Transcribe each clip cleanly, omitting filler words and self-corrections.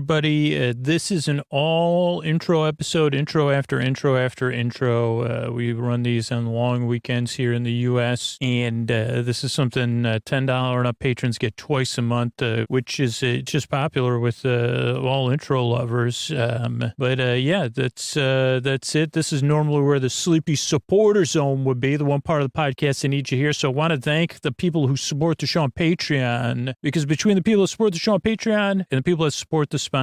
everybody. This is an all intro episode, intro after intro after intro. We run these on long weekends here in the U.S., and this is something $10 and up patrons get twice a month, which is just popular with all intro lovers. But that's it. This is normally where the sleepy supporter zone would be, the one part of the podcast I need you here. So I want to thank the people who support the show on Patreon, because between the people who support the show on Patreon and the people that support the sponsors,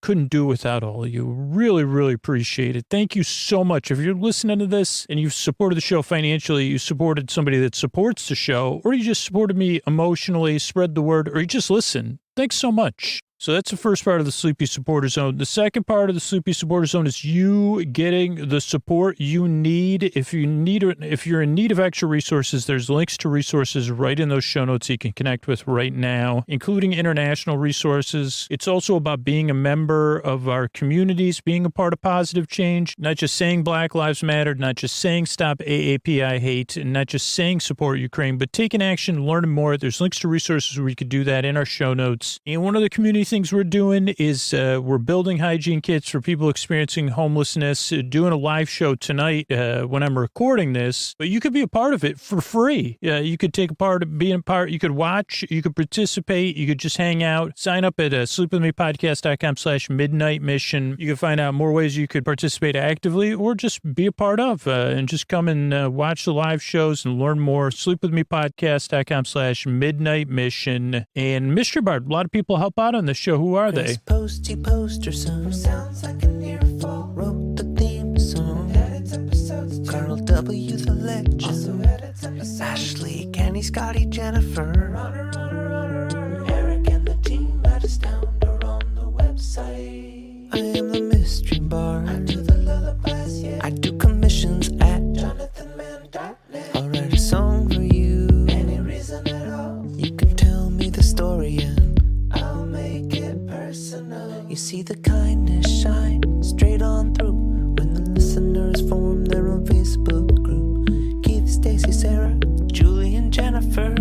couldn't do without all of you. Really, really appreciate it. Thank you so much. If you're listening to this and you've supported the show financially, you supported somebody that supports the show, or you just supported me emotionally, spread the word, or you just listen, thanks so much. So that's the first part of the Sleepy Supporter Zone. The second part of the Sleepy Supporter Zone is you getting the support you need. If you're in need of extra resources, there's links to resources right in those show notes you can connect with right now, including international resources. It's also about being a member of our communities, being a part of positive change, not just saying Black Lives Matter, not just saying stop AAPI hate, and not just saying support Ukraine, but taking action, learning more. There's links to resources where you could do that in our show notes. And one of the community things we're doing is we're building hygiene kits for people experiencing homelessness, doing a live show tonight when I'm recording this, but you could be a part of it for free. You could take a part, be a part, you could watch, you could participate, you could just hang out, sign up at sleepwithmepodcast.com/midnight mission. You can find out more ways you could participate actively or just be a part of and just come and watch the live shows and learn more. Sleepwithmepodcast.com/midnight mission. And Mr. Bart, a lot of people help out on this show. Who are they? Posty poster son sounds like an earful. Wrote the theme song. Edits episodes. Carl W. the legend. Also edits episodes. Ashley, Kenny, Scotty, Jennifer. Runner. Eric and the team at Astound or on the website. I am the mystery bar. I do the lullabies, yeah. I do commissions at jonathanmann.net. I'll write a song for you. Any reason at all. You can tell me the story and I'll make it personal. You see the kindness shine straight on through when the listeners form their own Facebook group. Keith, Stacy, Sarah, Julie, and Jennifer.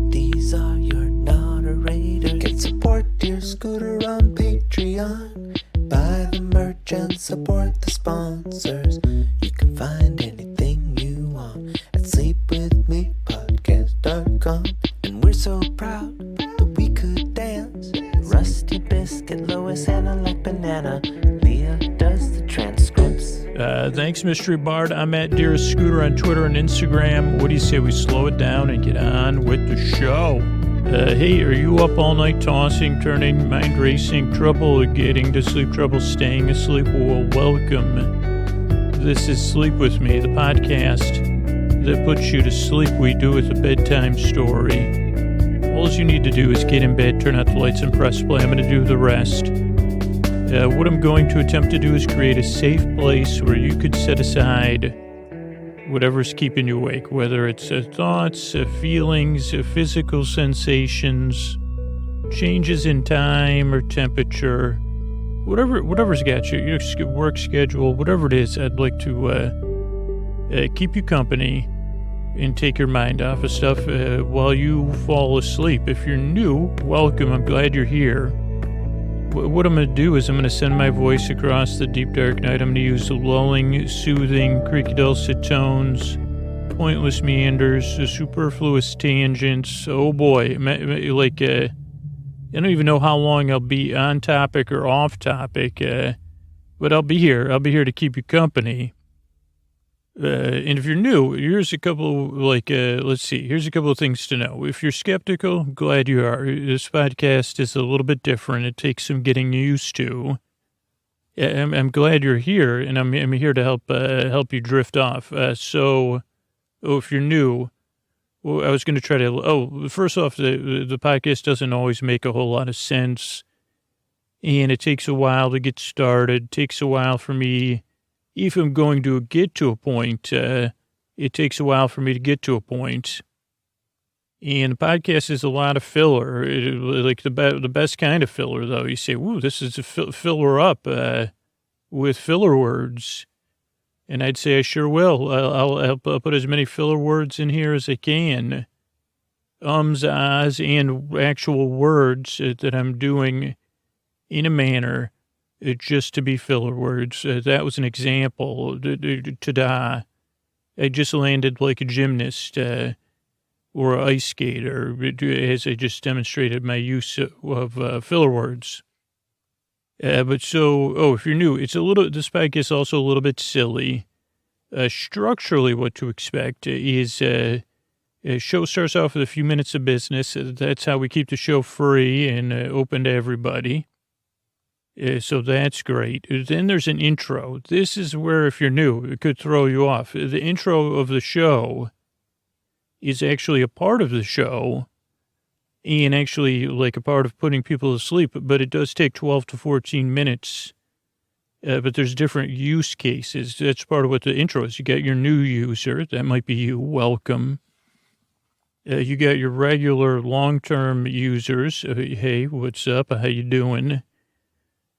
These are your moderators. Get support dear Scooter on Patreon. Buy the merch and support the sponsors. You can find anything you want at sleepwithmepodcast.com. And we're so proud that we could dance. Rusty Biscuit, Lois, Anna like banana. Leah does the transcripts. Thanks, Mystery Bard. I'm at Dearest Scooter on Twitter and Instagram. What do you say we slow it down and get on with the show? Hey, are you up all night tossing, turning, mind racing, trouble getting to sleep, trouble staying asleep? Well, welcome. This is Sleep With Me, the podcast that puts you to sleep. We do with a bedtime story. All you need to do is get in bed, turn out the lights, and press play. I'm going to do the rest. What I'm going to attempt to do is create a safe place where you could set aside whatever's keeping you awake, whether it's thoughts, feelings, physical sensations, changes in time or temperature, whatever's got you, your work schedule, whatever it is. I'd like to keep you company and take your mind off of stuff while you fall asleep. If you're new, welcome. I'm glad you're here. What I'm going to do is I'm going to send my voice across the deep, dark night. I'm going to use lulling, soothing, creaky, dulcet tones, pointless meanders, superfluous tangents. Oh, boy. Like, I don't even know how long I'll be on topic or off topic, but I'll be here. I'll be here to keep you company. And if you're new, here's a couple, here's a couple of things to know. If you're skeptical, glad you are. This podcast is a little bit different. It takes some getting used to. I'm glad you're here, and I'm here to help you drift off. So if you're new, well, I was going to try to, first off, the podcast doesn't always make a whole lot of sense, and it takes a while to get started. It takes a while for me. If I'm going to get to a point, it takes a while for me to get to a point. And the podcast is a lot of filler, like the best kind of filler, though. You say, "Woo, this is a filler up with filler words," and I'd say I sure will. I'll put as many filler words in here as I can, ahs, and actual words that I'm doing in a manner just to be filler words. That was an example. Ta-da. I just landed like a gymnast or an ice skater as I just demonstrated my use of filler words. If you're new, this podcast is also a little bit silly. Structurally, what to expect is a show starts off with a few minutes of business. That's how we keep the show free and open to everybody. So that's great. Then there's an intro. This is where, if you're new, it could throw you off. The intro of the show is actually a part of the show and actually like a part of putting people to sleep, but it does take 12 to 14 minutes. But there's different use cases. That's part of what the intro is. You got your new user. That might be you. Welcome. You got your regular long-term users. Hey, what's up? How you doing?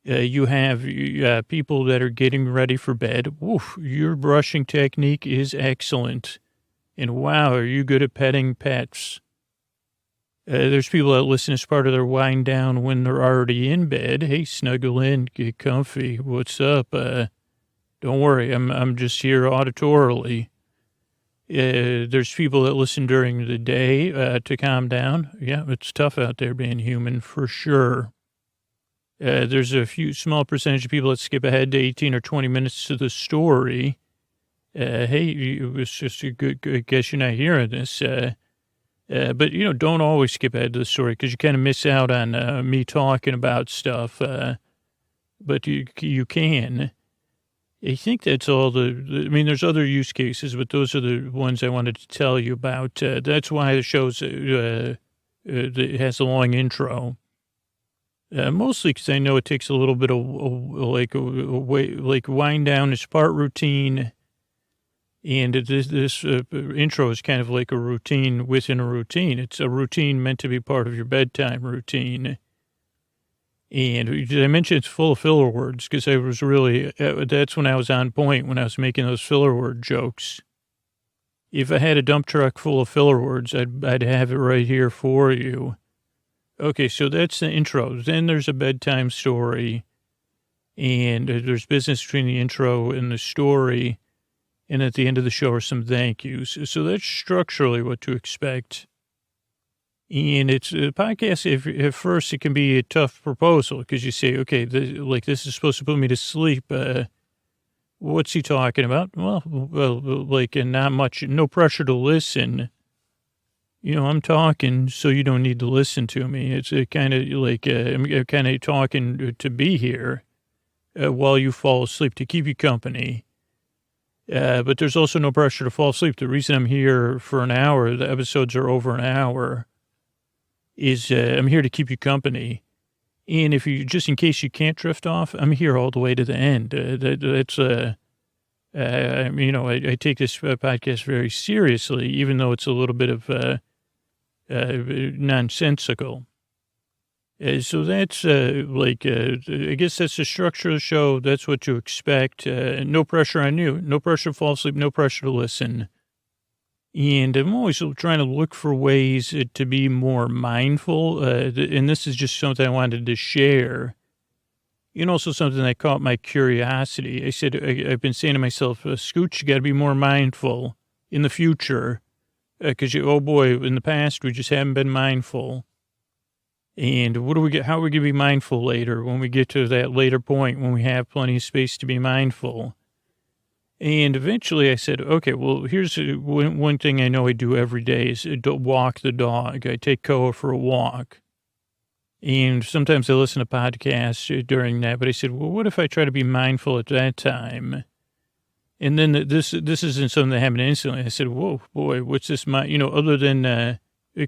You have people that are getting ready for bed. Oof, your brushing technique is excellent. And wow, are you good at petting pets? There's people that listen as part of their wind down when they're already in bed. Hey, snuggle in, get comfy. What's up? Don't worry, I'm just here auditorily. There's people that listen during the day to calm down. Yeah, it's tough out there being human for sure. There's a few small percentage of people that skip ahead to 18 or 20 minutes to the story. Hey, it's just a good guess you're not hearing this. But, don't always skip ahead to the story because you kind of miss out on me talking about stuff. But you can. I think that's all there's other use cases, but those are the ones I wanted to tell you about. That's why the show's it has a long intro. Mostly because I know it takes a little bit of wind down. It's part routine, and this intro is kind of like a routine within a routine. It's a routine meant to be part of your bedtime routine. And I mentioned it's full of filler words because I was really that's when I was on point when I was making those filler word jokes. If I had a dump truck full of filler words, I'd have it right here for you. Okay, so that's the intro. Then there's a bedtime story, and there's business between the intro and the story, and at the end of the show are some thank yous. So that's structurally what to expect. And it's a podcast, at first it can be a tough proposal, because you say, okay, this is supposed to put me to sleep. What's he talking about? Well, and not much, no pressure to listen. I'm talking, so you don't need to listen to me. It's kind of like I'm kind of talking to be here while you fall asleep to keep you company. But there's also no pressure to fall asleep. The reason I'm here for an hour, the episodes are over an hour, is I'm here to keep you company. And just in case you can't drift off, I'm here all the way to the end. I take this podcast very seriously, even though it's a little bit of nonsensical. So that's I guess that's the structure of the show. That's what to expect. No pressure on you. No pressure to fall asleep. No pressure to listen. And I'm always trying to look for ways to be more mindful. And this is just something I wanted to share. And also something that caught my curiosity. I said, I've been saying to myself, Scooch, you got to be more mindful in the future. Because, in the past, we just haven't been mindful. And how are we going to be mindful later when we get to that later point when we have plenty of space to be mindful? And eventually I said, okay, well, here's one thing I know I do every day is walk the dog. I take Koa for a walk. And sometimes I listen to podcasts during that, but I said, well, what if I try to be mindful at that time? And then this isn't something that happened instantly. I said, whoa, boy, what's this, other than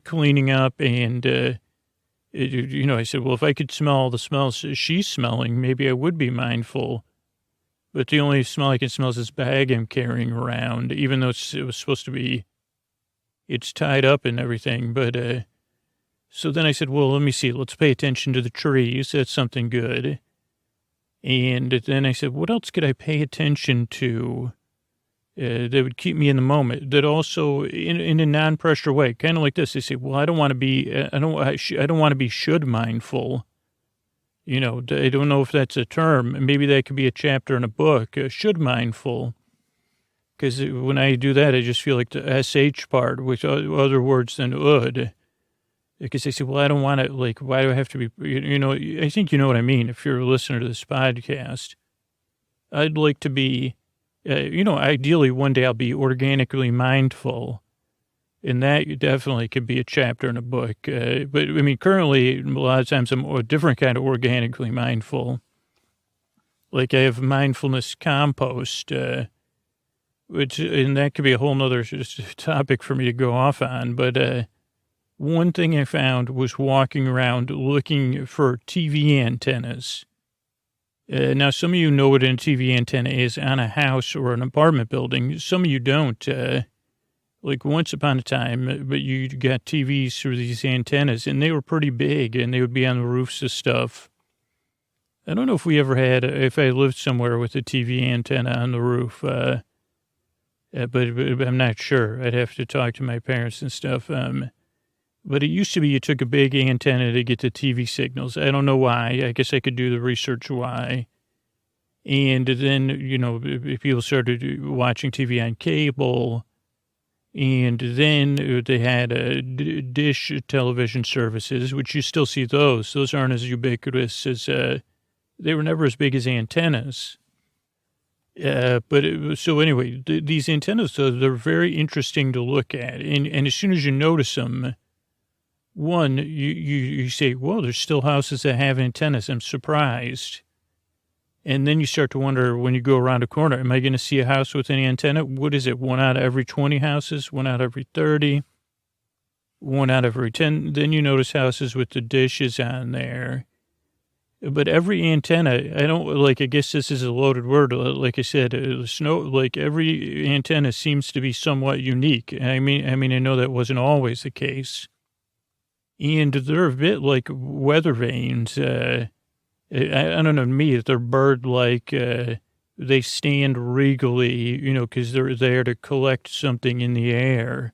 cleaning up and, I said, well, if I could smell all the smells she's smelling, maybe I would be mindful. But the only smell I can smell is this bag I'm carrying around, even though it was supposed to be, it's tied up and everything. But so then I said, well, let me see. Let's pay attention to the trees. That's something good. And then I said, what else could I pay attention to that would keep me in the moment? That also, in a non-pressure way, kind of like this. I say, well, I don't want to be should mindful. I don't know if that's a term. Maybe that could be a chapter in a book. Should mindful. Because when I do that, I just feel like the SH part, which other words than would. Because they say, well, I don't want to, like, why do I have to be, I think you know what I mean. If you're a listener to this podcast, I'd like to be, ideally one day I'll be organically mindful. And that definitely could be a chapter in a book. But I mean, currently, a lot of times I'm a different kind of organically mindful. Like I have mindfulness compost, and that could be a whole nother topic for me to go off on. But one thing I found was walking around looking for TV antennas. Now, some of you know what a TV antenna is on a house or an apartment building. Some of you don't. Like once upon a time, but you got TVs through these antennas, and they were pretty big, and they would be on the roofs of stuff. I don't know if I lived somewhere with a TV antenna on the roof, but I'm not sure. I'd have to talk to my parents and stuff. But it used to be you took a big antenna to get the TV signals. I don't know why. I guess I could do the research why. And then, people started watching TV on cable. And then they had dish television services, which you still see those. Those aren't as ubiquitous as, they were never as big as antennas. So anyway, these antennas, they're very interesting to look at. And as soon as you notice them, one, you say, whoa, there's still houses that have antennas. I'm surprised. And then you start to wonder when you go around a corner, am I going to see a house with an antenna? What is it? 1 out of every 20 houses, 1 out of every 30, 1 out of every 10. Then you notice houses with the dishes on there. But every antenna, I guess this is a loaded word. Like I said, every antenna seems to be somewhat unique. I mean, I know that wasn't always the case. And they're a bit like weather vanes. I don't know, to me, they're bird-like, they stand regally, because they're there to collect something in the air.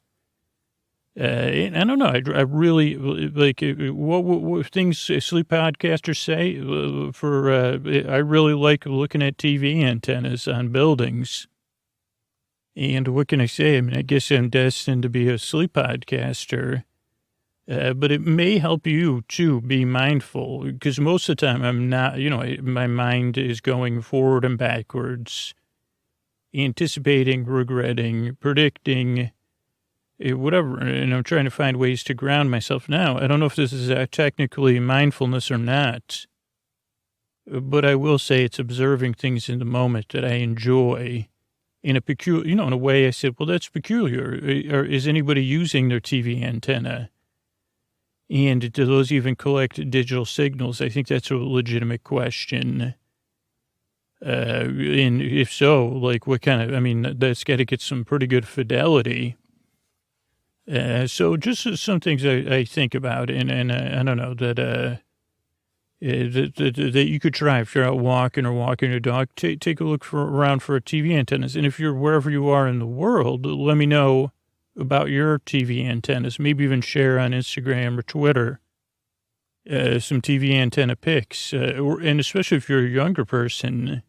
And I don't know, I really, like, what things sleep podcasters say, I really like looking at TV antennas on buildings. And what can I say? I mean, I guess I'm destined to be a sleep podcaster. But it may help you, too, be mindful, because most of the time I'm not, my mind is going forward and backwards, anticipating, regretting, predicting, whatever, and I'm trying to find ways to ground myself now. I don't know if this is technically mindfulness or not, but I will say it's observing things in the moment that I enjoy in a peculiar, in a way I said, well, that's peculiar. Or is anybody using their TV antenna? And do those even collect digital signals? I think that's a legitimate question. And if so, like what kind of, that's got to get some pretty good fidelity. So just some things I think about, and I don't know, that you could try if you're out walking or walking your dog, take a look around for TV antennas. And if you're wherever you are in the world, let me know about your TV antennas, maybe even share on Instagram or Twitter some TV antenna pics. And especially if you're a younger person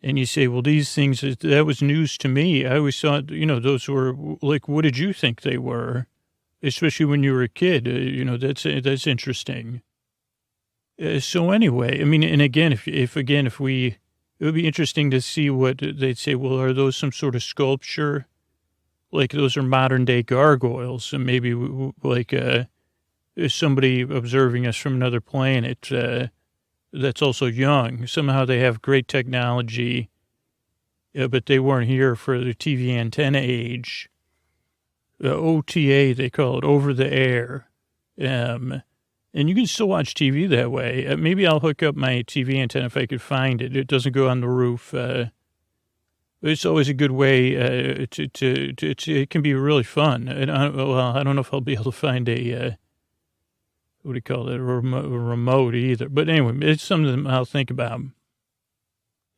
and you say, well, these things, that was news to me. I always thought, those were like, what did you think they were? Especially when you were a kid, that's interesting. So anyway, and again, if it would be interesting to see what they'd say, well, are those some sort of sculpture? Like those are modern day gargoyles, and maybe like somebody observing us from another planet that's also young. Somehow they have great technology, but they weren't here for the TV antenna age. OTA, they call it, over the air. And you can still watch TV that way. Maybe I'll hook up my TV antenna if I could find it. It doesn't go on the roof. It's always a good way it can be really fun. And I don't know if I'll be able to find a, what do you call it, a remote either. But anyway, it's something I'll think about.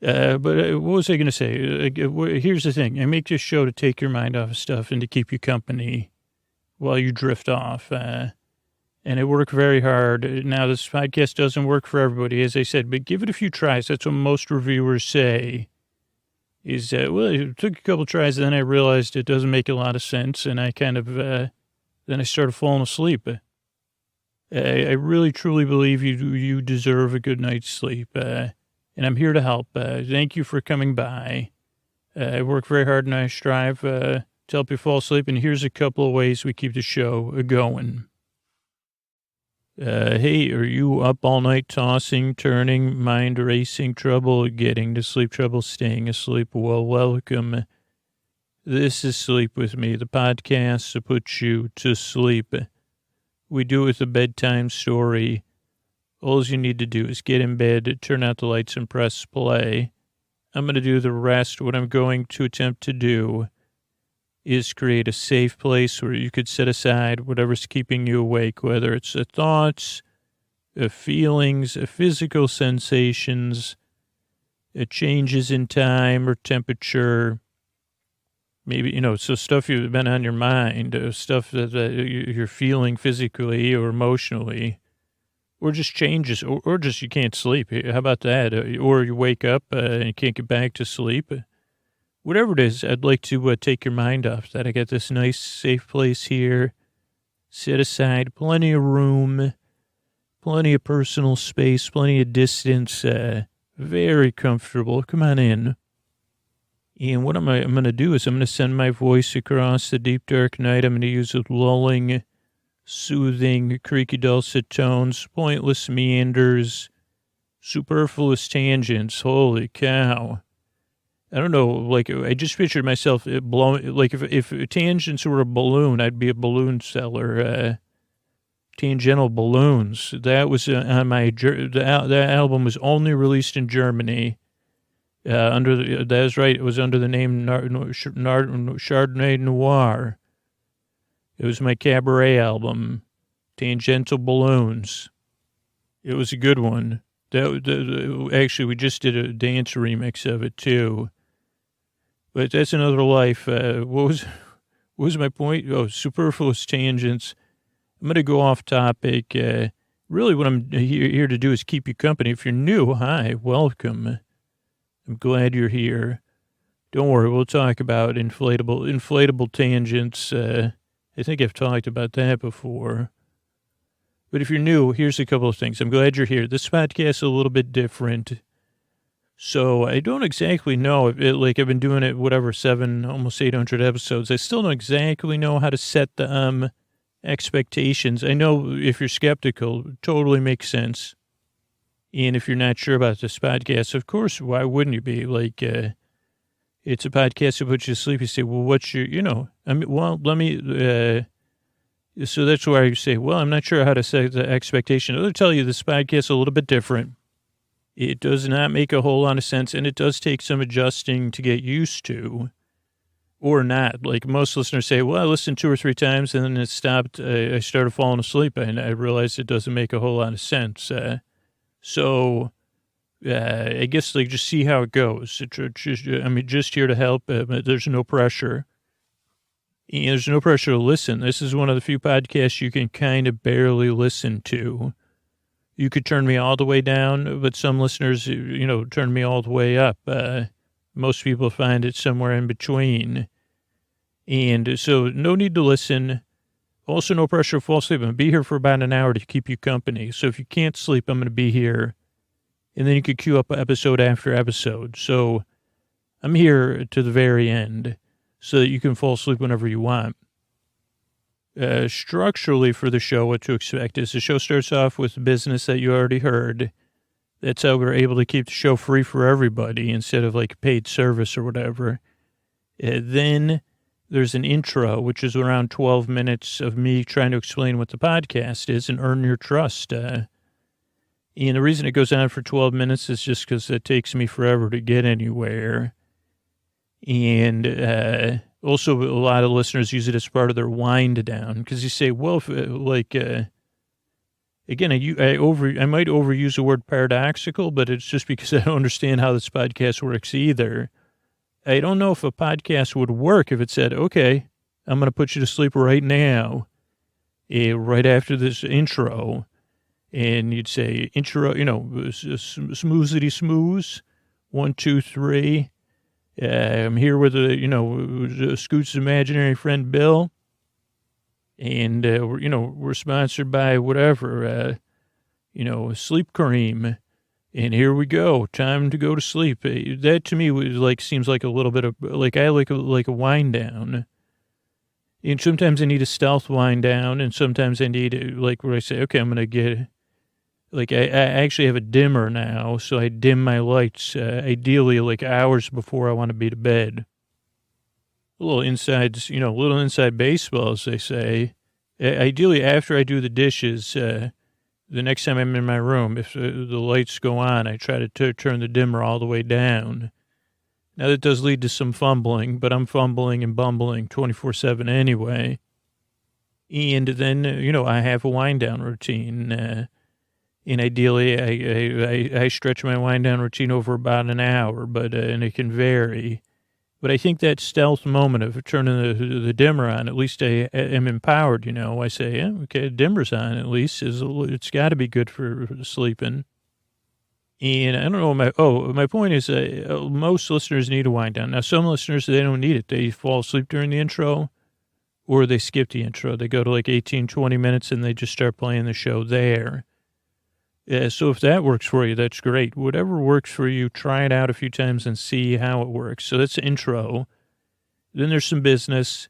But what was I going to say? Here's the thing. I make this show to take your mind off of stuff and to keep you company while you drift off. And and I work very hard. Now, this podcast doesn't work for everybody, as I said, but give it a few tries. That's what most reviewers say. Well, it took a couple tries, and then I realized it doesn't make a lot of sense, and I kind of, then I started falling asleep. I really, truly believe you deserve a good night's sleep, and I'm here to help. Thank you for coming by. I work very hard, and I strive to help you fall asleep, and here's a couple of ways we keep the show going. Hey, are you up all night tossing, turning, mind racing, trouble getting to sleep, trouble staying asleep? Well, welcome. This is Sleep With Me, the podcast to put you to sleep. We do it with a bedtime story. All you need to do is get in bed, turn out the lights, and press play. I'm going to do the rest. What I'm going to attempt to do is create a safe place where you could set aside whatever's keeping you awake, whether it's the thoughts, the feelings, the physical sensations, the changes in time or temperature, maybe, so stuff you've been on your mind, stuff that you're feeling physically or emotionally, or just changes, or just you can't sleep. How about that? Or you wake up and you can't get back to sleep. Whatever it is, I'd like to take your mind off that. I got this nice, safe place here. Set aside plenty of room, plenty of personal space, plenty of distance. Very comfortable. Come on in. And what I'm going to do is I'm going to send my voice across the deep, dark night. I'm going to use lulling, soothing, creaky, dulcet tones, pointless meanders, superfluous tangents. Holy cow. I don't know, like, I just pictured myself blowing, like, if tangents were a balloon, I'd be a balloon seller, tangential balloons. That was on my, that album was only released in Germany, that was right, it was under the name Chardonnay Noir. It was my cabaret album, Tangential Balloons. It was a good one. Actually, we just did a dance remix of it, too. But that's another life. What was my point? Oh, superfluous tangents. I'm going to go off topic. Really what I'm here to do is keep you company. If you're new, hi, welcome. I'm glad you're here. Don't worry, we'll talk about inflatable tangents. I think I've talked about that before. But if you're new, here's a couple of things. I'm glad you're here. This podcast is a little bit different. So I don't exactly know if I've been doing it, almost 800 episodes. I still don't exactly know how to set the expectations. I know if you're skeptical, it totally makes sense. And if you're not sure about this podcast, of course, why wouldn't you be? It's a podcast that puts you to sleep. You say, well, what's your, let me, so that's why you say, well, I'm not sure how to set the expectation. I'll tell you, this podcast is a little bit different. It does not make a whole lot of sense, and it does take some adjusting to get used to, or not. Like most listeners say, well, I listened 2 or 3 times, and then it stopped. I started falling asleep, and I realized it doesn't make a whole lot of sense. So I guess just see how it goes. Just here to help. There's no pressure. And there's no pressure to listen. This is one of the few podcasts you can kind of barely listen to. You could turn me all the way down, but some listeners, turn me all the way up. Most people find it somewhere in between. And so no need to listen. Also, no pressure to fall asleep. I'm going to be here for about an hour to keep you company. So if you can't sleep, I'm going to be here. And then you could queue up episode after episode. So I'm here to the very end so that you can fall asleep whenever you want. Structurally for the show, what to expect is the show starts off with business that you already heard. That's how we're able to keep the show free for everybody instead of like paid service or whatever. Then there's an intro, which is around 12 minutes of me trying to explain what the podcast is and earn your trust. And the reason it goes on for 12 minutes is just because it takes me forever to get anywhere. And also, a lot of listeners use it as part of their wind down because you say, well, again, I might overuse the word paradoxical, but it's just because I don't understand how this podcast works either. I don't know if a podcast would work if it said, okay, I'm going to put you to sleep right now. right after this intro, and you'd say intro, smoothity smooths, 1, 2, 3. I'm here with Scoot's imaginary friend Bill, and we're sponsored by whatever, sleep cream, and here we go. Time to go to sleep. That to me was seems like a little bit of I like a wind down. And sometimes I need a stealth wind down, and sometimes I need where I say, okay, I'm gonna get I actually have a dimmer now, so I dim my lights ideally hours before I want to be to bed. A little inside baseball, as they say. Ideally, after I do the dishes, the next time I'm in my room, if the lights go on, I try to turn the dimmer all the way down. Now, that does lead to some fumbling, but I'm fumbling and bumbling 24/7 anyway. And then, I have a wind-down routine. And ideally, I stretch my wind-down routine over about an hour, and it can vary. But I think that stealth moment of turning the dimmer on, at least I am empowered, I say, yeah, okay, dimmer's on at least. It's got to be good for sleeping. And I don't know, my point is most listeners need a wind down. Now, some listeners, they don't need it. They fall asleep during the intro, or they skip the intro. They go to 18, 20 minutes, and they just start playing the show there. So if that works for you, that's great. Whatever works for you, try it out a few times and see how it works. So that's the intro. Then there's some business.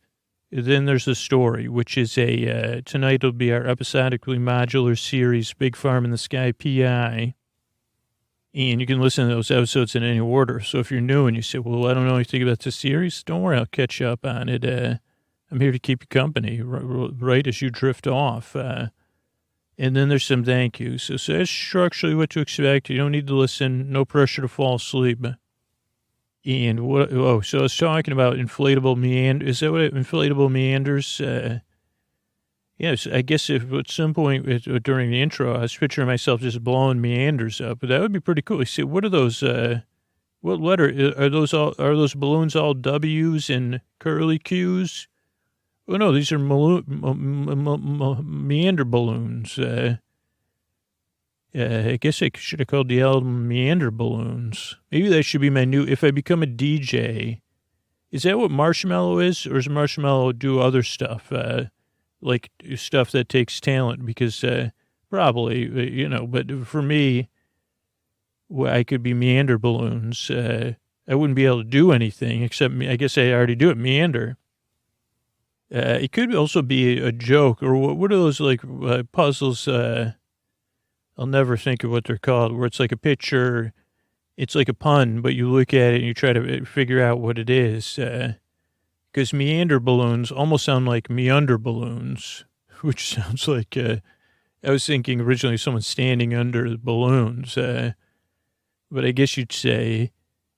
Then there's a story, which is tonight will be our episodically modular series, Big Farm in the Sky PI. And you can listen to those episodes in any order. So if you're new and you say, well, I don't know anything about this series, don't worry, I'll catch you up on it. I'm here to keep you company right as you drift off. And then there's some thank yous. So that's structurally what to expect. You don't need to listen. No pressure to fall asleep. And so I was talking about inflatable meanders. Is that what inflatable meanders? Yes, I guess if at some point during the intro, I was picturing myself just blowing meanders up, but that would be pretty cool. You see, what are those? What letter are those? Are those balloons all W's and curly Q's? Oh no, these are meander balloons. I guess I should have called the album Meander Balloons. Maybe that should be my new. If I become a DJ, is that what Marshmallow is, or does Marshmallow do other stuff? Like stuff that takes talent, because probably, but for me, I could be Meander Balloons. I wouldn't be able to do anything except, I guess I already do it, meander. It could also be a joke, or what are those puzzles? I'll never think of what they're called, where it's like a picture, it's like a pun, but you look at it and you try to figure out what it is. Because meander balloons almost sound like meander balloons, which sounds like, I was thinking originally someone standing under the balloons. But I guess you'd say,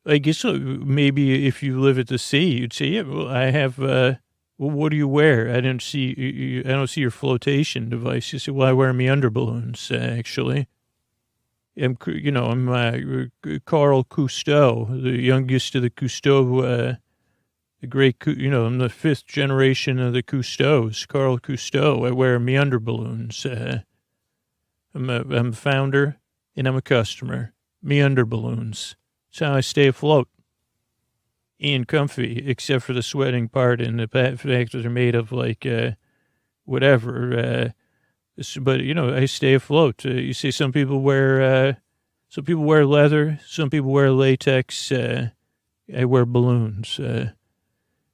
maybe if you live at the sea, you'd say, yeah, well, I have, well, what do you wear? I don't see your flotation device. You say, well, I wear meander balloons, actually. I'm Carl Cousteau, the youngest of the Cousteau, the great, I'm the fifth generation of the Cousteaus, Carl Cousteau. I wear meander balloons. I'm a founder and I'm a customer. Meander balloons. That's how I stay afloat and comfy, except for the sweating part and the fact that they're made of whatever. But I stay afloat. You see, some people wear leather. Some people wear latex. I wear balloons.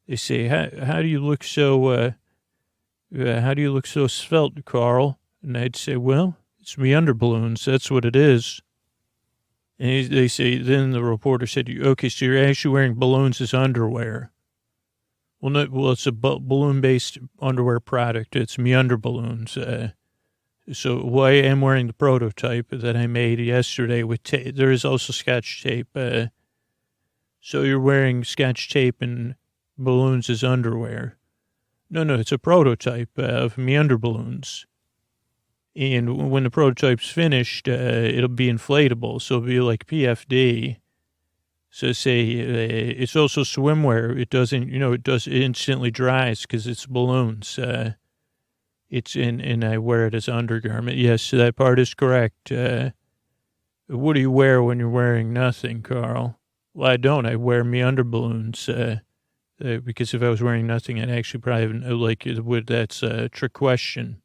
They say, how do you look so svelte, Carl? And I'd say, well, it's meander balloons. That's what it is. And they say, then the reporter said, okay, so you're actually wearing balloons as underwear. Well, no, it's a balloon-based underwear product. It's meander balloons. So I am wearing the prototype that I made yesterday with tape. There is also Scotch tape. So you're wearing Scotch tape and balloons as underwear. No, it's a prototype of meander balloons. And when the prototype's finished, it'll be inflatable. So it'll be like PFD. So say it's also swimwear. It doesn't, it instantly dries because it's balloons. It's and I wear it as undergarment. Yes, that part is correct. What do you wear when you're wearing nothing, Carl? Well, I don't. I wear me underballoons. Because if I was wearing nothing, I'd actually probably that's a trick question.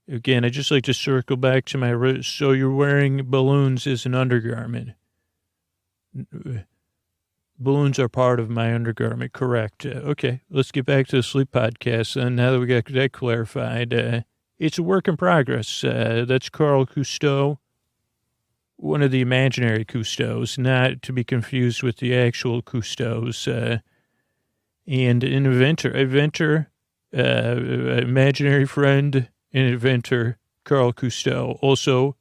Again, I just like to circle back to my, so you're wearing balloons as an undergarment. Balloons are part of my undergarment, correct. Okay, let's get back to the sleep podcast. And now that we got that clarified, it's a work in progress. That's Carl Cousteau, one of the imaginary Cousteaus, not to be confused with the actual Cousteaus, and an inventor, imaginary friend, and inventor, Carl Cousteau. Also,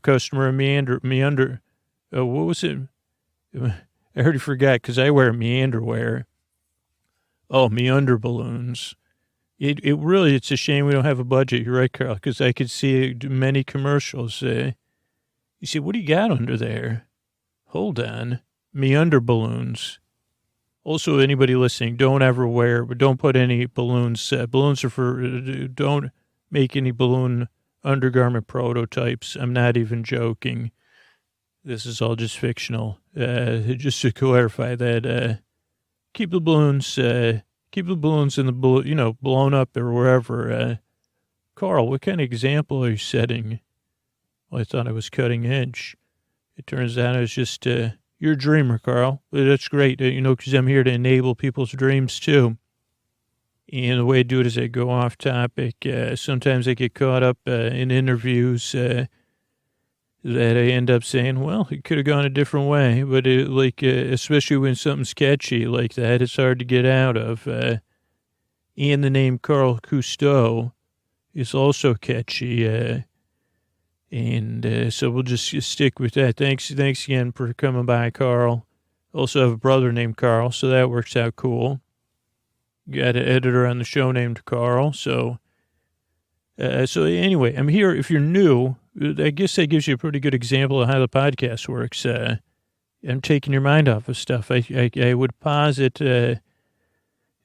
customer of Meander. What was it? I already forgot because I wear meander wear. Oh, meander balloons. It really, it's a shame we don't have a budget. You're right, Carl, because I could see many commercials. You see, what do you got under there? Hold on. Meander balloons. Also, anybody listening, don't ever wear, but don't put any balloons. Balloons are for, don't make any balloon undergarment prototypes. I'm not even joking. This is all just fictional. Just to clarify that, keep the balloons in the blown up or wherever. Carl, what kind of example are you setting? Well, I thought I was cutting edge. It turns out I was just, you're a dreamer, Carl. That's great, because I'm here to enable people's dreams too. And the way I do it is I go off topic. Sometimes I get caught up in interviews that I end up saying, well, it could have gone a different way. But especially when something's sketchy like that, it's hard to get out of. And the name Carl Cousteau is also catchy. So we'll just stick with that. Thanks again for coming by, Carl. Also have a brother named Carl, so that works out cool. Got an editor on the show named Carl. So anyway, I'm here. If you're new, I guess that gives you a pretty good example of how the podcast works. I'm taking your mind off of stuff. I would posit that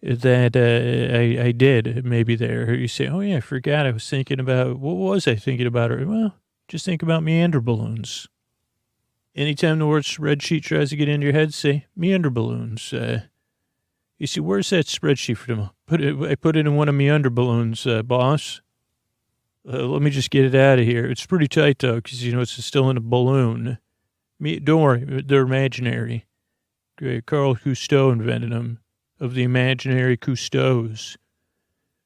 I did maybe there. You say, oh yeah, I forgot. I was thinking about, what was I thinking about? Well, just think about meander balloons. Anytime the word spreadsheet tries to get into your head, say meander balloons. You see, where's that spreadsheet for them? I put it in one of meander balloons, boss. Let me just get it out of here. It's pretty tight, though, because, it's still in a balloon. Don't worry, they're imaginary. Carl Cousteau invented them, of the imaginary Cousteaus.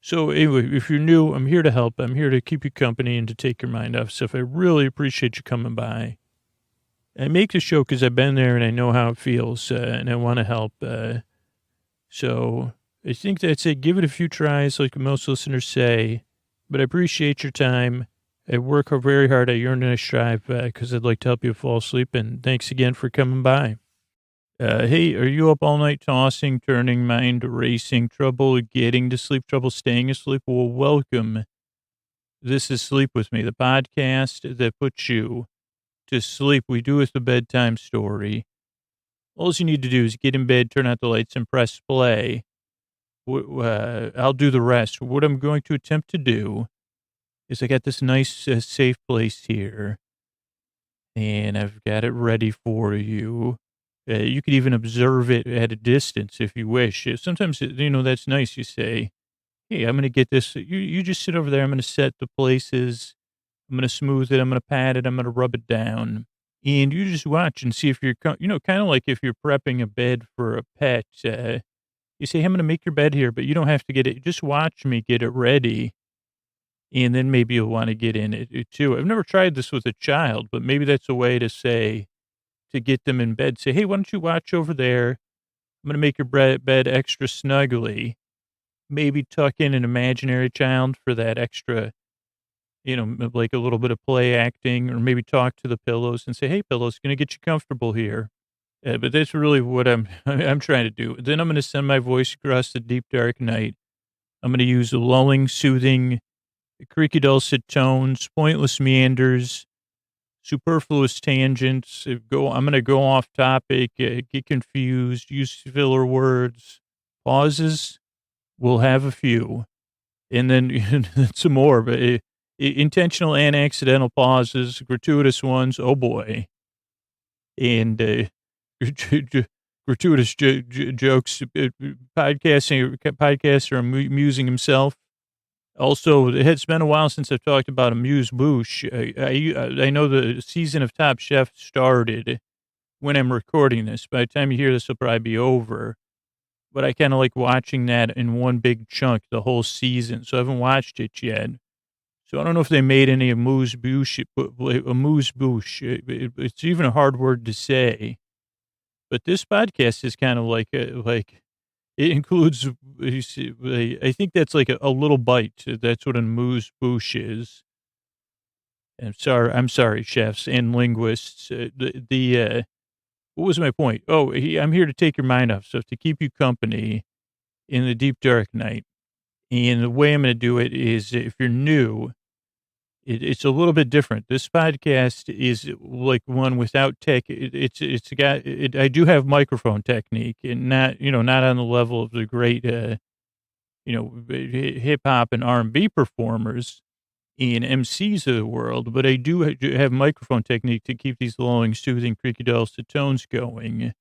So, anyway, if you're new, I'm here to help. I'm here to keep you company and to take your mind off stuff. I really appreciate you coming by. I make the show because I've been there and I know how it feels, and I want to help. So, I think that's it. Give it a few tries, like most listeners say. But I appreciate your time. I work very hard. I yearn and I strive because I'd like to help you fall asleep. And thanks again for coming by. Hey, are you up all night tossing, turning, mind racing, trouble getting to sleep, trouble staying asleep? Well, welcome. This is Sleep With Me, the podcast that puts you to sleep. We do with the bedtime story. All you need to do is get in bed, turn out the lights, and press play. I'll do the rest. What I'm going to attempt to do is I got this nice, safe place here, and I've got it ready for you. You could even observe it at a distance if you wish. Sometimes, that's nice. You say, hey, I'm going to get this. You just sit over there. I'm going to set the places. I'm going to smooth it. I'm going to pat it. I'm going to rub it down. And you just watch and see if you're, kind of like if you're prepping a bed for a pet. You say, hey, I'm going to make your bed here, but you don't have to get it. Just watch me get it ready. And then maybe you'll want to get in it too. I've never tried this with a child, but maybe that's a way to say, to get them in bed. Say, hey, why don't you watch over there? I'm going to make your bed extra snuggly. Maybe tuck in an imaginary child for that extra, like a little bit of play acting, or maybe talk to the pillows and say, hey, pillows, going to get you comfortable here. But that's really what I'm trying to do. Then I'm going to send my voice across the deep, dark night. I'm going to use lulling, soothing, creaky, dulcet tones, pointless meanders, superfluous tangents. I'm going to go off topic, get confused, use filler words. Pauses, we'll have a few. and then some more, but intentional and accidental pauses, gratuitous ones. Oh boy. And gratuitous jokes, podcaster amusing himself. Also, it's been a while since I've talked about Amuse Bouche. I know the season of Top Chef started when I'm recording this. By the time you hear this, it'll probably be over. But I kind of like watching that in one big chunk, the whole season. So I haven't watched it yet. So I don't know if they made any Amuse Bouche. Amuse Bouche. It's even a hard word to say. But this podcast is kind of like it includes, I think that's like a little bite. That's what an amuse bouche is. I'm sorry, chefs and linguists. What was my point? Oh, I'm here to take your mind off stuff, to keep you company in the deep dark night. And the way I'm going to do it is, if you're new, it's a little bit different. This podcast is like one without tech. I do have microphone technique, and not on the level of the great, hip hop and R&B performers and MCs of the world, but I do have microphone technique to keep these lulling, soothing, creaky dulcet tones going.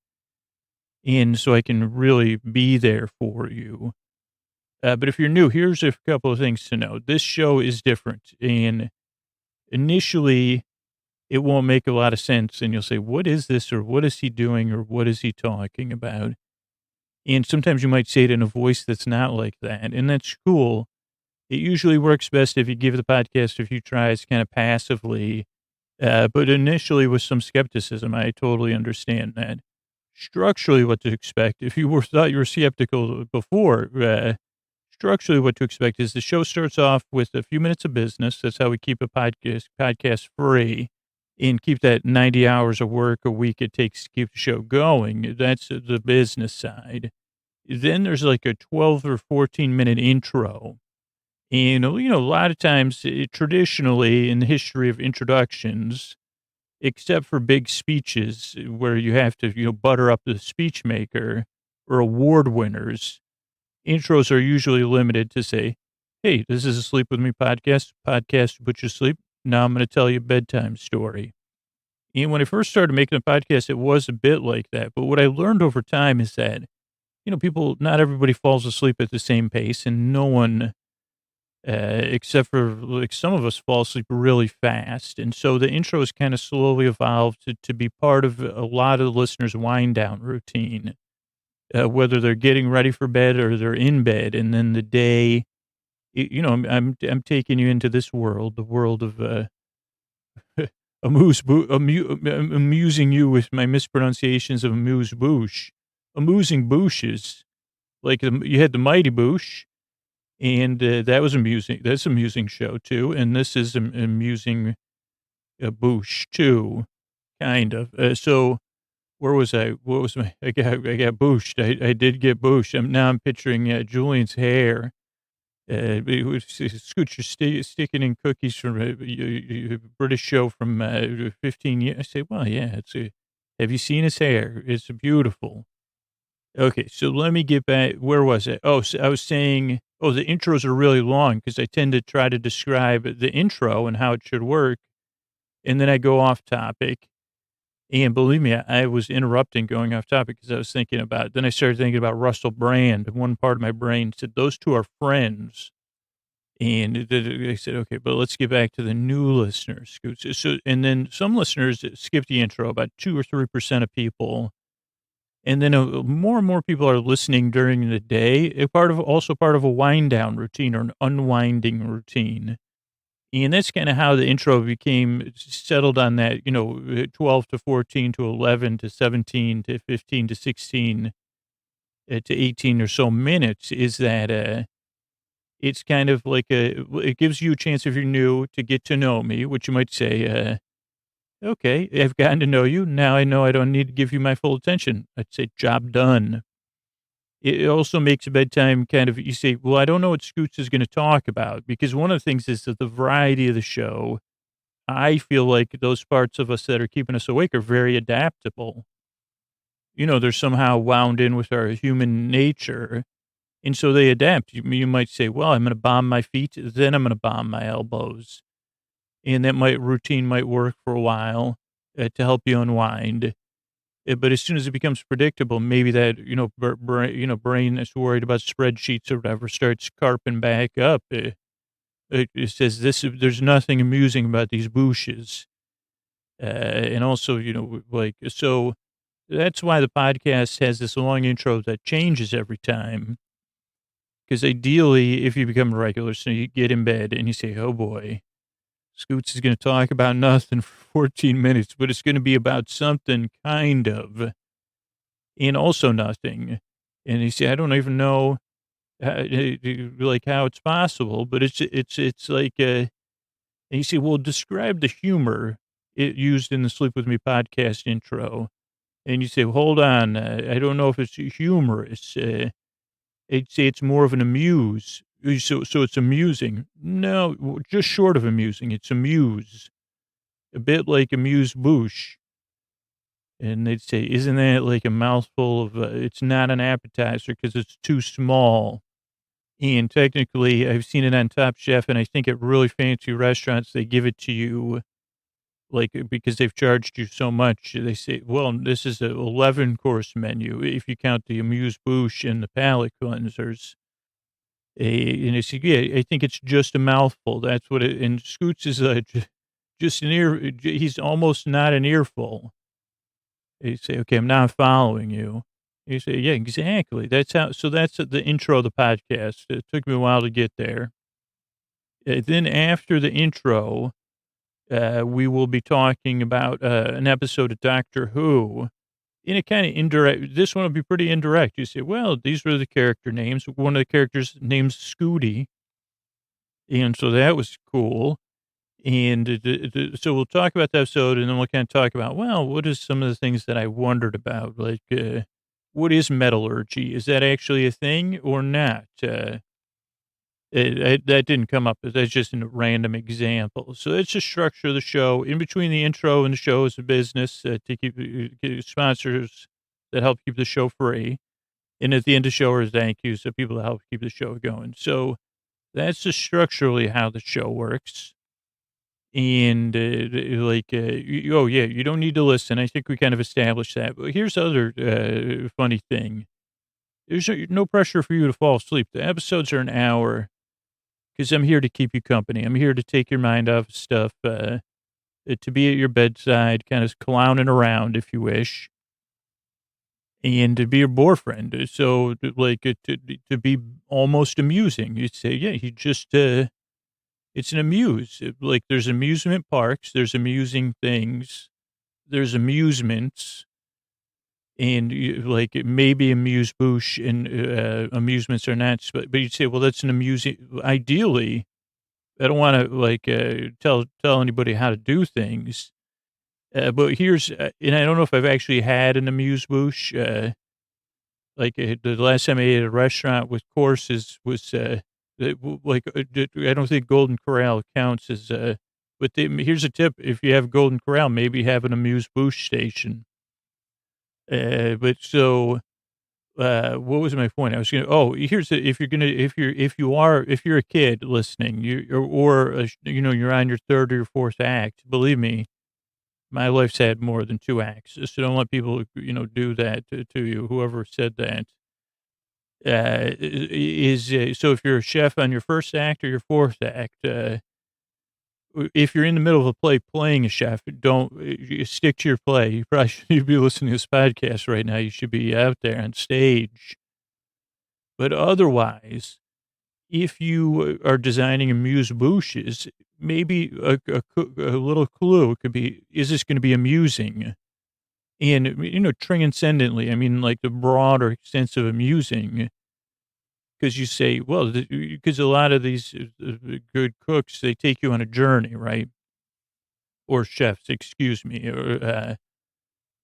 And so I can really be there for you. But if you're new, here's a couple of things to know. This show is different, and initially it won't make a lot of sense, and you'll say, what is this, or what is he doing, or what is he talking about? And sometimes you might say it in a voice that's not like that, and that's cool. It usually works best if you give the podcast a few tries kind of passively, but initially with some skepticism. I totally understand that. Structurally, what to expect, if you thought you were skeptical before, structurally, what to expect is the show starts off with a few minutes of business. That's how we keep a podcast free and keep that 90 hours of work a week it takes to keep the show going. That's the business side. Then there's like a 12 or 14-minute intro. And, a lot of times, traditionally in the history of introductions, except for big speeches where you have to, butter up the speech maker or award winners, intros are usually limited to say, hey, this is a Sleep With Me podcast to put you to sleep. Now I'm going to tell you a bedtime story. And when I first started making a podcast, it was a bit like that. But what I learned over time is that, not everybody falls asleep at the same pace, and no one, except for like some of us, fall asleep really fast. And so the intros kind of slowly evolved to be part of a lot of the listeners' wind down routine. Whether they're getting ready for bed or they're in bed, and then the day, I'm taking you into this world, the world of amusing you with my mispronunciations of amuse bouche, amusing bouches. Like you had the Mighty Boosh, and that was amusing. That's an amusing show too, and this is amusing bouche too, kind of. So. Where was I? What was my? I got booshed. I did get booshed. I'm picturing Julian's hair. Scooch sticking in cookies from a British show from 15 years. I say, well, yeah. Have you seen his hair? It's beautiful. Okay, so let me get back. Where was I? Oh, so I was saying. Oh, the intros are really long because I tend to try to describe the intro and how it should work, and then I go off topic. And believe me, I was interrupting going off topic because I was thinking about it. Then I started thinking about Russell Brand. One part of my brain said, those two are friends. And I said, okay, but let's get back to the new listeners. So, and then some listeners skip the intro, about 2 or 3% of people. And then more and more people are listening during the day, also part of a wind down routine or an unwinding routine. And that's kind of how the intro became settled on that, 12 to 14 to 11 to 17 to 15 to 16 to 18 or so minutes, is that it's kind of like it gives you a chance, if you're new, to get to know me, which you might say, okay, I've gotten to know you. Now I know I don't need to give you my full attention. I'd say job done. It also makes bedtime kind of, you say, well, I don't know what Scoots is going to talk about, because one of the things is that the variety of the show, I feel like those parts of us that are keeping us awake are very adaptable. They're somehow wound in with our human nature. And so they adapt. You might say, well, I'm going to bomb my feet, then I'm going to bomb my elbows. And that routine might work for a while to help you unwind. But as soon as it becomes predictable, maybe that, brain that's worried about spreadsheets or whatever starts carping back up. It says there's nothing amusing about these bushes. And also, so that's why the podcast has this long intro that changes every time. Because ideally, if you become a regular, so you get in bed and you say, oh boy, Scoots is going to talk about nothing for 14 minutes, but it's going to be about something kind of, and also nothing. And you say, I don't even know how it's possible, but it's like, and you say, well, describe the humor it used in the Sleep With Me podcast intro. And you say, well, hold on, I don't know if it's humorous. I'd say it's more of an amuse. So it's amusing. No, just short of amusing. It's amuse. A bit like amuse bouche. And they'd say, isn't that like a mouthful of, it's not an appetizer because it's too small. And technically, I've seen it on Top Chef, and I think at really fancy restaurants, they give it to you, like, because they've charged you so much. They say, well, this is an 11-course menu if you count the amuse bouche and the palate cleansers. And it's, yeah, I think it's just a mouthful. That's what it, and Scoots is just an ear. He's almost not an earful. You say, okay, I'm not following you. You say, yeah, exactly. That's how, so that's the intro of the podcast. It took me a while to get there. Then after the intro, we will be talking about an episode of Doctor Who in a kind of indirect. This one will be pretty indirect. You say, well, these were the character names. One of the characters' name's Scooty. And so that was cool. And so we'll talk about the episode, and then we'll kind of talk about, well, what is some of the things that I wondered about? Like, what is metallurgy? Is that actually a thing or not? That didn't come up. That's just a random example. So it's the structure of the show. In between the intro and the show is a business to keep sponsors that help keep the show free. And at the end of the show is thank yous to people that help keep the show going. So that's just structurally how the show works. And oh yeah, you don't need to listen. I think we kind of established that. But here's the other funny thing. There's no pressure for you to fall asleep. The episodes are an hour because I'm here to keep you company. I'm here to take your mind off stuff, to be at your bedside, kind of clowning around if you wish, and to be your boyfriend. So to be almost amusing. You'd say, yeah, he just, it's an amuse. Like there's amusement parks, there's amusing things, there's amusements, and like maybe amuse bouche and amusements are not. But you'd say, well, that's an amusing. Ideally, I don't want to tell anybody how to do things. But here's, and I don't know if I've actually had an amuse bouche. The last time I ate at a restaurant with courses was. I don't think Golden Corral counts as, but here's a tip. If you have Golden Corral, maybe have an amuse bouche station. What was my point? I was going to, if you're a kid listening, you're on your third or your fourth act, believe me, my life's had more than two acts. So don't let people, do that to you, whoever said that. So if you're a chef on your first act or your fourth act, if you're in the middle of a play playing a chef, don't stick to your play. You probably should be listening to this podcast right now. You should be out there on stage. But otherwise, if you are designing amuse bouches, maybe a little clue could be, is this going to be amusing? And, transcendently, I mean, like the broad or extensive amusing, because you say, well, because a lot of these good cooks, they take you on a journey, right? Or chefs, excuse me.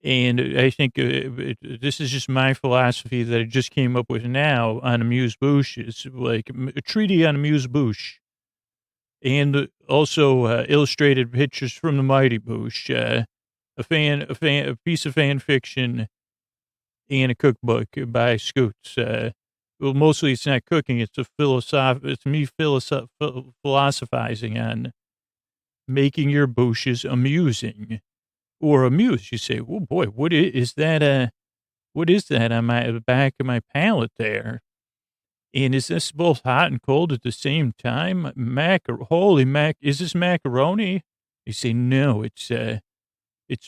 And I think this is just my philosophy that I just came up with now on amuse bouches, like a treaty on amuse bouche. And also illustrated pictures from the Mighty Bouche, a piece of fan fiction, and a cookbook by Scoots. well, mostly it's not cooking. It's it's me philosophizing on making your bushes amusing or amused. You say, oh boy, is that? What is that on my the back of my palate there? And is this both hot and cold at the same time? Holy mac, is this macaroni? You say, no, it's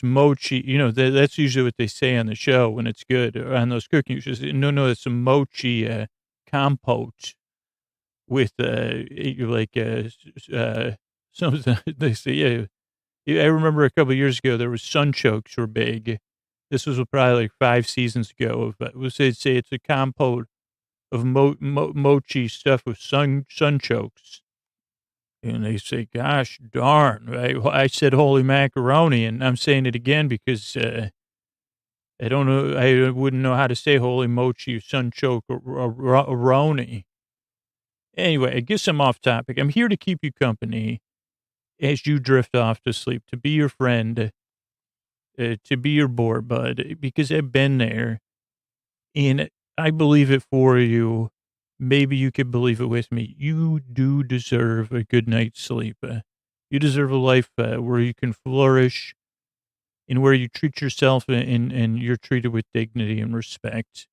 mochi. You know, that's usually what they say on the show when it's good or on those cooking shows. No, it's a mochi compote with something. They say, yeah. I remember a couple of years ago there was sunchokes were big. This was probably like 5 seasons ago. They'd say it's a compote of mochi stuff with sunchokes. And they say, gosh darn, right? I said holy macaroni, and I'm saying it again because I don't know, I wouldn't know how to say holy mochi, sunchoke, or roni. Anyway, I guess I'm off topic. I'm here to keep you company as you drift off to sleep, to be your friend, to be your board bud, because I've been there, and I believe it for you. Maybe you could believe it with me. You do deserve a good night's sleep. You deserve a life where you can flourish and where you treat yourself and you're treated with dignity and respect.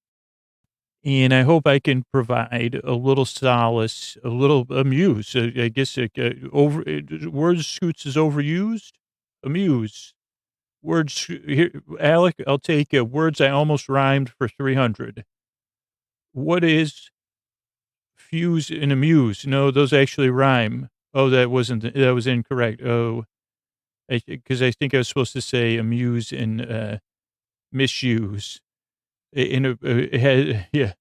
And I hope I can provide a little solace, a little amuse. I guess words Scoots is overused. Amuse. Words here, Alec. I'll take words I almost rhymed for 300. What is fuse and amuse? No, those actually rhyme. Oh, that was incorrect. Oh, because I think I was supposed to say amuse and misuse. Yeah,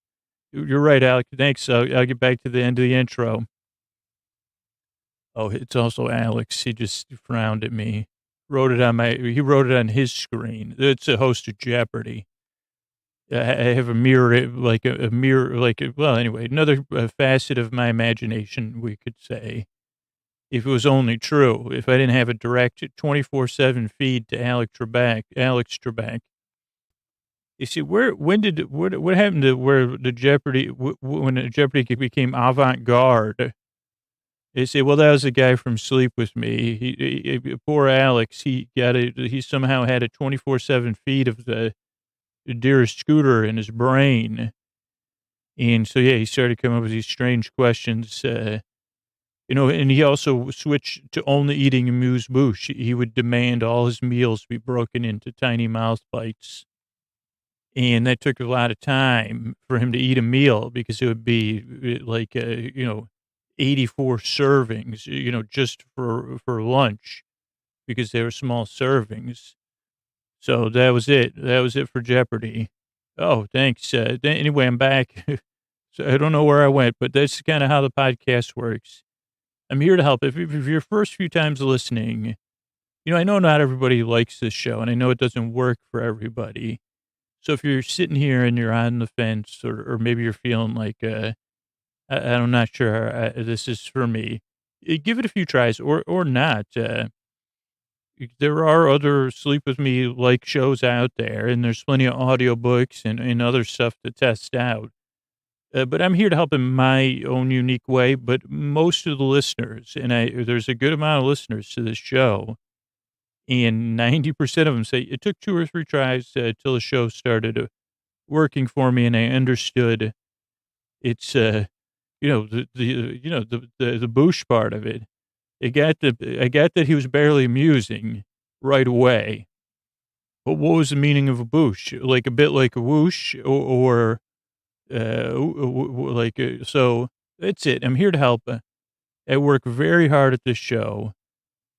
you're right, Alec. Thanks. I'll get back to the end of the intro. Oh, it's also Alex. He just frowned at me. He wrote it on his screen. It's a host of Jeopardy. I have a mirror, like a mirror, well, anyway, another facet of my imagination, we could say, if it was only true, if I didn't have a direct 24/7 feed to Alex Trebek. You see, what happened to where the Jeopardy, when the Jeopardy became avant-garde? They say, well, that was the guy from Sleep With Me. Poor Alex, he somehow had a 24/7 feed of the dearest Scooter in his brain. And so, yeah, he started coming up with these strange questions, and he also switched to only eating amuse-bouche. He would demand all his meals be broken into tiny mouth bites. And that took a lot of time for him to eat a meal because it would be like, 84 servings, just for lunch because they were small servings. So that was it. That was it for Jeopardy. Oh, thanks. Anyway, I'm back. So I don't know where I went, but that's kind of how the podcast works. I'm here to help. If your first few times listening, I know not everybody likes this show, and I know it doesn't work for everybody. So if you're sitting here and you're on the fence, or maybe you're feeling like, I'm not sure this is for me, give it a few tries or not. There are other Sleep With Me like shows out there, and there's plenty of audiobooks and other stuff to test out. But I'm here to help in my own unique way. But most of the listeners, and there's a good amount of listeners to this show, and 90% of them say it took 2 or 3 tries till the show started working for me, and I understood it's the boosh part of it. I got that he was barely amusing right away. But what was the meaning of a boosh? Like a bit like a whoosh or so that's it. I'm here to help. I work very hard at this show,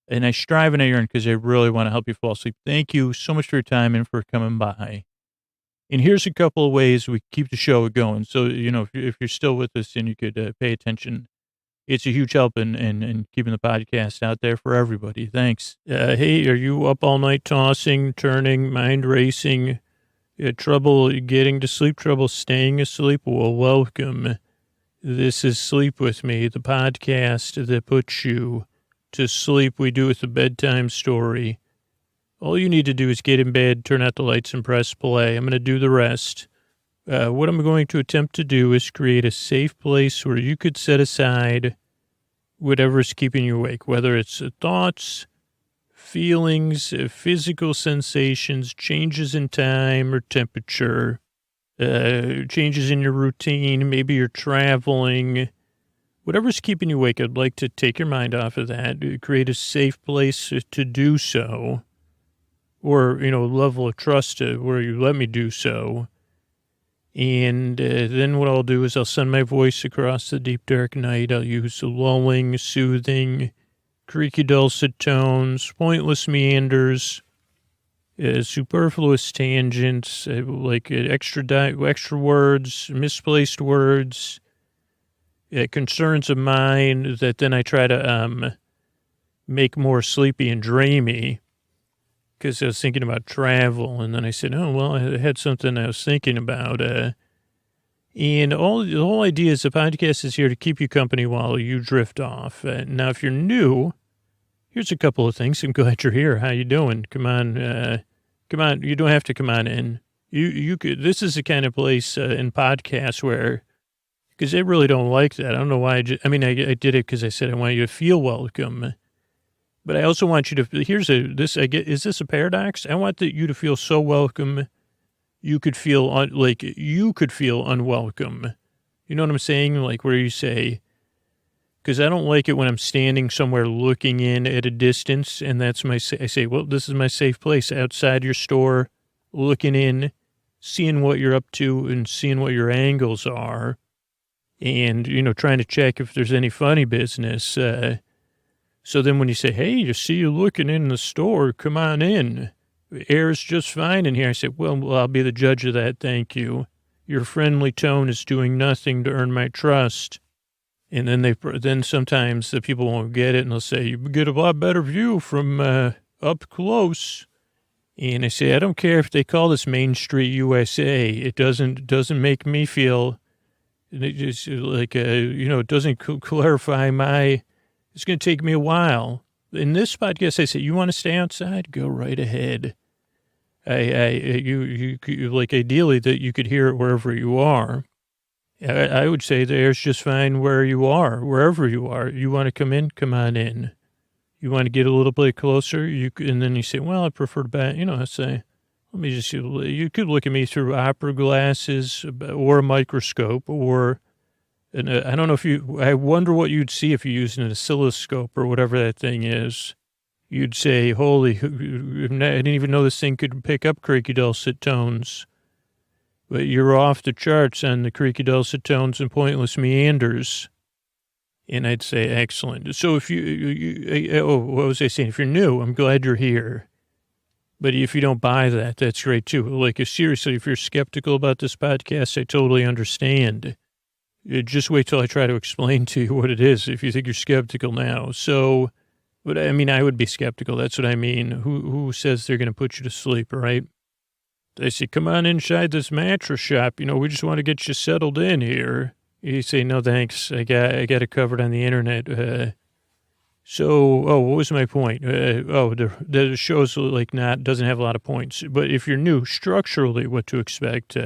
and I strive and I yearn because I really want to help you fall asleep. Thank you so much for your time and for coming by. And here's a couple of ways we keep the show going. So, if you're still with us and you could pay attention, it's a huge help in keeping the podcast out there for everybody. Thanks. Hey, are you up all night tossing, turning, mind racing, trouble getting to sleep, trouble staying asleep? Well, welcome. This is Sleep With Me, the podcast that puts you to sleep. We do with a bedtime story. All you need to do is get in bed, turn out the lights, and press play. I'm going to do the rest. what I'm going to attempt to do is create a safe place where you could set aside whatever's keeping you awake, whether it's thoughts, feelings, physical sensations, changes in time or temperature, changes in your routine, maybe you're traveling, whatever's keeping you awake. I'd like to take your mind off of that, create a safe place to do so, or, level of trust where you let me do so. And then what I'll do is I'll send my voice across the deep, dark night. I'll use lulling, soothing, creaky, dulcet tones, pointless meanders, superfluous tangents, extra words, misplaced words, concerns of mine that then I try to make more sleepy and dreamy. Because I was thinking about travel, and then I said, oh, well, I had something I was thinking about. And the whole idea is the podcast is here to keep you company while you drift off. Now, if you're new, here's a couple of things. I'm glad you're here. How you doing? Come on. You don't have to come on in. You could. This is the kind of place in podcasts where, because they really don't like that. I don't know why. I did it because I said I want you to feel welcome. But I also want you to, is this a paradox? I want you to feel so welcome, you could feel unwelcome. You know what I'm saying? Like where you say, because I don't like it when I'm standing somewhere looking in at a distance, and I say, well, this is my safe place outside your store, looking in, seeing what you're up to and seeing what your angles are, and, trying to check if there's any funny business, so then when you say, hey, you see you looking in the store, come on in. Air's just fine in here. I say, well, I'll be the judge of that, thank you. Your friendly tone is doing nothing to earn my trust. And then sometimes the people won't get it, and they'll say, you get a lot better view from up close. And I say, I don't care if they call this Main Street USA. It doesn't make me feel, it just it doesn't clarify my... It's going to take me a while. In this podcast, I say, you want to stay outside? Go right ahead. Ideally that you could hear it wherever you are. I would say the air's just fine where you are, wherever you are. You want to come in? Come on in. You want to get a little bit closer? And then you say, well, I prefer to back. I say, let me just, you could look at me through opera glasses or a microscope or... And I don't know I wonder what you'd see if you used an oscilloscope or whatever that thing is. You'd say, holy, I didn't even know this thing could pick up creaky dulcet tones. But you're off the charts on the creaky dulcet tones and pointless meanders. And I'd say, excellent. So if what was I saying? If you're new, I'm glad you're here. But if you don't buy that, that's great too. Seriously, if you're skeptical about this podcast, I totally understand. Just wait till I try to explain to you what it is if you think you're skeptical now. So, but I would be skeptical. That's what I mean. Who says they're going to put you to sleep, right? They say, come on inside this mattress shop. We just want to get you settled in here. You say, no, thanks. I got it covered on the internet. What was my point? The show's doesn't have a lot of points. But if you're new, structurally, what to expect,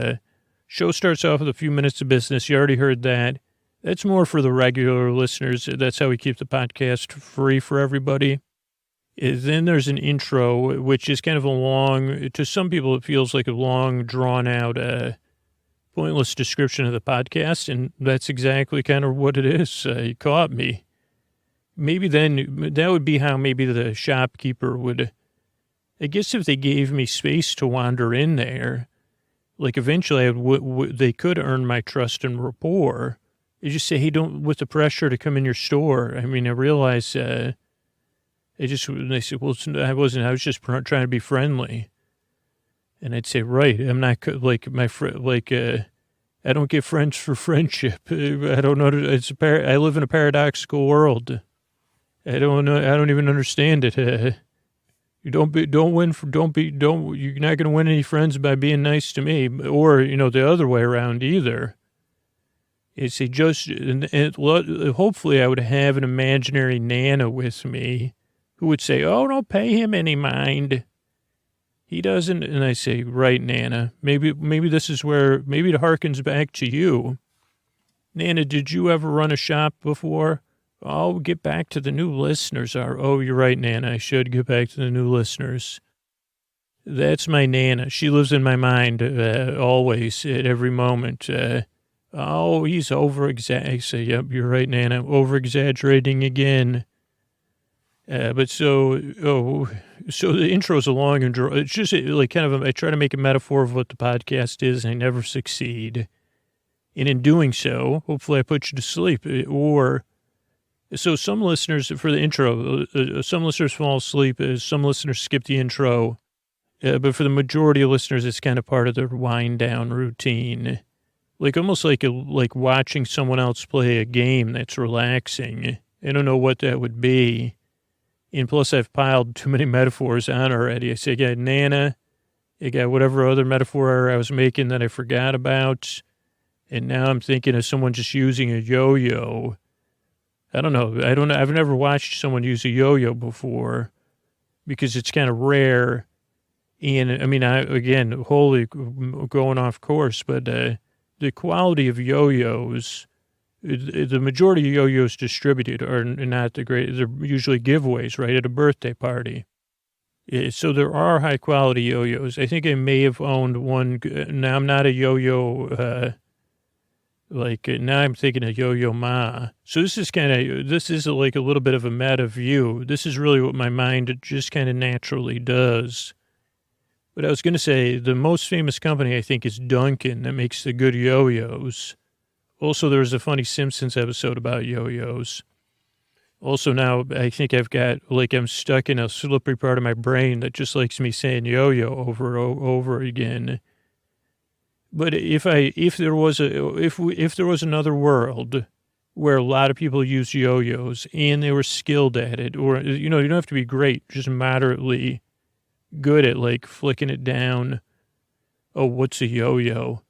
show starts off with a few minutes of business. You already heard that. That's more for the regular listeners. That's how we keep the podcast free for everybody. Then there's an intro, which is kind of a long, to some people it feels like a long, drawn-out, pointless description of the podcast, and that's exactly kind of what it is. You caught me. Maybe then, that would be how maybe the shopkeeper would, I guess if they gave me space to wander in there, eventually they could earn my trust and rapport. You just say, hey, don't, with the pressure to come in your store. I realize, they said, well, I was just trying to be friendly. And I'd say, right, I'm not, my friend, I don't get friends for friendship. I don't know, I live in a paradoxical world. I don't know, I don't even understand it. You're not going to win any friends by being nice to me, or, the other way around either. It's hopefully I would have an imaginary Nana with me who would say, oh, don't pay him any mind. He doesn't, and I say, right, Nana. Maybe this is where, maybe it harkens back to you. Nana, did you ever run a shop before? Oh, get back to the new listeners. Oh, you're right, Nana. I should get back to the new listeners. That's my Nana. She lives in my mind always, at every moment. Oh, he's over-exaggerating. I say, yep, you're right, Nana. Over-exaggerating again. So the intro's a long and it's just like kind of, I try to make a metaphor of what the podcast is, and I never succeed. And in doing so, hopefully I put you to sleep. So some listeners, for the intro, some listeners fall asleep, some listeners skip the intro. But for the majority of listeners, it's kind of part of their wind down routine. Like almost like watching someone else play a game that's relaxing. I don't know what that would be. And plus, I've piled too many metaphors on already. I say, I got Nana. I got whatever other metaphor I was making that I forgot about. And now I'm thinking of someone just using a yo-yo. I don't know. I've never watched someone use a yo-yo before because it's kind of rare. And I mean, wholly going off course, but the quality of yo-yos, the majority of yo-yos distributed are not the great. They're usually giveaways, right, at a birthday party. So there are high quality yo-yos. I think I may have owned one. Now I'm not a yo-yo. Now I'm thinking of Yo-Yo Ma. So this is like a little bit of a meta view. This is really what my mind just kind of naturally does. But I was going to say the most famous company, I think, is Dunkin' that makes the good yo-yos. Also, there was a funny Simpsons episode about yo-yos. Also, now I think I've got, I'm stuck in a slippery part of my brain that just likes me saying yo-yo over and over again. But if there was another world where a lot of people use yo-yos and they were skilled at it, or, you don't have to be great, just moderately good at flicking it down. Oh, what's a yo-yo?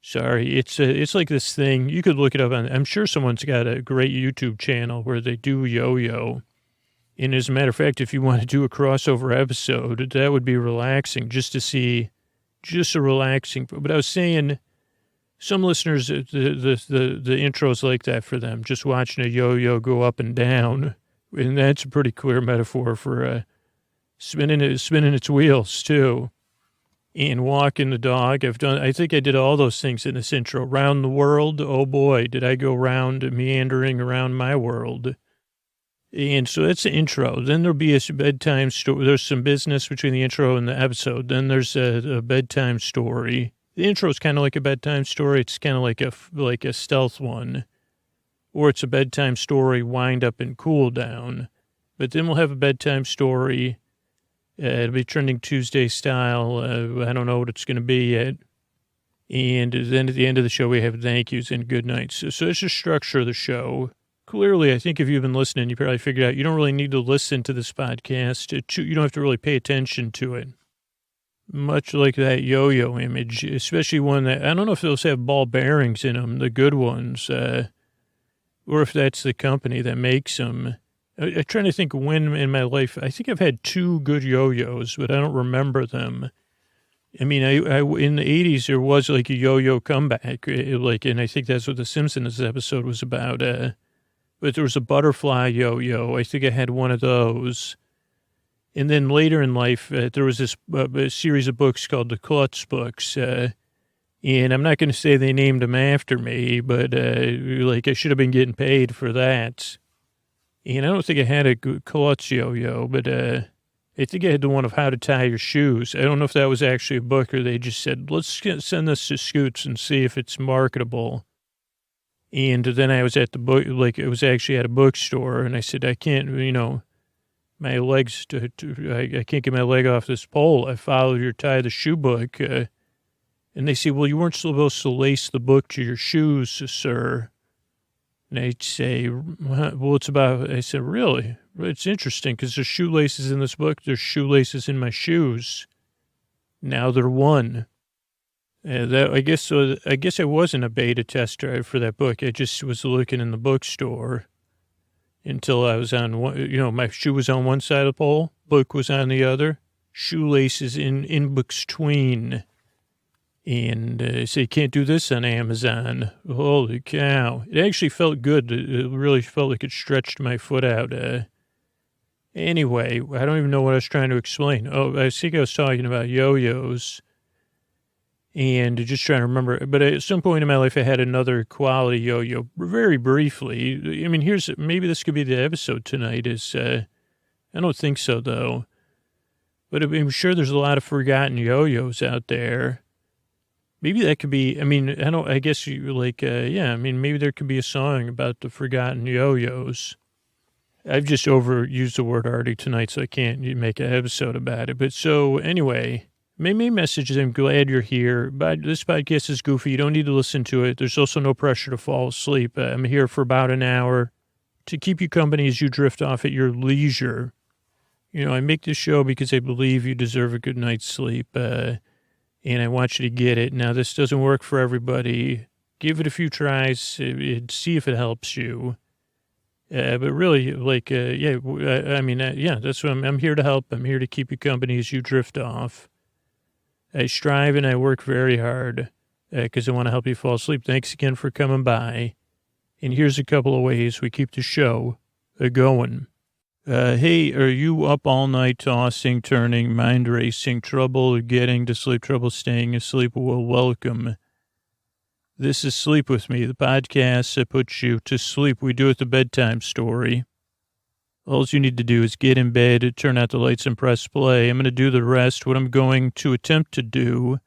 Sorry, it's like this thing. You could look it up I'm sure someone's got a great YouTube channel where they do yo-yo. And as a matter of fact, if you want to do a crossover episode, that would be relaxing just to see, just a relaxing. But I was saying, some listeners, the intro's like that for them, just watching a yo-yo go up and down. And that's a pretty clear metaphor for spinning its wheels too, and walking the dog. I think I did all those things in this intro. Round the world. Oh boy, did I go meandering around my world. And so that's the intro. Then there'll be a bedtime story. There's some business between the intro and the episode. Then there's a bedtime story. The intro is kind of like a bedtime story. It's kind of like a stealth one, or it's a bedtime story, wind up and cool down. But then we'll have a bedtime story. It'll be Trending Tuesday style. I don't know what it's going to be yet. And then at the end of the show, we have thank yous and good nights. So that's the structure of the show. Clearly, I think if you've been listening, you probably figured out you don't really need to listen to this podcast. You don't have to really pay attention to it. Much like that yo-yo image, especially one that, I don't know if those have ball bearings in them, the good ones, or if that's the company that makes them. I'm trying to think when in my life, I think I've had 2 good yo-yos, but I don't remember them. I mean, I in the 80s, there was like a yo-yo comeback, and I think that's what the Simpsons episode was about. But there was a butterfly yo-yo. I think I had one of those. And then later in life, there was this a series of books called the Klutz books. And I'm not going to say they named them after me, but I should have been getting paid for that. And I don't think I had a good Klutz yo-yo, but I think I had the one of how to tie your shoes. I don't know if that was actually a book or they just said, let's send this to Scoots and see if it's marketable. And then I was at the book, it was actually at a bookstore, and I said, I can't, my legs, I can't get my leg off this pole. I followed your tie the shoe book. And they say, well, you weren't supposed to lace the book to your shoes, sir. And I'd say, well, it's about, I said, really? It's interesting because there's shoelaces in this book. There's shoelaces in my shoes. Now they're one. I guess I wasn't a beta tester for that book. I just was looking in the bookstore until I was on one, my shoe was on one side of the pole, book was on the other. shoelaces in between. And I say, you can't do this on Amazon. Holy cow. It actually felt good. It really felt like it stretched my foot out. Anyway, I don't even know what I was trying to explain. Oh, I think I was talking about yo-yos. And just trying to remember. But at some point in my life, I had another quality yo-yo, very briefly. I mean, maybe this could be the episode tonight. I don't think so, though. But I'm sure there's a lot of forgotten yo-yos out there. Maybe that could be, maybe there could be a song about the forgotten yo-yos. I've just overused the word already tonight, so I can't make an episode about it. But so anyway, maybe messages, I'm glad you're here. But this podcast is goofy. You don't need to listen to it. There's also no pressure to fall asleep. I'm here for about an hour to keep you company as you drift off at your leisure. I make this show because I believe you deserve a good night's sleep. And I want you to get it. Now, this doesn't work for everybody. Give it a few tries. See if it helps you. But really, that's what I'm here to help. I'm here to keep you company as you drift off. I strive and I work very hard because I want to help you fall asleep. Thanks again for coming by. And here's a couple of ways we keep the show going. Hey, are you up all night tossing, turning, mind racing, trouble getting to sleep, trouble staying asleep? Well, welcome. This is Sleep With Me, the podcast that puts you to sleep. We do it the bedtime story. All you need to do is get in bed, turn out the lights, and press play. I'm going to do the rest. What I'm going to attempt to do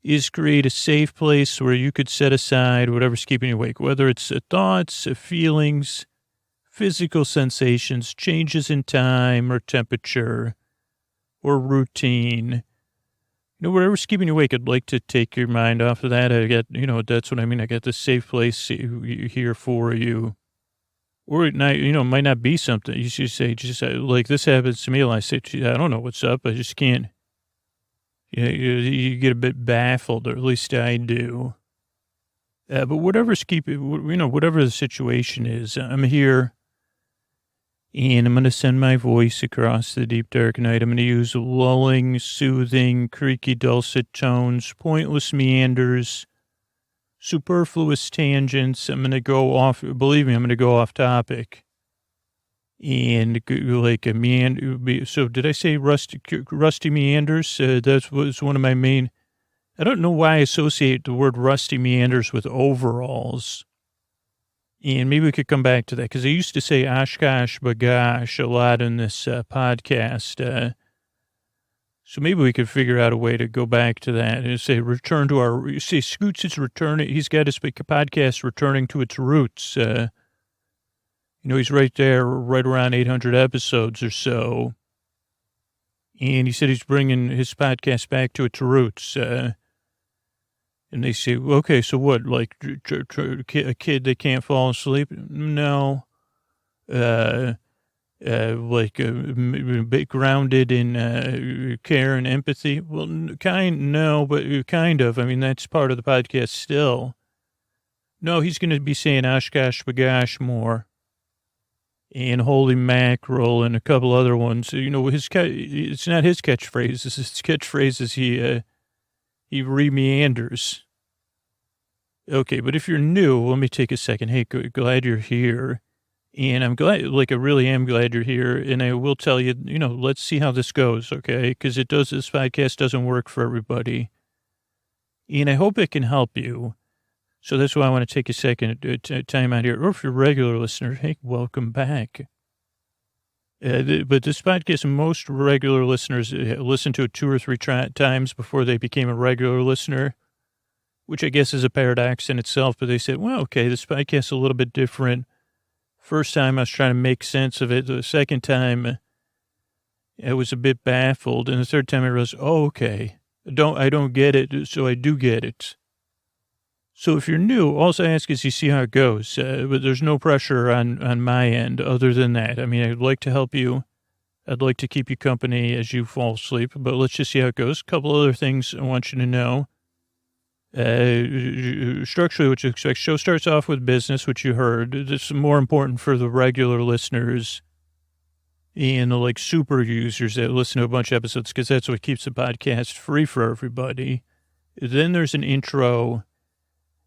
is create a safe place where you could set aside whatever's keeping you awake, whether it's thoughts, feelings, physical sensations, changes in time or temperature or routine. Whatever's keeping you awake, I'd like to take your mind off of that. That's what I mean. I got this safe place here for you. Or it might not be something. You should say, just like this happens to me. I say, I don't know what's up. I just can't. You get a bit baffled, or at least I do. But whatever the situation is, I'm here. And I'm going to send my voice across the deep, dark night. I'm going to use lulling, soothing, creaky, dulcet tones, pointless meanders, superfluous tangents. I'm going to go off, believe me, I'm going to go off topic. And like a meander. So did I say rusty meanders? That was one of my main. I don't know why I associate the word rusty meanders with overalls. And maybe we could come back to that, because I used to say Oshkosh Bagosh a lot in this podcast. So maybe we could figure out a way to go back to that and say return to our, you say Scoots is returning. He's got his podcast returning to its roots. He's right there, right around 800 episodes or so. And he said he's bringing his podcast back to its roots. And they say, okay, so what, like a kid that can't fall asleep? No. Bit grounded in care and empathy? Well, no, but kind of. I mean, that's part of the podcast still. No, he's going to be saying Oshkosh Bagosh more. And holy mackerel and a couple other ones. It's not his catchphrase. His catchphrase is he re-meanders. Okay, but if you're new, let me take a second. Hey, glad you're here. And I'm glad, I really am glad you're here. And I will tell you, let's see how this goes, okay? Because this podcast doesn't work for everybody. And I hope it can help you. So that's why I want to take a second time out here. Or if you're a regular listener, hey, welcome back. But this podcast, most regular listeners listen to it 2 or 3 times before they became a regular listener, which I guess is a paradox in itself. But they said, well, okay, this podcast is a little bit different. First time I was trying to make sense of it. The second time I was a bit baffled. And the third time I realized, oh, okay, I don't get it. So I do get it. So if you're new, all I ask is you see how it goes. But there's no pressure on my end other than that. I mean, I'd like to help you. I'd like to keep you company as you fall asleep. But let's just see how it goes. A couple other things I want you to know. Structurally, what you expect. Show starts off with business, which you heard. This is more important for the regular listeners. and the like super users that listen to a bunch of episodes, because that's what keeps the podcast free for everybody. Then there's an intro.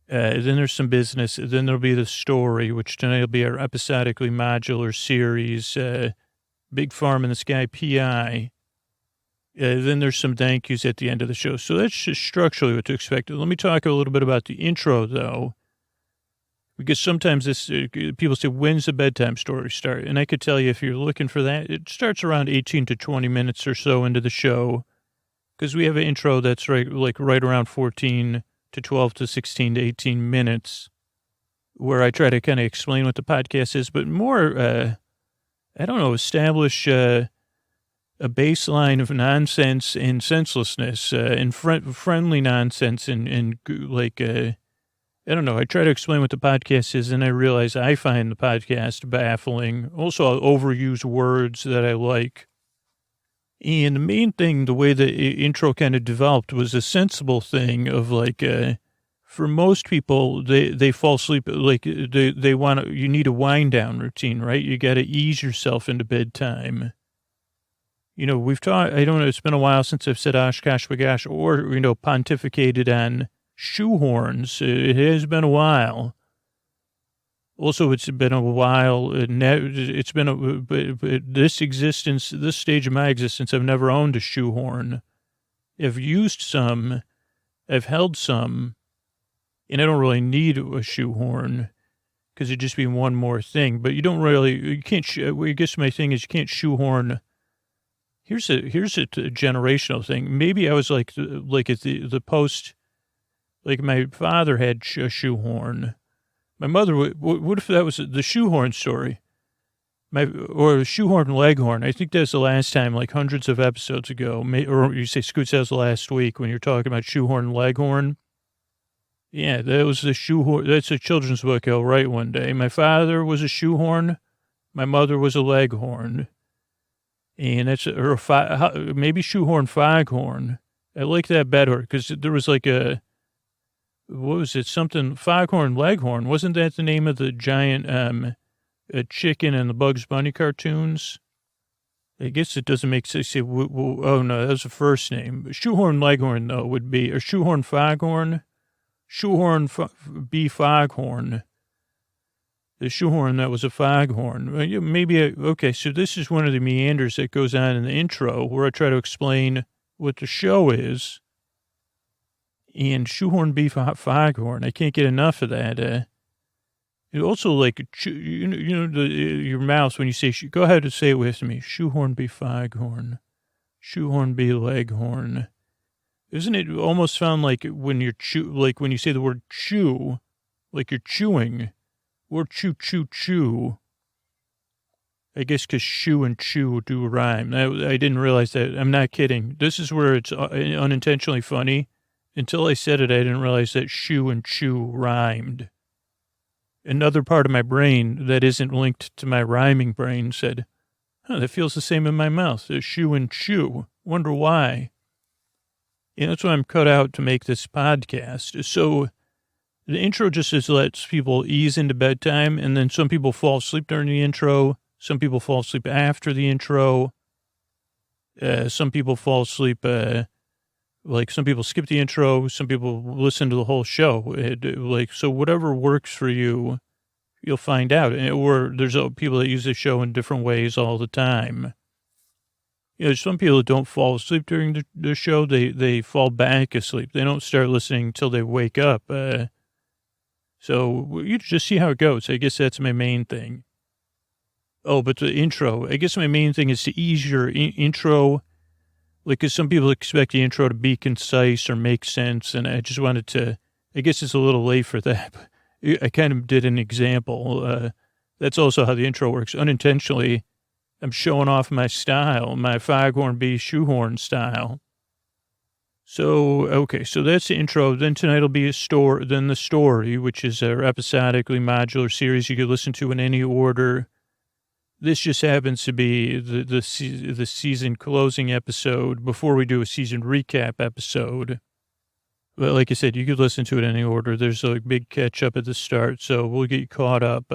Then there's some business. Then there'll be the story, which tonight will be our episodically modular series, Big Farm in the Sky PI. Then there's some thank yous at the end of the show. So that's just structurally what to expect. Let me talk a little bit about the intro, though, because sometimes people say, when's the bedtime story start? And I could tell you, if you're looking for that, it starts around 18 to 20 minutes or so into the show, because we have an intro that's right around 14 to 12 to 16 to 18 minutes, where I try to kind of explain what the podcast is, but more, establish a baseline of nonsense and senselessness, and friendly nonsense and I try to explain what the podcast is, and I realize I find the podcast baffling. Also, I'll overuse words that I like. And the main thing, the way the intro kind of developed, was a sensible thing of for most people, they fall asleep, you need a wind down routine, right? You got to ease yourself into bedtime. We've talked, I don't know, it's been a while since I've said Oshkosh Bagosh or, pontificated on shoehorns. It has been a while. Also, it's been a while. This stage of my existence, I've never owned a shoehorn. I've used some, I've held some, and I don't really need a shoehorn because it'd just be one more thing. But I guess my thing is you can't shoehorn. Here's a generational thing. Maybe I was like at the post, like my father had a shoehorn. My mother, what if that was the shoehorn story? Or shoehorn leghorn. I think that's the last time, like hundreds of episodes ago. Or you say, Scoot says last week when you're talking about shoehorn leghorn. Yeah, that was the shoehorn. That's a children's book I'll write one day. My father was a shoehorn. My mother was a leghorn. And that's, maybe shoehorn foghorn. I like that better because there was like what was it? Something foghorn leghorn. Wasn't that the name of the giant chicken in the Bugs Bunny cartoons? I guess it doesn't make sense. Oh no, that was the first name. Shoehorn leghorn though would be, or shoehorn foghorn, shoehorn be foghorn. The shoehorn that was a foghorn. Okay. So this is one of the meanders that goes on in the intro where I try to explain what the show is. And shoehorn beef foghorn. I can't get enough of that. It also your mouth when you say, go ahead and say it with me. Shoehorn beef foghorn. Shoehorn be leghorn. Isn't it almost sound like when you say the word chew, like you're chewing, or chew, chew, chew. I guess because shoe and chew do rhyme. I didn't realize that. I'm not kidding. This is where it's unintentionally funny. Until I said it, I didn't realize that shoe and chew rhymed. Another part of my brain that isn't linked to my rhyming brain said, that feels the same in my mouth. Shoe and chew. Wonder why. That's why I'm cut out to make this podcast. So the intro just lets people ease into bedtime, and then some people fall asleep during the intro. Some people fall asleep after the intro. Some people fall asleep, some people skip the intro. Some people listen to the whole show. So whatever works for you, you'll find out. Or there's people that use the show in different ways all the time. Some people don't fall asleep during the show. They fall back asleep. They don't start listening until they wake up. So you just see how it goes. I guess that's my main thing. Oh, but the intro, I guess my main thing is to ease your intro. Because some people expect the intro to be concise or make sense. And I just wanted to, I guess it's a little late for that. But I kind of did an example. That's also how the intro works. Unintentionally, I'm showing off my style, my foghorn bee shoehorn style. So, okay, so that's the intro. Then tonight will be then the story, which is our episodically modular series you could listen to in any order. This just happens to be the season closing episode before we do a season recap episode. But like I said, you could listen to it in any order. There's a big catch up at the start, so we'll get you caught up.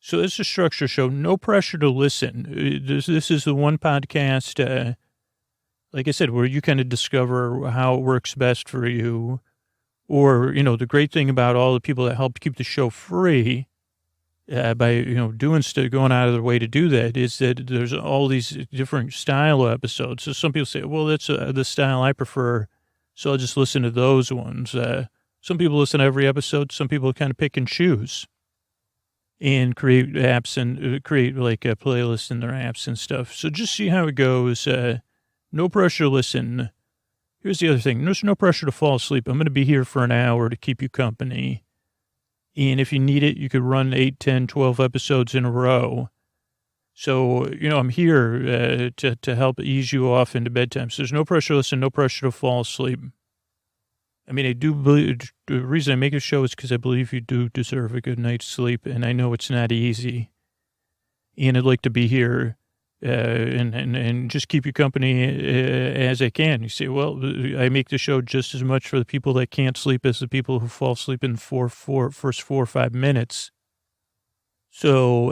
So it's a structure show. No pressure to listen. This is the one podcast, like I said, where you kind of discover how it works best for you. Or, the great thing about all the people that help keep the show free by, going out of their way to do that is that there's all these different style episodes. So some people say, well, that's the style I prefer, so I'll just listen to those ones. Some people listen to every episode. Some people kind of pick and choose and create apps and create like a playlist in their apps and stuff. So just see how it goes. No pressure to listen. Here's the other thing. There's no pressure to fall asleep. I'm going to be here for an hour to keep you company. And if you need it, you could run 8, 10, 12 episodes in a row. So, I'm here to help ease you off into bedtime. So there's no pressure to listen, no pressure to fall asleep. I mean, I do believe the reason I make a show is because I believe you do deserve a good night's sleep. And I know it's not easy. And I'd like to be here and just keep you company as I can. You say, well, I make the show just as much for the people that can't sleep as the people who fall asleep in first 4 or 5 minutes. So,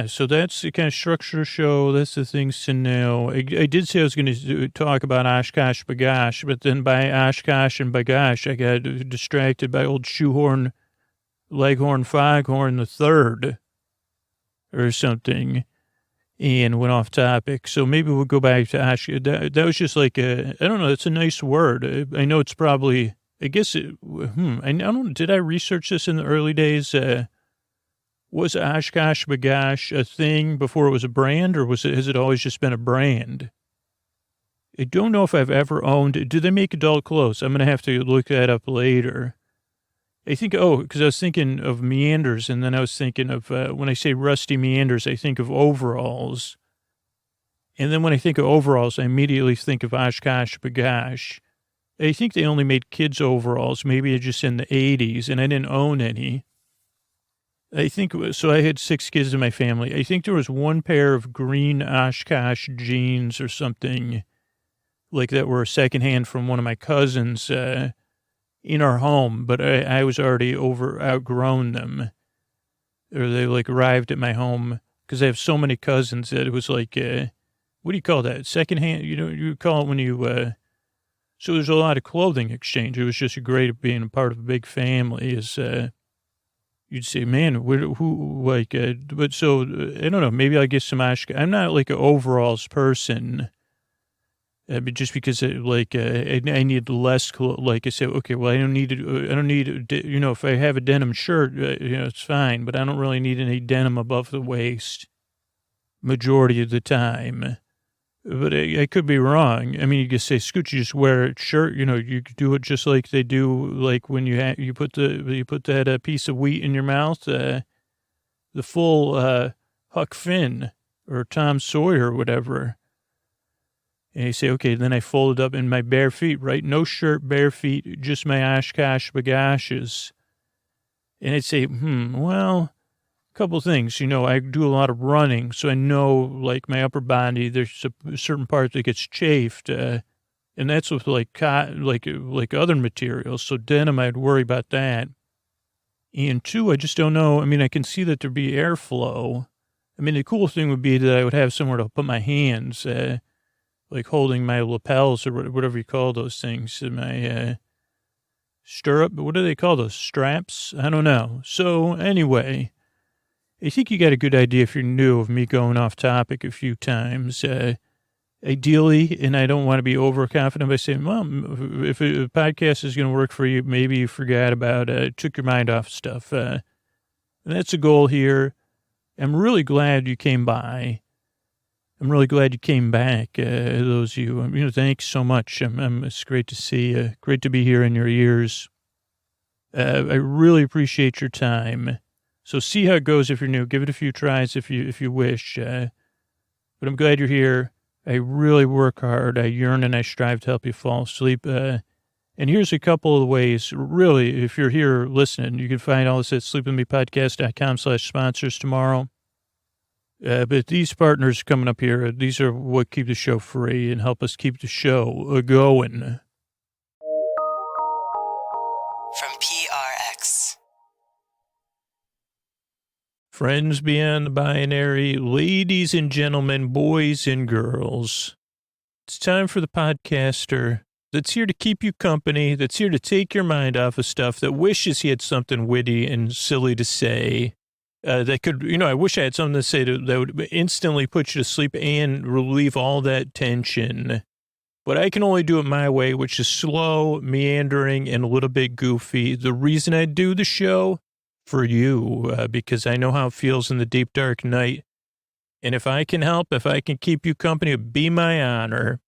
so that's the kind of structure show. That's the things to know. I did say I was going to talk about Oshkosh Bagosh, but then by Oshkosh and Bagosh, I got distracted by old Shoehorn, Leghorn, Foghorn the Third or something. And went off topic. So maybe we'll go back to Ash. That was just like I don't know. It's a nice word. I know it's probably, I guess, I don't know. Did I research this in the early days? Was Oshkosh Bagosh a thing before it was a brand, or has it always just been a brand? I don't know if I've ever owned. Do they make adult clothes? I'm going to have to look that up later. I think, because I was thinking of Meanders, and then I was thinking of, when I say rusty Meanders, I think of overalls. And then when I think of overalls, I immediately think of Oshkosh Bagosh. I think they only made kids' overalls, maybe just in the 80s, and I didn't own any. I think, so I had 6 kids in my family. I think there was one pair of green Oshkosh jeans or something like that were secondhand from one of my cousins, in our home, but I was already outgrown them, or they like arrived at my home because I have so many cousins that it was like, what do you call that? Secondhand, you call it when you, so there's a lot of clothing exchange. It was just great of being a part of a big family is, you'd say, man, but so, I don't know, maybe I get some I'm not like an overalls person. But just because I need less, like I say, okay, well, I don't need, if I have a denim shirt, it's fine, but I don't really need any denim above the waist majority of the time. But I could be wrong. I mean, you could say, Scoot, you just wear a shirt, you could do it just like they do, like when you put that piece of wheat in your mouth, the full Huck Finn or Tom Sawyer or whatever. And you say, okay, then I fold it up in my bare feet, right? No shirt, bare feet, just my Oshkosh Bagoshes. And I'd say, well, a couple things. I do a lot of running, so I know, like, my upper body, there's a certain part that gets chafed, and that's with, like other materials. So denim, I'd worry about that. And 2, I just don't know. I mean, I can see that there'd be airflow. I mean, the cool thing would be that I would have somewhere to put my hands, like holding my lapels or whatever you call those things, my stirrup, what do they call those, straps? I don't know. So anyway, I think you got a good idea if you're new of me going off topic a few times. Ideally, and I don't want to be overconfident by saying, well, if a podcast is going to work for you, maybe you forgot about took your mind off stuff. And that's a goal here. I'm really glad you came by. I'm really glad you came back, those of you. Thanks so much. It's great to see you. Great to be here in your ears. I really appreciate your time. So see how it goes if you're new. Give it a few tries if you wish. But I'm glad you're here. I really work hard. I yearn and I strive to help you fall asleep. And here's a couple of ways. Really, if you're here listening, you can find all this at sleepwithmepodcast.com/sponsors tomorrow. But these partners coming up here, these are what keep the show free and help us keep the show going. From PRX. Friends beyond the binary, ladies and gentlemen, boys and girls. It's time for the podcaster that's here to keep you company, that's here to take your mind off of stuff, that wishes he had something witty and silly to say. That could, I wish I had something to say that would instantly put you to sleep and relieve all that tension. But I can only do it my way, which is slow, meandering, and a little bit goofy. The reason I do the show? For you, because I know how it feels in the deep, dark night. And if I can help, if I can keep you company, it'd be my honor.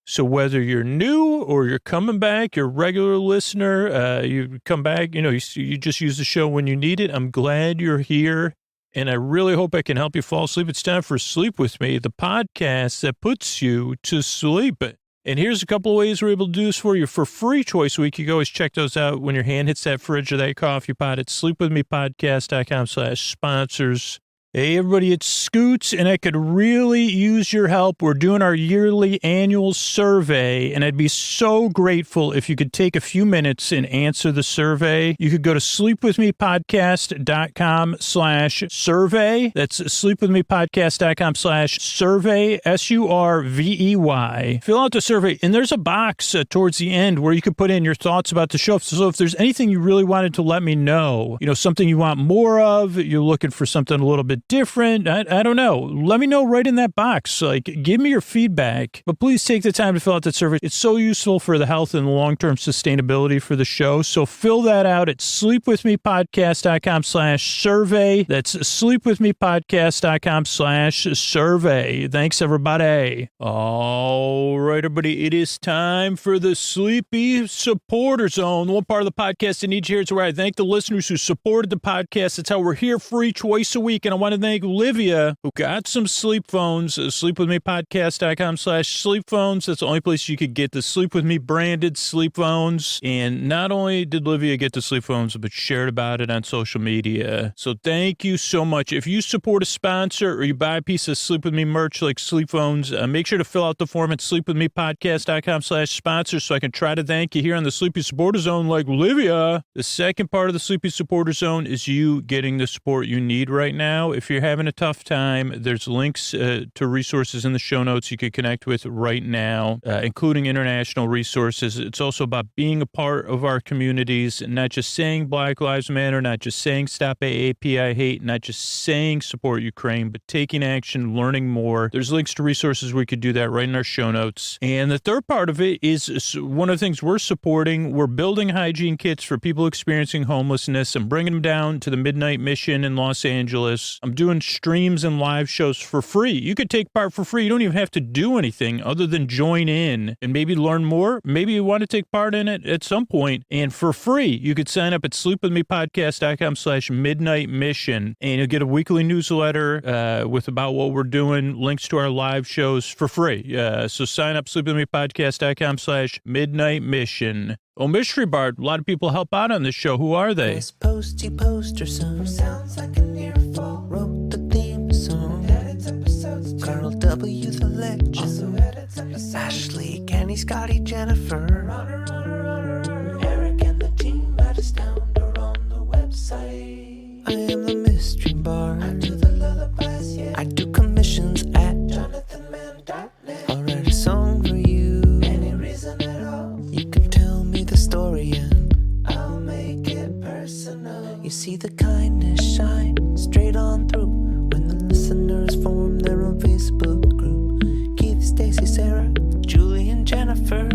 So whether you're new or you're coming back, you're a regular listener, you come back, you just use the show when you need it. I'm glad you're here, and I really hope I can help you fall asleep. It's time for Sleep With Me, the podcast that puts you to sleep. And here's a couple of ways we're able to do this for you for free twice a week. You can always check those out when your hand hits that fridge or that coffee pot at sleepwithmepodcast.com/sponsors. Hey, everybody, it's Scoots, and I could really use your help. We're doing our yearly annual survey, and I'd be so grateful if you could take a few minutes and answer the survey. You could go to sleepwithmepodcast.com/survey. That's sleepwithmepodcast.com/survey, SURVEY. Fill out the survey, and there's a box towards the end where you could put in your thoughts about the show. So if there's anything you really wanted to let me know, something you want more of, you're looking for something a little bit different, I don't know. Let me know right in that box. Give me your feedback. But please take the time to fill out that survey. It's so useful for the health and long-term sustainability for the show. So fill that out at sleepwithmepodcast.com/survey. That's sleepwithmepodcast.com/survey. Thanks, everybody. All right, everybody. It is time for the Sleepy Supporter Zone. The one part of the podcast I need you here is where I thank the listeners who supported the podcast. That's how we're here free twice a week. And I want to thank Olivia, who got some sleep phones, sleepwithmepodcast.com/sleep phones. That's the only place you could get the Sleep With Me branded sleep phones. And not only did Olivia get the sleep phones, but shared about it on social media. So thank you so much. If you support a sponsor or you buy a piece of Sleep With Me merch like sleep phones, make sure to fill out the form at sleepwithmepodcast.com/sponsor so I can try to thank you here on the Sleepy Supporter Zone like Olivia. The second part of the Sleepy Supporter Zone is you getting the support you need right now. If you're having a tough time, there's links to resources in the show notes you could connect with right now, including international resources. It's also about being a part of our communities, and not just saying Black Lives Matter, not just saying stop AAP, I hate, not just saying support Ukraine, but taking action, learning more. There's links to resources where you could do that right in our show notes. And the third part of it is one of the things we're supporting. We're building hygiene kits for people experiencing homelessness and bringing them down to the Midnight Mission in Los Angeles. I'm doing streams and live shows for free. You could take part for free. You don't even have to do anything other than join in and maybe learn more. Maybe you want to take part in it at some point. And for free, you could sign up at sleepwithmepodcast.com/midnight mission, and you'll get a weekly newsletter with about what we're doing, links to our live shows for free. So sign up, sleepwithmepodcast.com/midnight mission. Oh, Mystery Bard, a lot of people help out on this show. Who are they? This posty poster son sounds like an earful. Wrote the theme song. Edits episodes. Carl W. the legend. Also edits episodes. Ashley, Kenny, Scotty, Jennifer. Runner. Eric and the team at Astound are on the website. I am the Mystery Bard. I do the lullabies, yeah. I do commissions at jonathanmann.net. I'll write a song for you. Any reason at all. You can tell me the story and I'll make it personal. You see the kindness shine straight on through when the listeners form their own Facebook group. Keith, Stacy, Sarah, Julie, and Jennifer.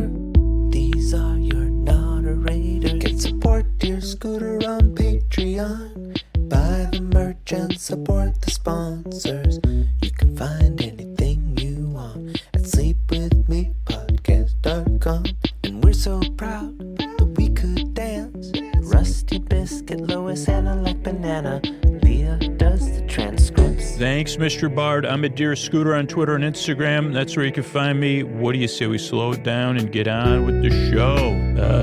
These are your moderators. Get support dear Scooter on Patreon. Buy the merch and support the sponsors. You can find anything you want at sleepwithmepodcast.com. And we're so proud that we could dance. Rusty Biscuit, Lois, Anna like banana. Leah does the transcripts. Thanks, Mr. Bard. I'm at Dear Scooter on Twitter and Instagram. That's where you can find me. What do you say we slow it down and get on with the show?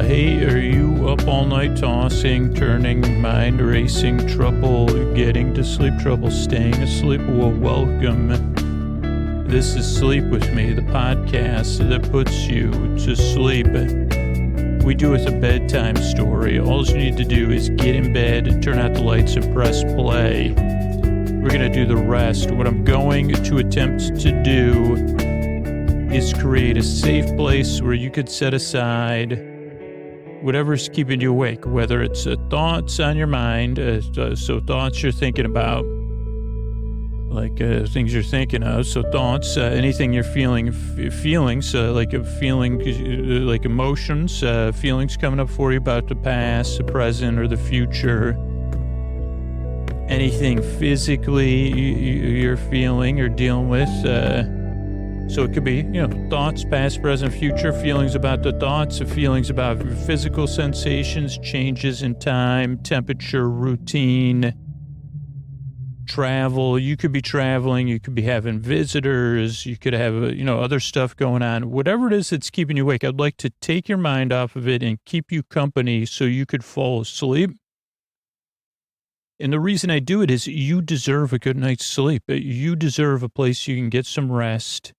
Hey, are you up all night tossing, turning, mind racing, trouble getting to sleep, trouble staying asleep? Well, welcome. This is Sleep With Me, the podcast that puts you to sleep. We do it with a bedtime story. All you need to do is get in bed, turn out the lights, and press play. we're going to do the rest. What I'm going to attempt to do is create a safe place where you could set aside whatever's keeping you awake, whether it's thoughts on your mind, so thoughts you're thinking about, like things you're thinking of, so thoughts, anything you're feeling, feelings, like a feeling, like emotions, feelings coming up for you about the past, the present, or the future. Anything physically you're feeling or dealing with, so it could be, thoughts, past, present, future, feelings about the thoughts, feelings about physical sensations, changes in time, temperature, routine, travel. You could be traveling. You could be having visitors. You could have, other stuff going on. Whatever it is that's keeping you awake, I'd like to take your mind off of it and keep you company so you could fall asleep. And the reason I do it is you deserve a good night's sleep. You deserve a place you can get some rest.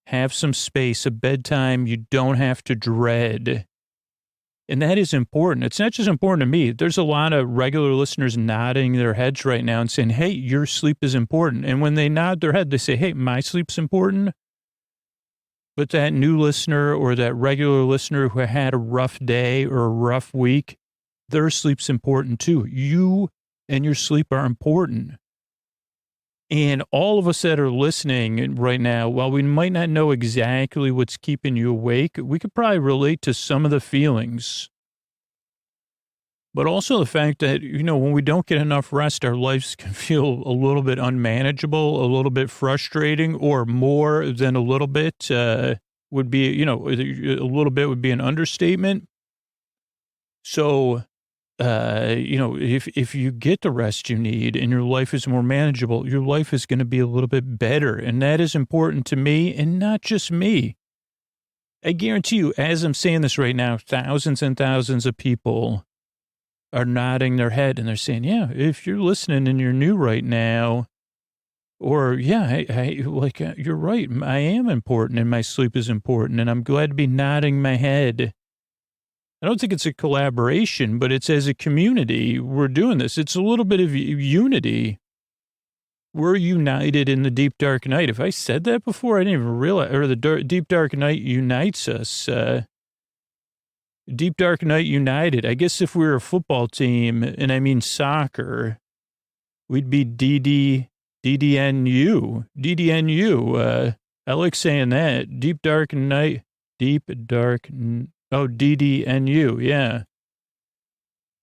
Have some space, a bedtime you don't have to dread. And that is important. It's not just important to me. There's a lot of regular listeners nodding their heads right now and saying, hey, your sleep is important. And when they nod their head, they say, hey, my sleep's important. But that new listener or that regular listener who had a rough day or a rough week, their sleep's important too. You and your sleep are important. And all of us that are listening right now, while we might not know exactly what's keeping you awake, we could probably relate to some of the feelings. But also the fact that, when we don't get enough rest, our lives can feel a little bit unmanageable, a little bit frustrating, or more than a little bit would be, a little bit would be an understatement. So, if you get the rest you need and your life is more manageable, your life is going to be a little bit better. And that is important to me and not just me. I guarantee you, as I'm saying this right now, thousands and thousands of people are nodding their head and they're saying, yeah, if you're listening and you're new right now, or you're right. I am important and my sleep is important and I'm glad to be nodding my head. I don't think it's a collaboration, but it's as a community, we're doing this. It's a little bit of unity. We're united in the deep, dark night. If I said that before, I didn't even realize, or the deep, dark night unites us. Deep, dark night united. I guess if we were a football team, and I mean soccer, we'd be DDNU. I like saying that. Deep, dark night, DDNU, yeah.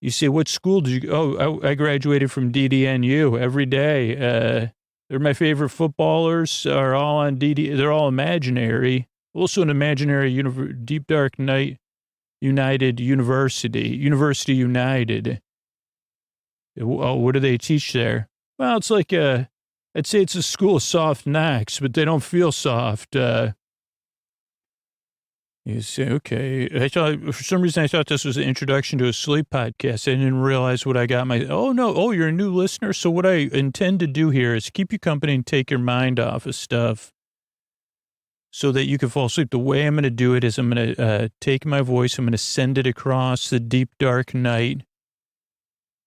You say, what school did you go? Oh, I graduated from DDNU every day. They're my favorite footballers, are all on they're all imaginary. Also an imaginary Deep Dark Night United University United. Oh, what do they teach there? Well, it's like, I'd say it's a school of soft knocks, but they don't feel soft. You say, okay. For some reason, I thought this was an introduction to a sleep podcast. I didn't realize what I got oh, you're a new listener. So what I intend to do here is keep you company and take your mind off of stuff so that you can fall asleep. The way I'm going to do it is I'm going to take my voice. I'm going to send it across the deep, dark night.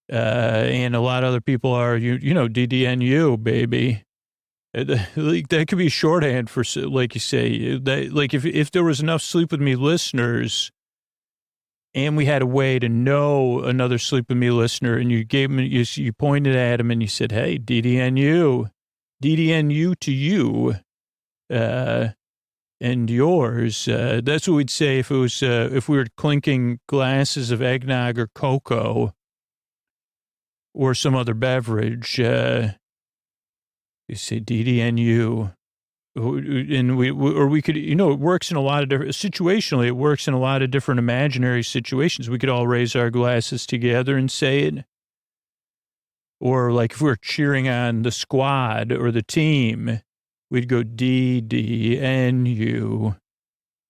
And a lot of other people are, DDNU, baby. That could be shorthand for, like you say, that, like if there was enough Sleep With Me listeners and we had a way to know another Sleep With Me listener and you gave them, you pointed at him and you said, hey, DDNU to you, and yours. That's what we'd say if it was, if we were clinking glasses of eggnog or cocoa or some other beverage, you say DDNU, and we could, it works in a lot of different, situationally, it works in a lot of different imaginary situations. We could all raise our glasses together and say it. Or like if we were cheering on the squad or the team, we'd go DDNU.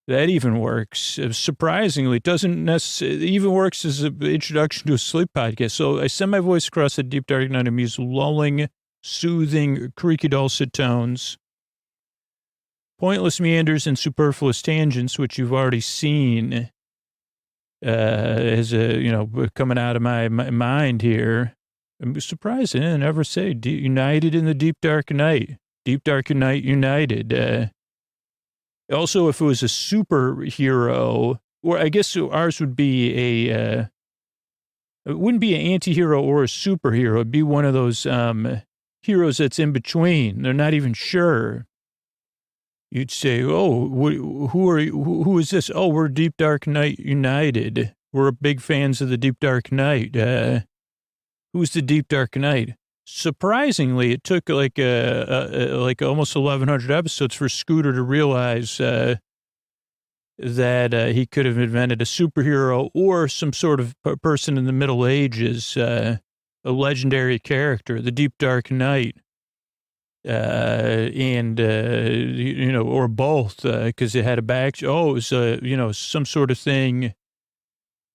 That even works. Surprisingly, it doesn't necessarily, it even works as an introduction to a sleep podcast. So I send my voice across the deep, dark night and use lulling, soothing, creaky, dulcet tones, pointless meanders and superfluous tangents, which you've already seen as a, coming out of my mind here. I'm surprised they didn't ever say united in the deep dark night. Deep dark night united. Also, if it was a superhero, or I guess ours would be it wouldn't be an anti-hero or a superhero. It'd be one of those heroes that's in between. They're not even sure. You'd say, oh, who are you? Who is this? Oh, we're Deep Dark Night United. We're big fans of the Deep Dark Night. Who's the Deep Dark Night? Surprisingly, it took like almost 1,100 episodes for Scooter to realize that he could have invented a superhero or some sort of person in the Middle Ages, a legendary character, the Deep Dark Night. Or both, because it had a back. Oh, it was, some sort of thing,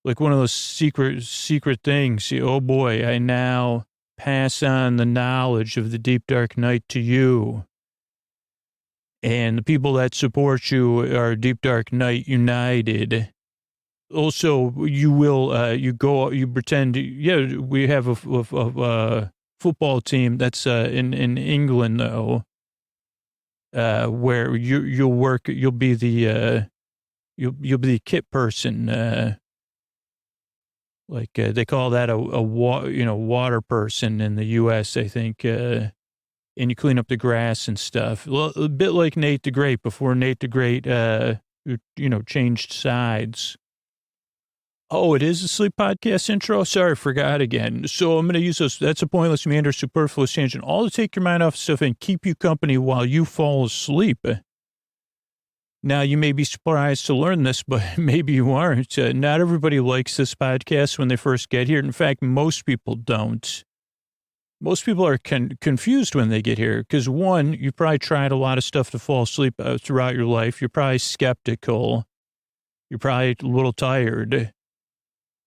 like one of those secret things. Oh boy, I now pass on the knowledge of the deep dark night to you. And the people that support you are Deep Dark Night United. Also, you will, you pretend, we have a football team that's in England though, where you'll be the kit person, they call that a water person in the U.S. I think, and you clean up the grass and stuff. A bit like Nate the Great before Nate the Great, changed sides. Oh, it is a sleep podcast intro? Sorry, forgot again. So I'm going to use those. That's a pointless, meander, superfluous tangent, all to take your mind off stuff and keep you company while you fall asleep. Now, you may be surprised to learn this, but maybe you aren't. Not everybody likes this podcast when they first get here. In fact, most people don't. Most people are confused when they get here because, one, you probably tried a lot of stuff to fall asleep throughout your life. You're probably skeptical. You're probably a little tired.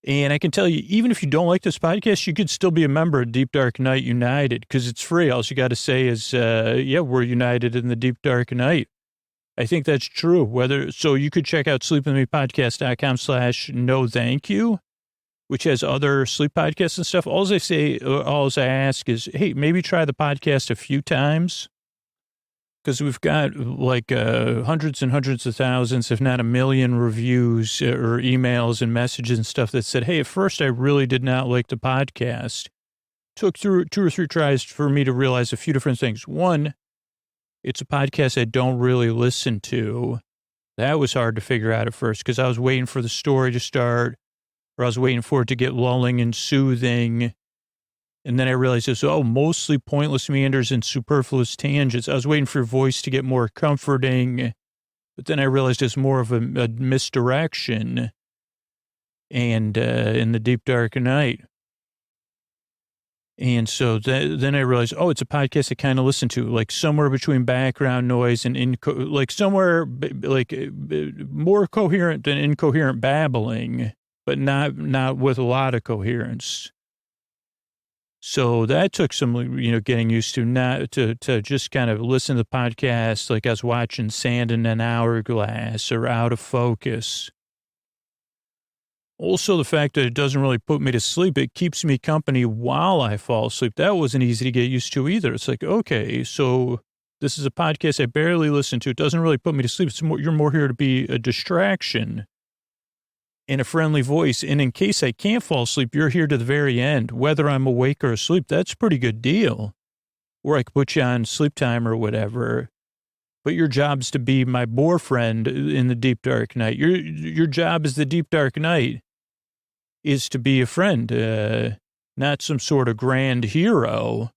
And I can tell you, even if you don't like this podcast, you could still be a member of Deep Dark Night United because it's free. All you got to say is, we're united in the deep dark night. I think that's true. So you could check out sleepwithmepodcast.com/no thank you, which has other sleep podcasts and stuff. All I ask is, hey, maybe try the podcast a few times. Because we've got hundreds and hundreds of thousands, if not a million reviews or emails and messages and stuff that said, hey, at first I really did not like the podcast. Took through 2 or 3 tries for me to realize a few different things. One, it's a podcast I don't really listen to. That was hard to figure out at first because I was waiting for the story to start or I was waiting for it to get lulling and soothing. And then I realized it's, mostly pointless meanders and superfluous tangents. I was waiting for your voice to get more comforting, but then I realized it's more of a misdirection and in the deep dark night. And so then I realized, it's a podcast I kind of listen to, like somewhere between background noise and somewhere more coherent than incoherent babbling, but not with a lot of coherence. So that took some, getting used to, not to just kind of listen to the podcast like I was watching Sand in an Hourglass or Out of Focus. Also, the fact that it doesn't really put me to sleep, it keeps me company while I fall asleep. That wasn't easy to get used to either. It's like, okay, so this is a podcast I barely listen to. It doesn't really put me to sleep. You're more here to be a distraction. In a friendly voice, and in case I can't fall asleep, you're here to the very end, whether I'm awake or asleep. That's a pretty good deal. Or I could put you on sleep time or whatever. But your job's to be my boyfriend in the deep dark night. Your job as the deep dark night is to be a friend, not some sort of grand hero.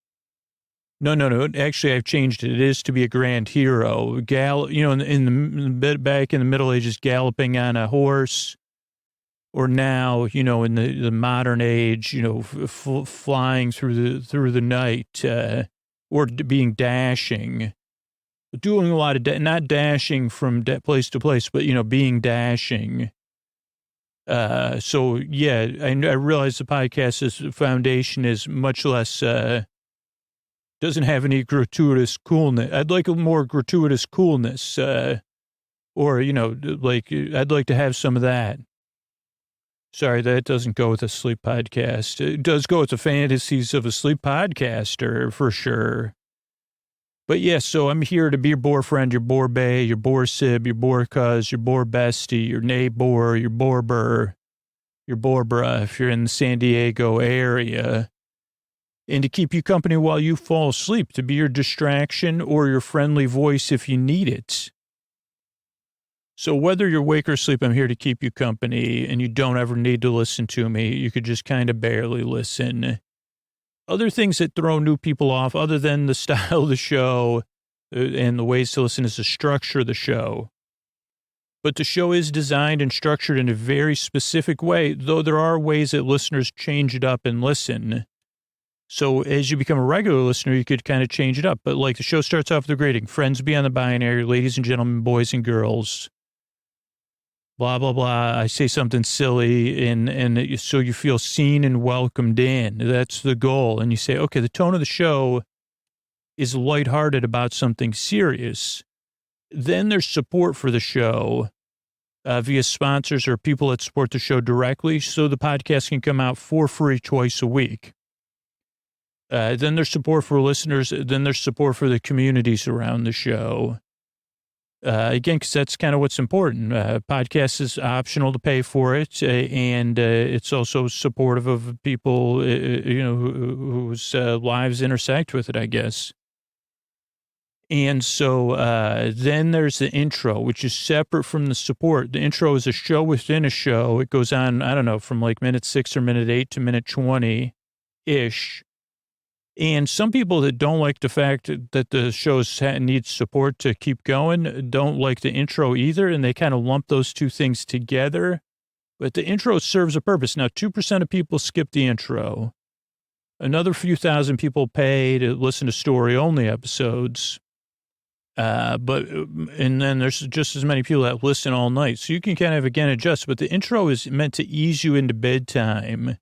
No. Actually, I've changed it. It is to be a grand hero. Back in the Middle Ages, galloping on a horse. Or now, in the modern age, flying through the night, or being dashing, doing a lot of, not dashing from place to place, but, being dashing. I realize the podcast's foundation is much less, doesn't have any gratuitous coolness. I'd like a more gratuitous coolness, I'd like to have some of that. Sorry, that doesn't go with a sleep podcast. It does go with the fantasies of a sleep podcaster, for sure. But yeah, so I'm here to be your boar friend, your boar bae, your boar sib, your boar cuz, your boar bestie, your neighbor, your boar your boar bruh, if you're in the San Diego area. And to keep you company while you fall asleep, to be your distraction or your friendly voice if you need it. So whether you're awake or asleep, I'm here to keep you company, and you don't ever need to listen to me. You could just kind of barely listen. Other things that throw new people off, other than the style of the show and the ways to listen, is the structure of the show. But the show is designed and structured in a very specific way, though there are ways that listeners change it up and listen. So as you become a regular listener, you could kind of change it up. But like the show starts off with a greeting. Friends beyond the binary, ladies and gentlemen, boys and girls. Blah, blah, blah. I say something silly, and so you feel seen and welcomed in. That's the goal. And you say, okay, the tone of the show is lighthearted about something serious. Then there's support for the show via sponsors or people that support the show directly, so the podcast can come out for free twice a week. Then there's support for listeners. Then there's support for the communities around the show. Again, because that's kind of what's important. Podcast is optional to pay for it, and it's also supportive of people, whose lives intersect with it, I guess. And so then there's the intro, which is separate from the support. The intro is a show within a show. It goes on, I don't know, from like minute 6 or minute 8 to minute 20-ish. And some people that don't like the fact that the shows need support to keep going don't like the intro either, and they kind of lump those two things together. But the intro serves a purpose. Now, 2% of people skip the intro. Another few thousand people pay to listen to story-only episodes. And then there's just as many people that listen all night. So you can kind of, again, adjust. But the intro is meant to ease you into bedtime.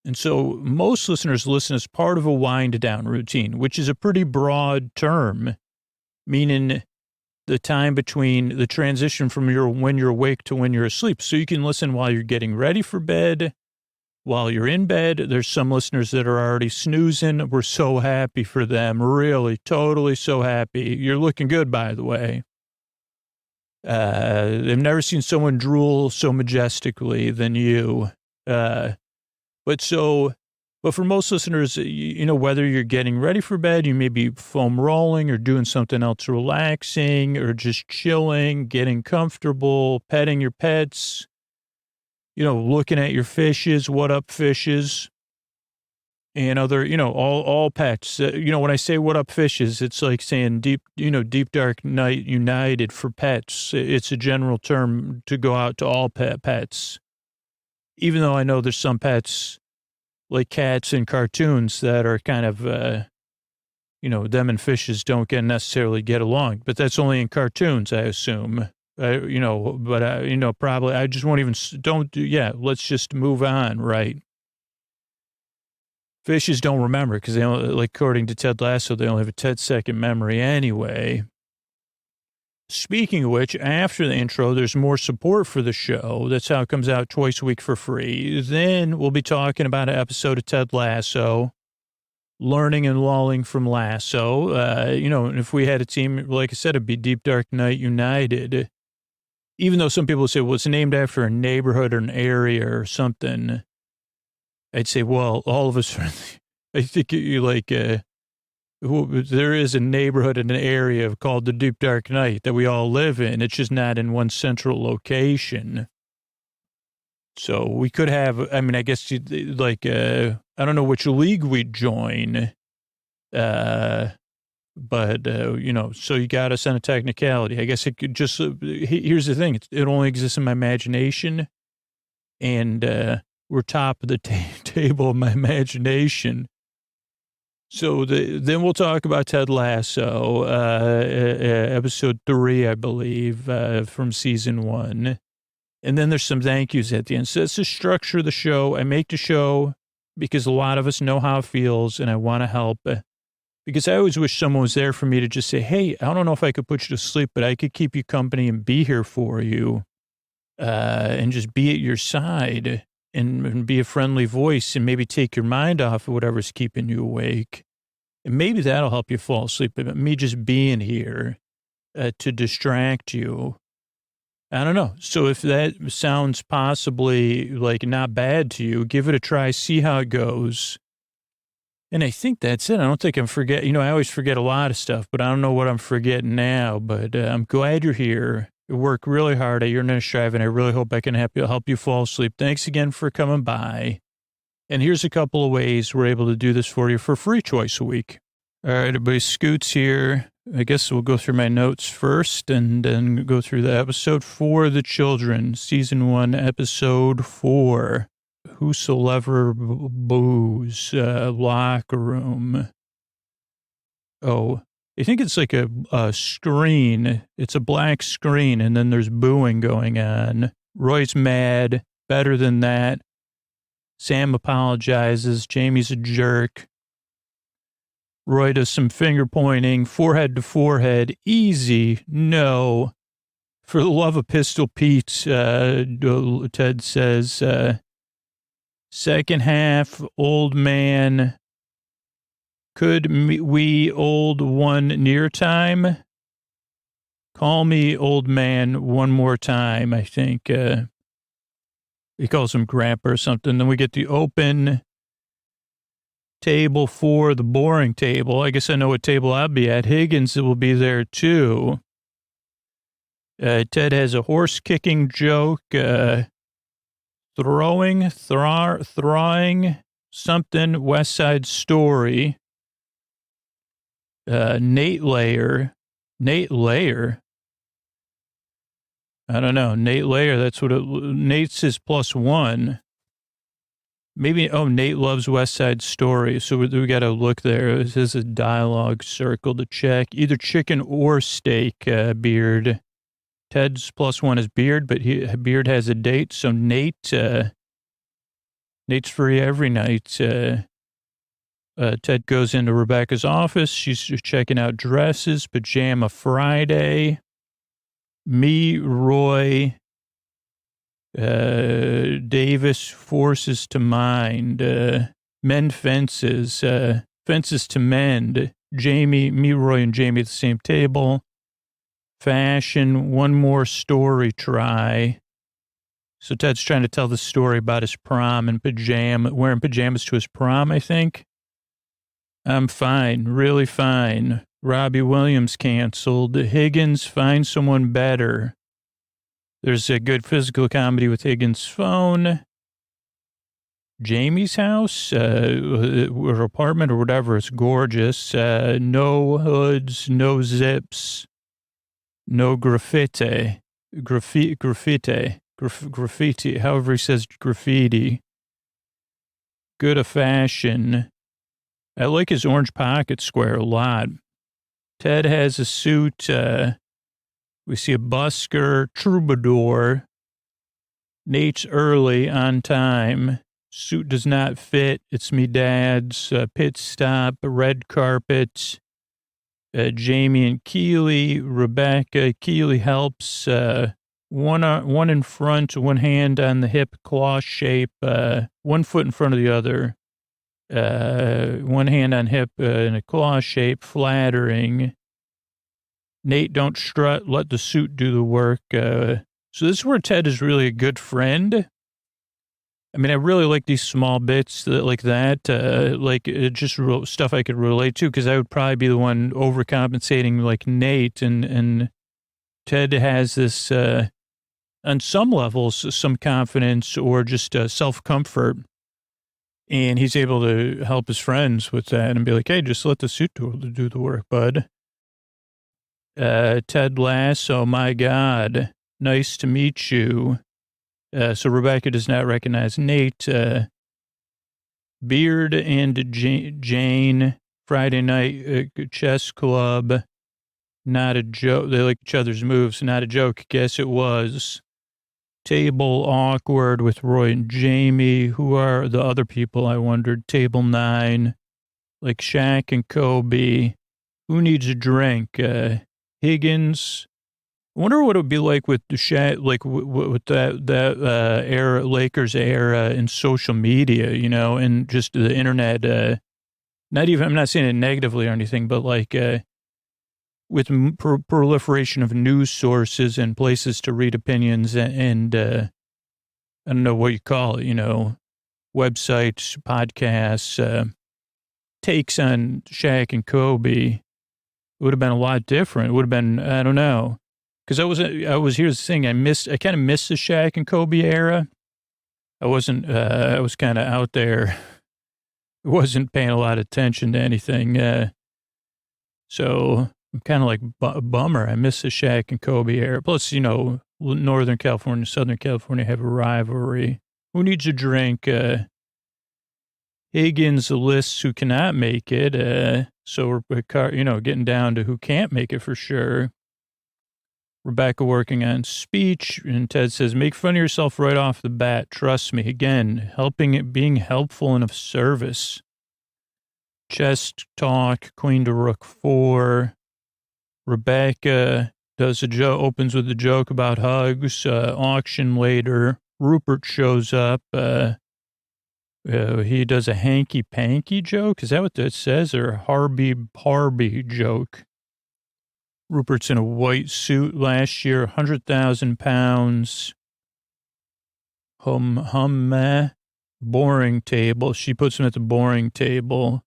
And so most listeners listen as part of a wind-down routine, which is a pretty broad term, meaning the time between the transition from when you're awake to when you're asleep. So you can listen while you're getting ready for bed, while you're in bed. There's some listeners that are already snoozing. We're so happy for them. Really, totally so happy. You're looking good, by the way. They've never seen someone drool so majestically than you. But for most listeners, whether you're getting ready for bed, you may be foam rolling or doing something else relaxing or just chilling, getting comfortable, petting your pets, looking at your fishes, what up fishes, and other, all pets. When I say what up fishes, it's like saying deep dark night united for pets. It's a general term to go out to all pets. Even though I know there's some pets like cats in cartoons that are kind of, them and fishes don't necessarily get along, but that's only in cartoons, I assume, probably I just won't even, let's just move on. Right. Fishes don't remember because they only, like, according to Ted Lasso, they only have a 10-second memory anyway. Speaking of which, after the intro, there's more support for the show. That's how it comes out twice a week for free. Then we'll be talking about an episode of Ted Lasso, learning and lulling from Lasso. And if we had a team, like I said, it'd be Deep Dark Night United. Even though some people say, well, it's named after a neighborhood or an area or something. I'd say, well, all of us, I think there is a neighborhood in an area called the Deep Dark Night that we all live in. It's just not in one central location. So we could have, I guess, I don't know which league we'd join. So you got us on a technicality. I guess it could just, here's the thing. It only exists in my imagination. And we're top of the table of my imagination. So then we'll talk about Ted Lasso, episode 3, I believe, from season 1. And then there's some thank yous at the end. So that's the structure of the show. I make the show because a lot of us know how it feels, and I want to help. Because I always wish someone was there for me to just say, hey, I don't know if I could put you to sleep, but I could keep you company and be here for you. and just be at your side and be a friendly voice and maybe take your mind off of whatever's keeping you awake. And maybe that'll help you fall asleep. But me just being here to distract you. I don't know. So if that sounds possibly like not bad to you, give it a try, see how it goes. And I think that's it. I don't think I'm forgetting. I always forget a lot of stuff, but I don't know what I'm forgetting now. But I'm glad you're here. You work really hard at your nurse drive, and I really hope I can help you fall asleep. Thanks again for coming by. And here's a couple of ways we're able to do this for you for free twice a week. All right, everybody, Scoots here. I guess we'll go through my notes first and then go through the episode for the children. Season 1, episode 4. Whosoever booze, locker room. Oh, I think it's like a screen. It's a black screen, and then there's booing going on. Roy's mad. Better than that. Sam apologizes. Jamie's a jerk. Roy does some finger pointing, forehead to forehead. Easy. No. For the love of Pistol Pete, Ted says, second half, old man. Could we old one near time? Call me old man one more time, I think. He calls him grandpa or something. Then we get the open table for the boring table. I guess I know what table I'll be at. Higgins will be there too. Ted has a horse kicking joke, throwing something, West Side Story. Nate Layer. I don't know. Nate Layer, that's what Nate's his +1. Maybe, Nate loves West Side Story. So we got to look there. This is a dialogue circle to check. Either chicken or steak, Beard. Ted's +1 is Beard, but Beard has a date. So Nate's free every night. Ted goes into Rebecca's office. She's checking out dresses. Pajama Friday. Me, Roy, Davis forces to mind, mend fences, fences to mend. Jamie, me, Roy, and Jamie at the same table. Fashion, one more story try. So Ted's trying to tell the story about his prom and wearing pajamas to his prom, I think. I'm fine, really fine. Robbie Williams canceled. Higgins, find someone better. There's a good physical comedy with Higgins' phone. Jamie's house, or apartment or whatever. It's gorgeous. No hoods, no zips, no graffiti, however he says graffiti. Good of fashion. I like his orange pocket square a lot. Ted has a suit. We see a busker, troubadour. Nate's early, on time. Suit does not fit. It's me dad's. Pit stop, red carpet. Jamie and Keely. Rebecca. Keely helps. One in front, one hand on the hip, claw shape. 1 foot in front of the other. One hand on hip in a claw shape, flattering. Nate, don't strut, let the suit do the work. So this is where Ted is really a good friend. I mean, I really like these small bits like that, just stuff I could relate to, because I would probably be the one overcompensating like Nate, and Ted has this, on some levels, some confidence or just self-comfort. And he's able to help his friends with that and be like, hey, just let the suit do the work, bud. Ted Lasso, my God, nice to meet you. So Rebecca does not recognize Nate. Beard and Jane, Friday night chess club. Not a joke. They like each other's moves. Not a joke. Guess it was. Table awkward with Roy and Jamie. Who are the other people, I wondered? Table 9. Like Shaq and Kobe. Who needs a drink? Higgins. I wonder what it would be like with the like with that era, Lakers era in social media, and just the internet. Not even, I'm not saying it negatively or anything, but like with proliferation of news sources and places to read opinions and I don't know what you call it, websites, podcasts, takes on Shaq and Kobe. It would have been a lot different. It would have been, I don't know. Because here's the thing, I kind of missed the Shaq and Kobe era. I was kind of out there. I wasn't paying a lot of attention to anything. So I'm kind of like, bummer. I miss the Shaq and Kobe era. Plus, Northern California, Southern California have a rivalry. Who needs a drink? Higgins lists who cannot make it. So we're, getting down to who can't make it for sure. Rebecca working on speech, and Ted says, make fun of yourself right off the bat. Trust me. Again, being helpful and of service. Chess talk, queen to rook 4. Rebecca opens with a joke about hugs. Auction later. Rupert shows up. He does a hanky-panky joke. Is that what that says? Or a Harby joke? Rupert's in a white suit last year, 100,000 pounds. Boring table. She puts him at the boring table.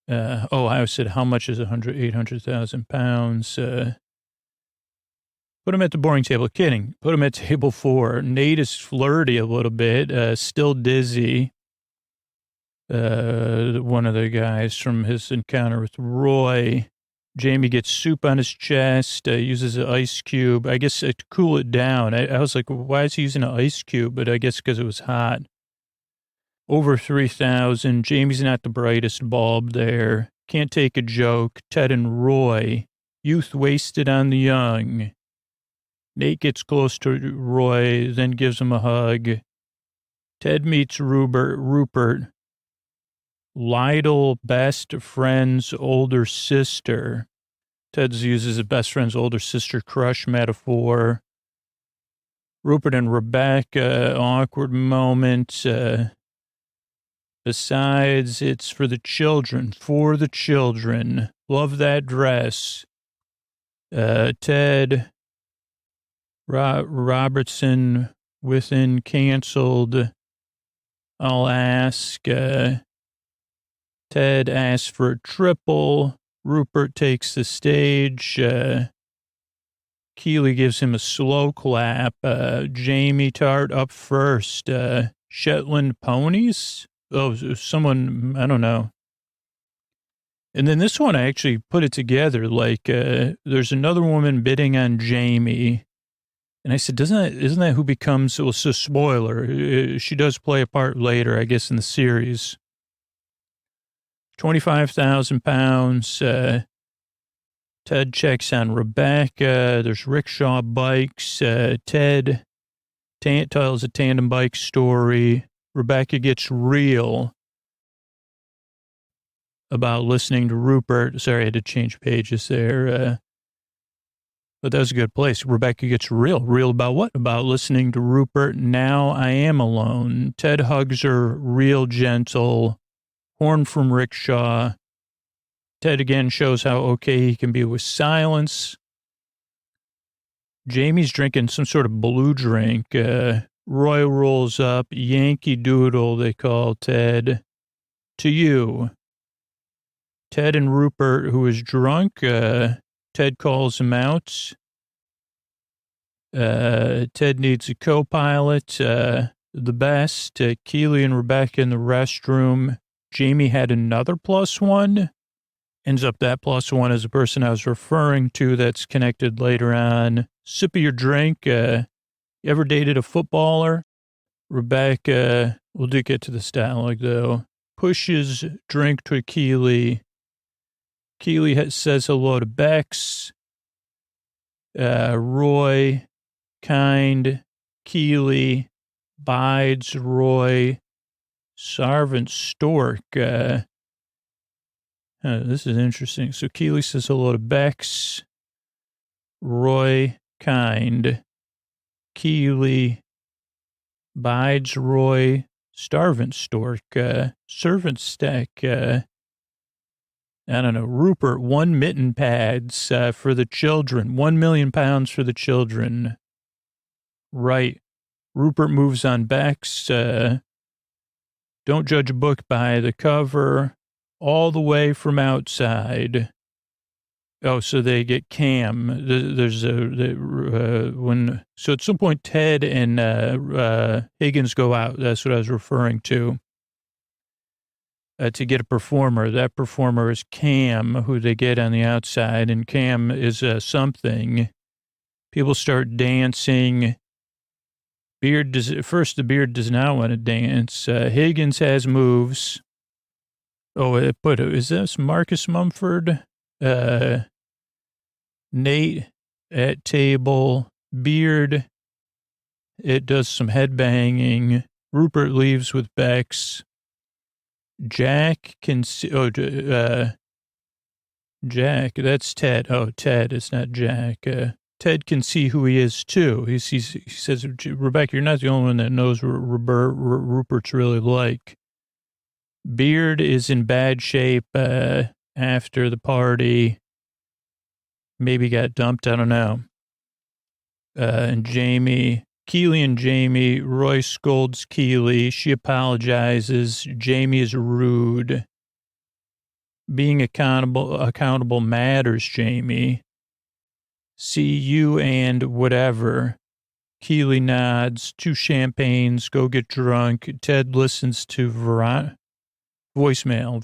I said, how much is 800,000 pounds? Put him at the boring table. Kidding. Put him at table 4. Nate is flirty a little bit, still dizzy. One of the guys from his encounter with Roy. Jamie gets soup on his chest, uses an ice cube, I guess to cool it down. I was like, why is he using an ice cube? But I guess because it was hot. Over 3,000. Jamie's not the brightest bulb there. Can't take a joke. Ted and Roy. Youth wasted on the young. Nate gets close to Roy, then gives him a hug. Ted meets Rupert. Lytle, best friend's older sister. Ted uses his best friend's older sister crush metaphor. Rupert and Rebecca, awkward moment. Besides, it's for the children. Love that dress. Ted Robertson within canceled. I'll ask. Ted asks for a triple. Rupert takes the stage. Keeley gives him a slow clap. Jamie Tart up first. Shetland ponies? Oh, someone, I don't know. And then this one, I actually put it together. Like, there's another woman bidding on Jamie. And I said, isn't that who becomes, well, so spoiler. She does play a part later, I guess, in the series. 25,000 pounds. Ted checks on Rebecca. There's rickshaw bikes. Ted tells a tandem bike story. Rebecca gets real about listening to Rupert. Sorry, I had to change pages there. But that was a good place. Rebecca gets real. Real about what? About listening to Rupert. Now I am alone. Ted hugs her real gentle. Horn from rickshaw. Ted again shows how okay he can be with silence. Jamie's drinking some sort of blue drink. Roy rolls up. Yankee Doodle, they call Ted. To you. Ted and Rupert, who is drunk. Ted calls him out. Ted needs a co-pilot. The best. Keeley and Rebecca in the restroom. Jamie had another +1. Ends up that +1 is a person I was referring to that's connected later on. Sip of your drink. You ever dated a footballer? Rebecca, we'll do get to the dialogue though. Pushes drink to Keeley. Keeley says hello to Bex. Roy, kind. Keeley, bides. Roy, Sarvant Stork. This is interesting. So Keeley says hello to Bex. Roy Kind, Keeley, Bides, Roy, Starvin Stork, Servant Stack, I don't know, Rupert, 1 mitten pads for the children, 1 million pounds for the children. Right. Rupert moves on Bex. Don't judge a book by the cover. All the way from outside. Oh, so they get Cam. There's so at some point Ted and Higgins go out. That's what I was referring to get a performer. That performer is Cam, who they get on the outside, and Cam is something. People start dancing. The Beard does not want to dance. Higgins has moves. Oh, is this Marcus Mumford? Nate at table. Beard. It does some head banging. Rupert leaves with Bex. Jack can see. Oh, Jack. That's Ted. Oh, Ted. It's not Jack. Ted can see who he is, too. He says, Rebecca, you're not the only one that knows what Rupert's really like. Beard is in bad shape after the party. Maybe got dumped. I don't know. And Keely and Jamie, Roy scolds Keely. She apologizes. Jamie is rude. Being accountable matters, Jamie. See you and whatever. Keely nods. 2 champagnes. Go get drunk. Ted listens to voicemail.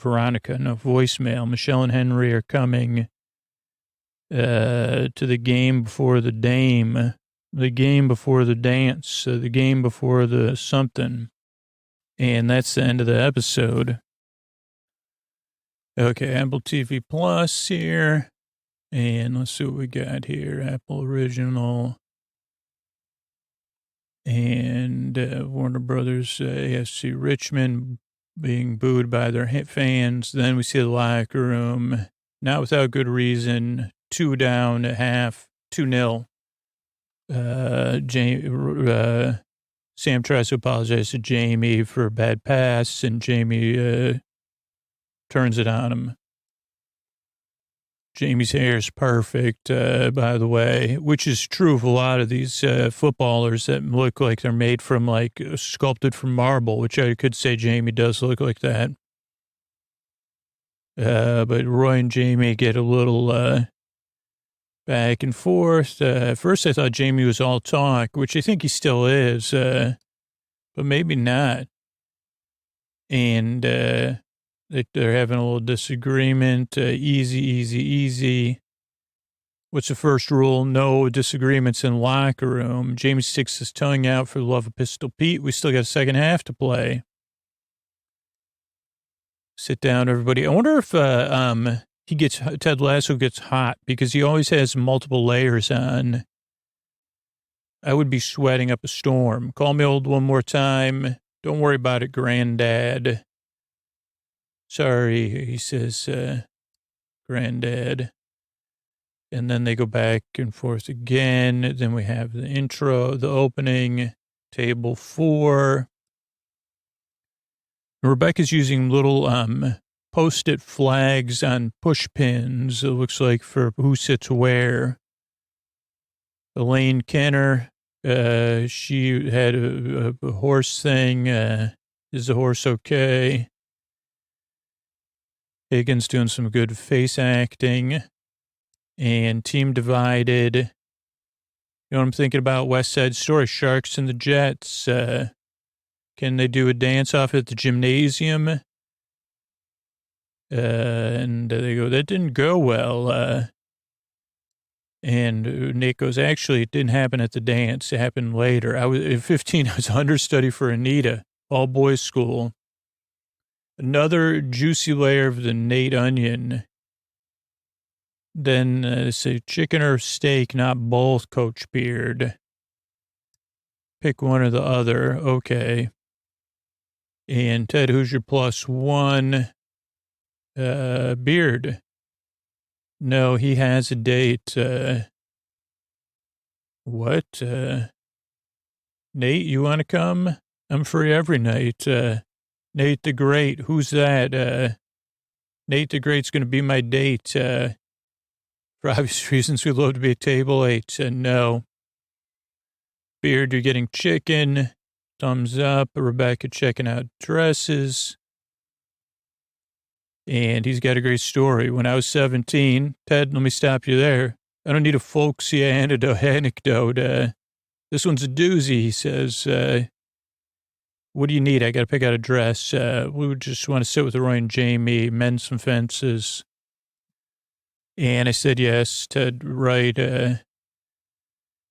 Michelle and Henry are coming to the game before the dame. The game before the dance. The game before the something. And that's the end of the episode. Okay, Apple TV Plus here. And let's see what we got here. Apple Original. And Warner Brothers, AFC Richmond being booed by their fans. Then we see the locker room. Not without good reason. 2 down at half. 2-0. Sam tries to apologize to Jamie for a bad pass, and Jamie turns it on him. Jamie's hair is perfect, by the way, which is true of a lot of these footballers that look like they're made from, like, sculpted from marble, which I could say Jamie does look like that. But Roy and Jamie get a little back and forth. At first I thought Jamie was all talk, which I think he still is, but maybe not. And they're having a little disagreement. Easy. What's the first rule? No disagreements in locker room. Jamie sticks his tongue out for the love of Pistol Pete. We still got a second half to play. Sit down, everybody. I wonder if Ted Lasso gets hot because he always has multiple layers on. I would be sweating up a storm. Call me old one more time. Don't worry about it, Granddad. Sorry, he says, Granddad. And then they go back and forth again. Then we have the intro, the opening, table 4. Rebecca's using little Post-it flags on push pins, it looks like, for who sits where. Elaine Kenner, she had a horse thing. Is the horse okay? Higgins doing some good face acting. And team divided. You know what I'm thinking about? West Side Story, Sharks and the Jets. Can they do a dance-off at the gymnasium? And they go, that didn't go well. And Nick goes, actually, it didn't happen at the dance. It happened later. At 15, I was understudy for Anita, all boys school. Another juicy layer of the Nate onion. Then they say chicken or steak, not both, Coach Beard. Pick one or the other. Okay. And Ted, who's your +1? Beard. No, he has a date. What? Nate, you want to come? I'm free every night. Nate the Great. Who's that? Nate the Great's going to be my date. For obvious reasons, we'd love to be at table 8. No. Beard, you're getting chicken. Thumbs up. Rebecca checking out dresses. And he's got a great story. When I was 17, Ted, let me stop you there. I don't need a folksy anecdote. This one's a doozy, he says. What do you need? I got to pick out a dress. We would just want to sit with Roy and Jamie, mend some fences. And I said, yes. Ted, right.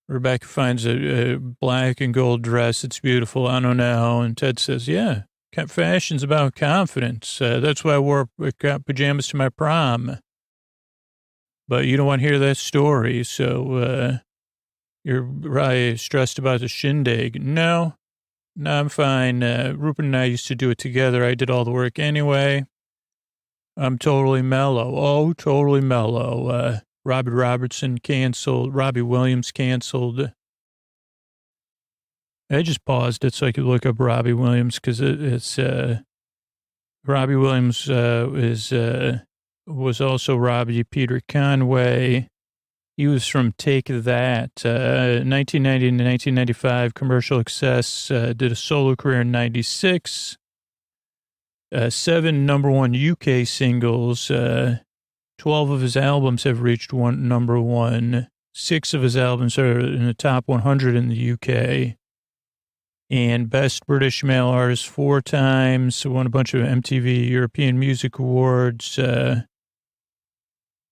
Rebecca finds a black and gold dress. It's beautiful. I don't know. And Ted says, yeah, fashion's about confidence. That's why I wore pajamas to my prom. But you don't want to hear that story. So you're probably stressed about the shindig. No, I'm fine. Rupert and I used to do it together. I did all the work anyway. I'm totally mellow. Oh, totally mellow. Robbie Robertson canceled. Robbie Williams canceled. I just paused it so I could look up Robbie Williams because it's Robbie Williams was also Robbie Peter Conway. He was from Take That. 1990 to 1995, commercial success. Did a solo career in 96. 7 number 1 UK singles. 12 of his albums have reached number 1. 6 of his albums are in the top 100 in the UK. And Best British Male Artist 4 times. Won a bunch of MTV European Music Awards.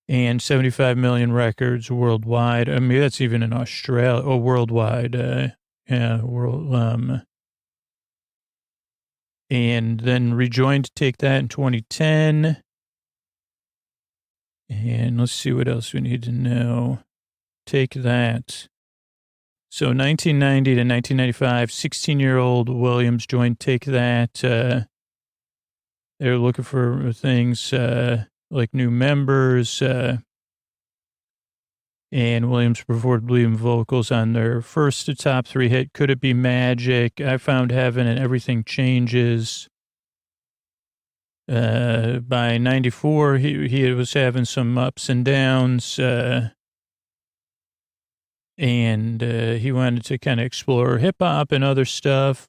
And 75 million records worldwide. I mean, that's even in Australia. Oh, worldwide. And then rejoined Take That in 2010. And let's see what else we need to know. Take That. So 1990 to 1995, 16-year-old Williams joined Take That. They were looking for things like new members. And Williams performed leading vocals on their first top 3 hit, Could It Be Magic, I Found Heaven, and Everything Changes. By 94, he was having some ups and downs, and he wanted to kind of explore hip-hop and other stuff.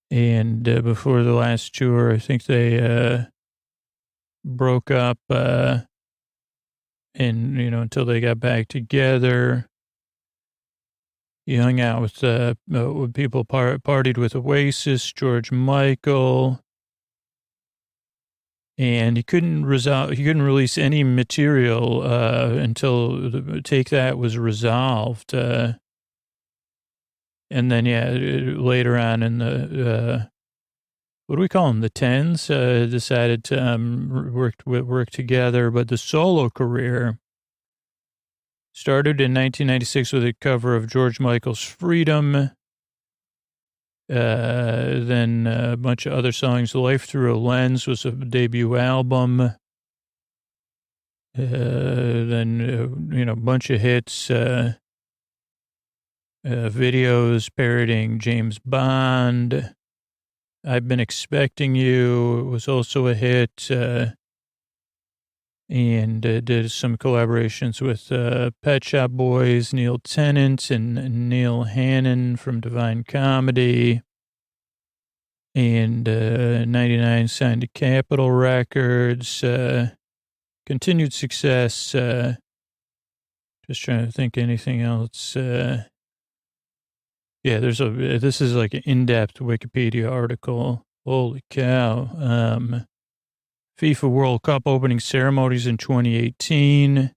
And before the last tour, I think they broke up, and, until they got back together. He hung out with people, partied with Oasis, George Michael. And he couldn't release any material until Take That was resolved. And then, later on in the, what do we call them? The 10s, decided to work together. But the solo career started in 1996 with a cover of George Michael's Freedom. Then a bunch of other songs. Life Through a Lens was a debut album. Then, a bunch of hits, videos parodying James Bond. I've Been Expecting You was also a hit. And did some collaborations with Pet Shop Boys, Neil Tennant, and Neil Hannon from Divine Comedy. And 99 signed to Capitol Records. Continued success. Just trying to think anything else. This is like an in-depth Wikipedia article. Holy cow. FIFA World Cup opening ceremonies in 2018.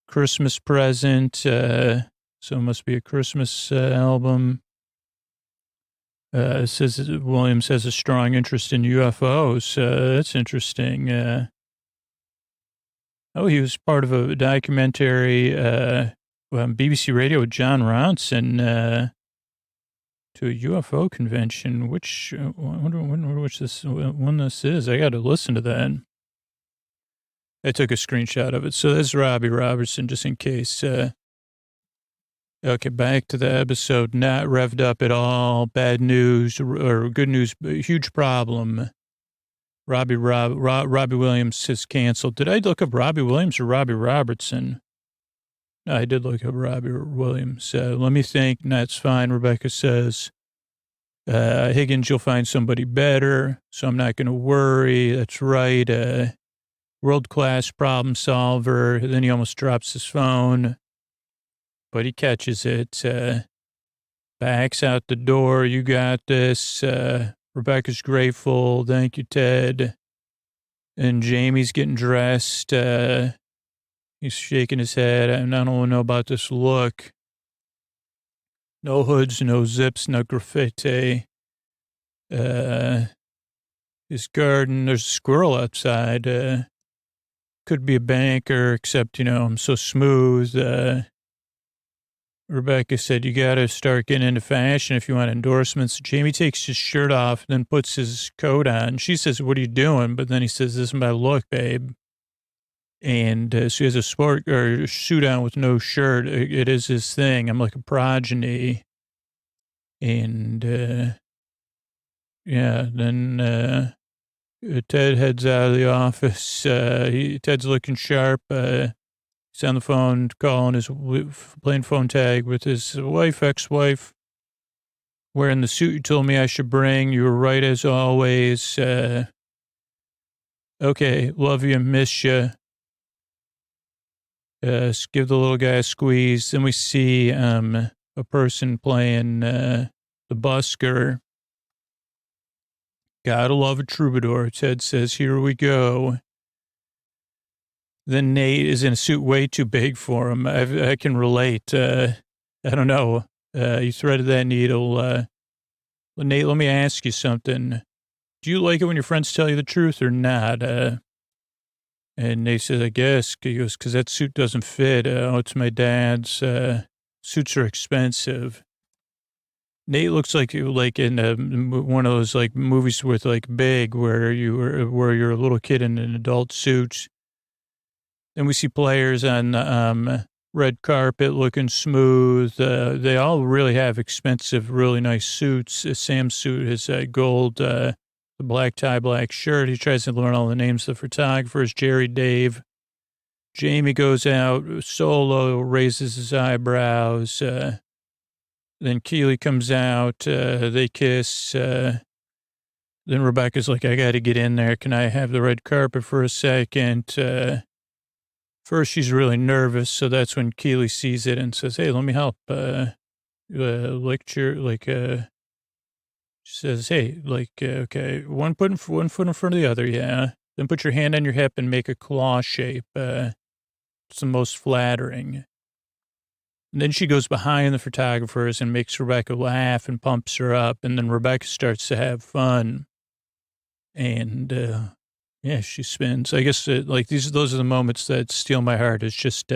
Christmas present. So it must be a Christmas album. It says Williams has a strong interest in UFOs. That's interesting. He was part of a documentary on BBC Radio with John Ronson to a UFO convention, I wonder which one this is. I got to listen to that. I took a screenshot of it. So there's Robbie Robertson, just in case Okay, back to the episode. Not revved up at all. Bad news or good news. Huge problem. Robbie Williams is canceled. Did I look up Robbie Williams or Robbie Robertson? No, I did look up Robbie Williams. Let me think. That's fine. Rebecca says, Higgins, you'll find somebody better, so I'm not going to worry. That's right. World-class problem solver. Then he almost drops his phone, but he catches it. Backs out the door. You got this. Rebecca's grateful. Thank you, Ted. And Jamie's getting dressed. He's shaking his head. I don't know about this look. No hoods, no zips, no graffiti. His garden, there's a squirrel outside. Could be a banker, except, I'm so smooth. Rebecca said, you got to start getting into fashion if you want endorsements. Jamie takes his shirt off, then puts his coat on. She says, what are you doing? But then he says, this is my look, babe. And so he has a sport or suit on with no shirt. It is his thing. I'm like a progeny. And, then Ted heads out of the office. Ted's looking sharp. He's on the phone playing phone tag with his ex-wife, wearing the suit you told me I should bring. You were right as always. Okay, love you, miss you. Give the little guy a squeeze. Then we see a person playing the busker. Gotta love a troubadour. Ted says, here we go. Then Nate is in a suit way too big for him. I can relate. I don't know. You threaded that needle. Nate, let me ask you something. Do you like it when your friends tell you the truth or not? And Nate says, I guess. He goes, because that suit doesn't fit. It's my dad's. Suits are expensive. Nate looks like in one of those like movies with like Big, where you're a little kid in an adult suit. Then we see players on the red carpet looking smooth. They all really have expensive, really nice suits. Sam's suit is gold, the black tie, black shirt. He tries to learn all the names of the photographers. Jerry, Dave. Jamie goes out solo, raises his eyebrows. Then Keely comes out. They kiss. Then Rebecca's like, I got to get in there. Can I have the red carpet for a second? First, she's really nervous, so that's when Keely sees it and says, hey, let me help. She says, hey, okay, one foot in front of the other, yeah. Then put your hand on your hip and make a claw shape. It's the most flattering. And then she goes behind the photographers and makes Rebecca laugh and pumps her up, and then Rebecca starts to have fun. And, yeah, she spins. I guess those are the moments that steal my heart. It's just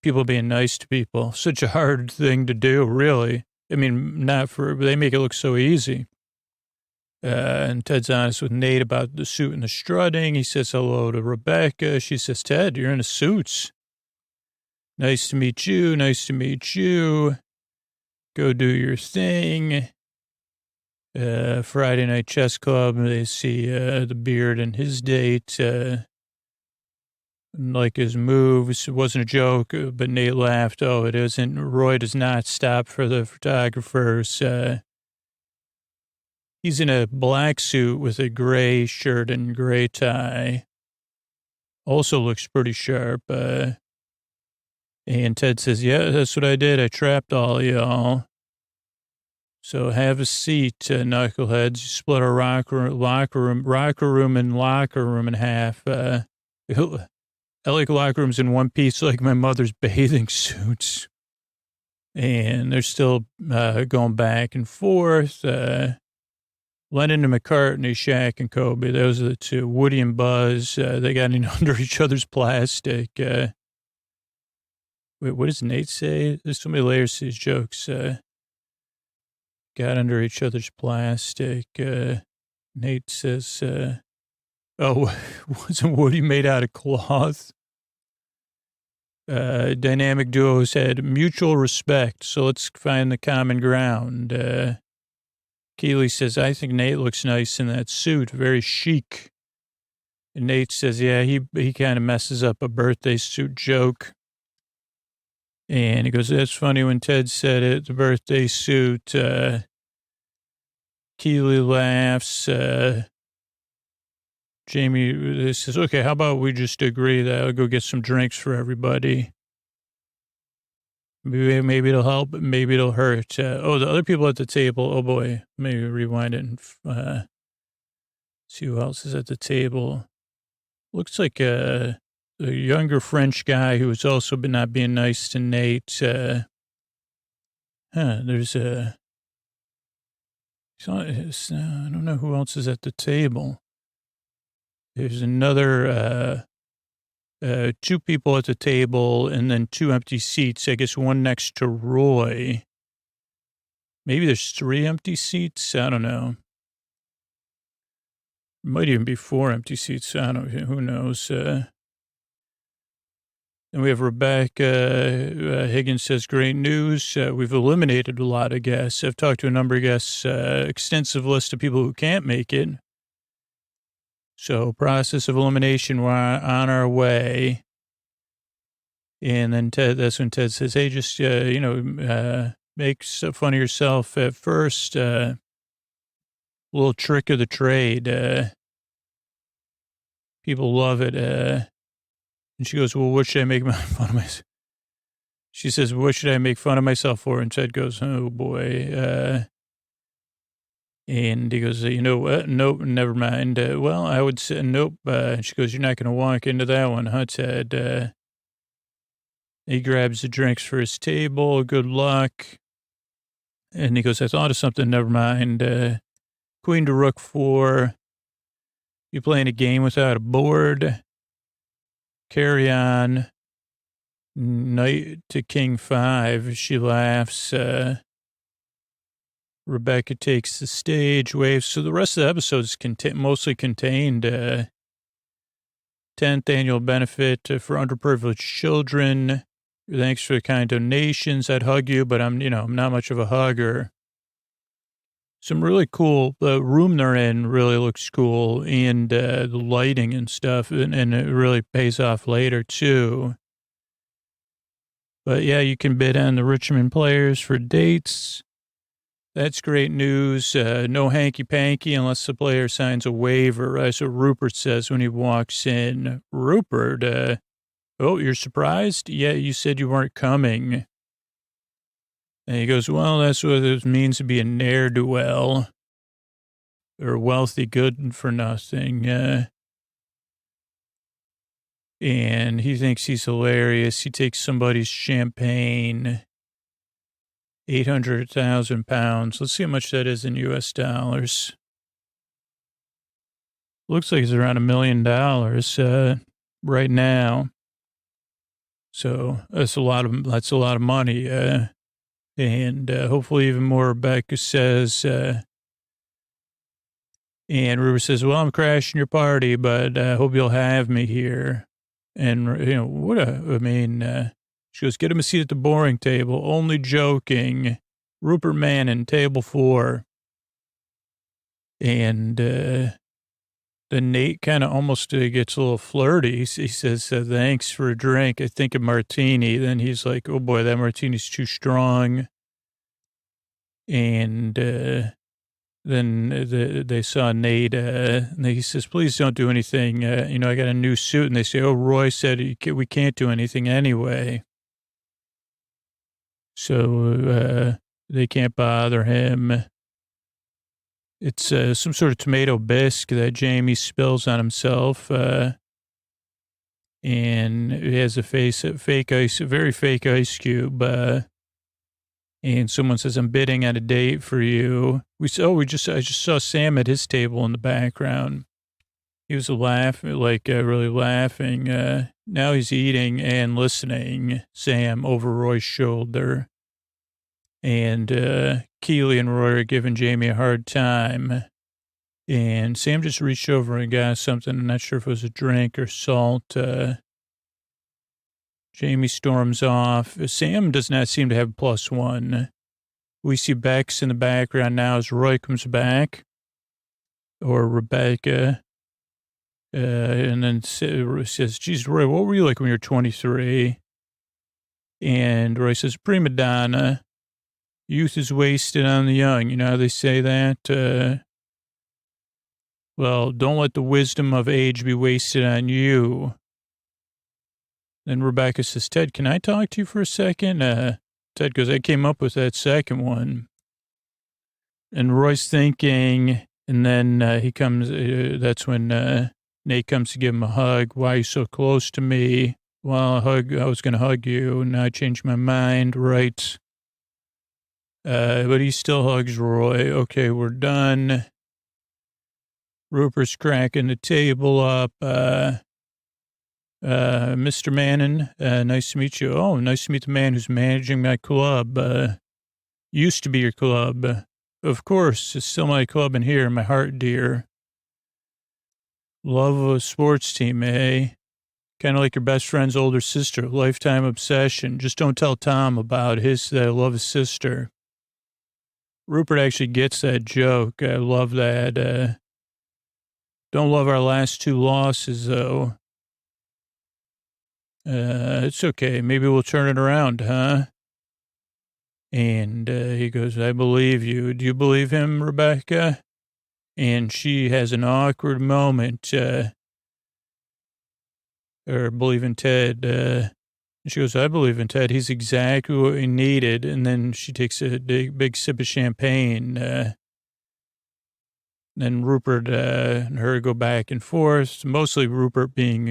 people being nice to people. Such a hard thing to do, really. I mean, they make it look so easy. And Ted's honest with Nate about the suit and the strutting. He says hello to Rebecca. She says, Ted, you're in a suits. Nice to meet you. Nice to meet you. Go do your thing. Friday night chess club. They see the beard and his date. Like his moves. It wasn't a joke, but Nate laughed. Oh, it isn't. Roy does not stop for the photographers. He's in a black suit with a gray shirt and gray tie. Also looks pretty sharp. And Ted says, yeah, that's what I did. I trapped all y'all. So have a seat, knuckleheads. You split our locker room in half. I like locker rooms in one piece, like my mother's bathing suits. And they're still going back and forth. Lennon and McCartney, Shaq and Kobe, those are the two. Woody and Buzz, they got in under each other's plastic. Wait, what does Nate say? There's so many layers to his jokes. Got under each other's plastic. Nate says, wasn't Woody made out of cloth? dynamic duos had mutual respect, so let's find the common ground. Keely says, I think Nate looks nice in that suit, very chic. And Nate says, yeah, he kind of messes up a birthday suit joke. And he goes, that's funny when Ted said it, the birthday suit. Keely laughs. Jamie says, okay, how about we just agree that I'll go get some drinks for everybody. Maybe it'll help, maybe it'll hurt. The other people at the table, oh boy, maybe rewind it and see who else is at the table. Looks like a younger French guy who's also been not being nice to Nate. There's I don't know who else is at the table. There's another, two people at the table and then two empty seats. I guess one next to Roy. Maybe there's 3 empty seats. I don't know. Might even be 4 empty seats. I don't know. Who knows? And we have Rebecca Higgins says, great news. We've eliminated a lot of guests. I've talked to a number of guests, extensive list of people who can't make it. So process of elimination, we're on our way. And then that's when Ted says, hey, just, make fun of yourself at first. A little trick of the trade. People love it. And she goes, well, what should I make fun of myself? She says, what should I make fun of myself for? And Ted goes, oh, boy. And he goes, you know what? Nope, never mind. Well, I would say nope. She goes, you're not going to walk into that one, huh, Ted? He grabs the drinks for his table. Good luck. And he goes, I thought of something. Never mind. Queen to rook 4. You playing a game without a board. Carry on. Knight to king 5. She laughs. Rebecca takes the stage, waves. So the rest of the episode is mostly contained 10th annual benefit for underprivileged children. Thanks for the kind donations. I'd hug you, but I'm not much of a hugger. Some really cool, the room they're in really looks cool, and the lighting and stuff, and it really pays off later too. But yeah, you can bid on the Richmond players for dates. That's great news. No hanky-panky unless the player signs a waiver. That's what Rupert says when he walks in. Rupert, oh, you're surprised? Yeah, you said you weren't coming. And he goes, well, that's what it means to be a ne'er-do-well. Or wealthy good for nothing. And he thinks he's hilarious. He takes somebody's champagne. 800,000 pounds. Let's see how much that is in U.S. dollars. Looks like it's around $1 million right now. So that's a lot of money. And hopefully even more. Rebecca says, and Ruber says, well, I'm crashing your party, but I hope you'll have me here. And, she goes, get him a seat at the boring table. Only joking. Rupert Mannon, table 4. And then Nate kind of almost gets a little flirty. He says, thanks for a drink. I think a martini. Then he's like, oh, boy, that martini's too strong. And then they saw Nate. And he says, please don't do anything. I got a new suit. And they say, oh, Roy said we can't do anything anyway. So they can't bother him. It's some sort of tomato bisque that Jamie spills on himself. And it has a very fake ice cube. And someone says, I'm bidding on a date for you. I just saw Sam at his table in the background. He was really laughing. Now he's eating and listening, Sam, over Roy's shoulder. And Keely and Roy are giving Jamie a hard time. And Sam just reached over and got something. I'm not sure if it was a drink or salt. Jamie storms off. Sam does not seem to have +1. We see Bex in the background now as Roy comes back, or Rebecca. And then says, geez, Roy, what were you like when you were 23? And Roy says, prima donna. Youth is wasted on the young. You know how they say that? Well, don't let the wisdom of age be wasted on you. Then Rebecca says, Ted, can I talk to you for a second? Ted goes, I came up with that second one. And Roy's thinking, and then he comes, that's when Nate comes to give him a hug. Why are you so close to me? Well, I was going to hug you, and I changed my mind, right? But he still hugs Roy. Okay, we're done. Rupert's cracking the table up. Mr. Mannon, nice to meet you. Oh, nice to meet the man who's managing my club. Used to be your club. Of course, it's still my club in here, my heart, dear. Love of a sports team, eh? Kind of like your best friend's older sister, lifetime obsession. Just don't tell Tom about that I love his sister. Rupert actually gets that joke. I love that. Don't love our last 2 losses, though. It's okay. Maybe we'll turn it around, huh? And he goes, I believe you. Do you believe him, Rebecca? And she has an awkward moment, or believe in Ted. And she goes, I believe in Ted. He's exactly what we needed. And then she takes a big sip of champagne. Then Rupert and her go back and forth, mostly Rupert being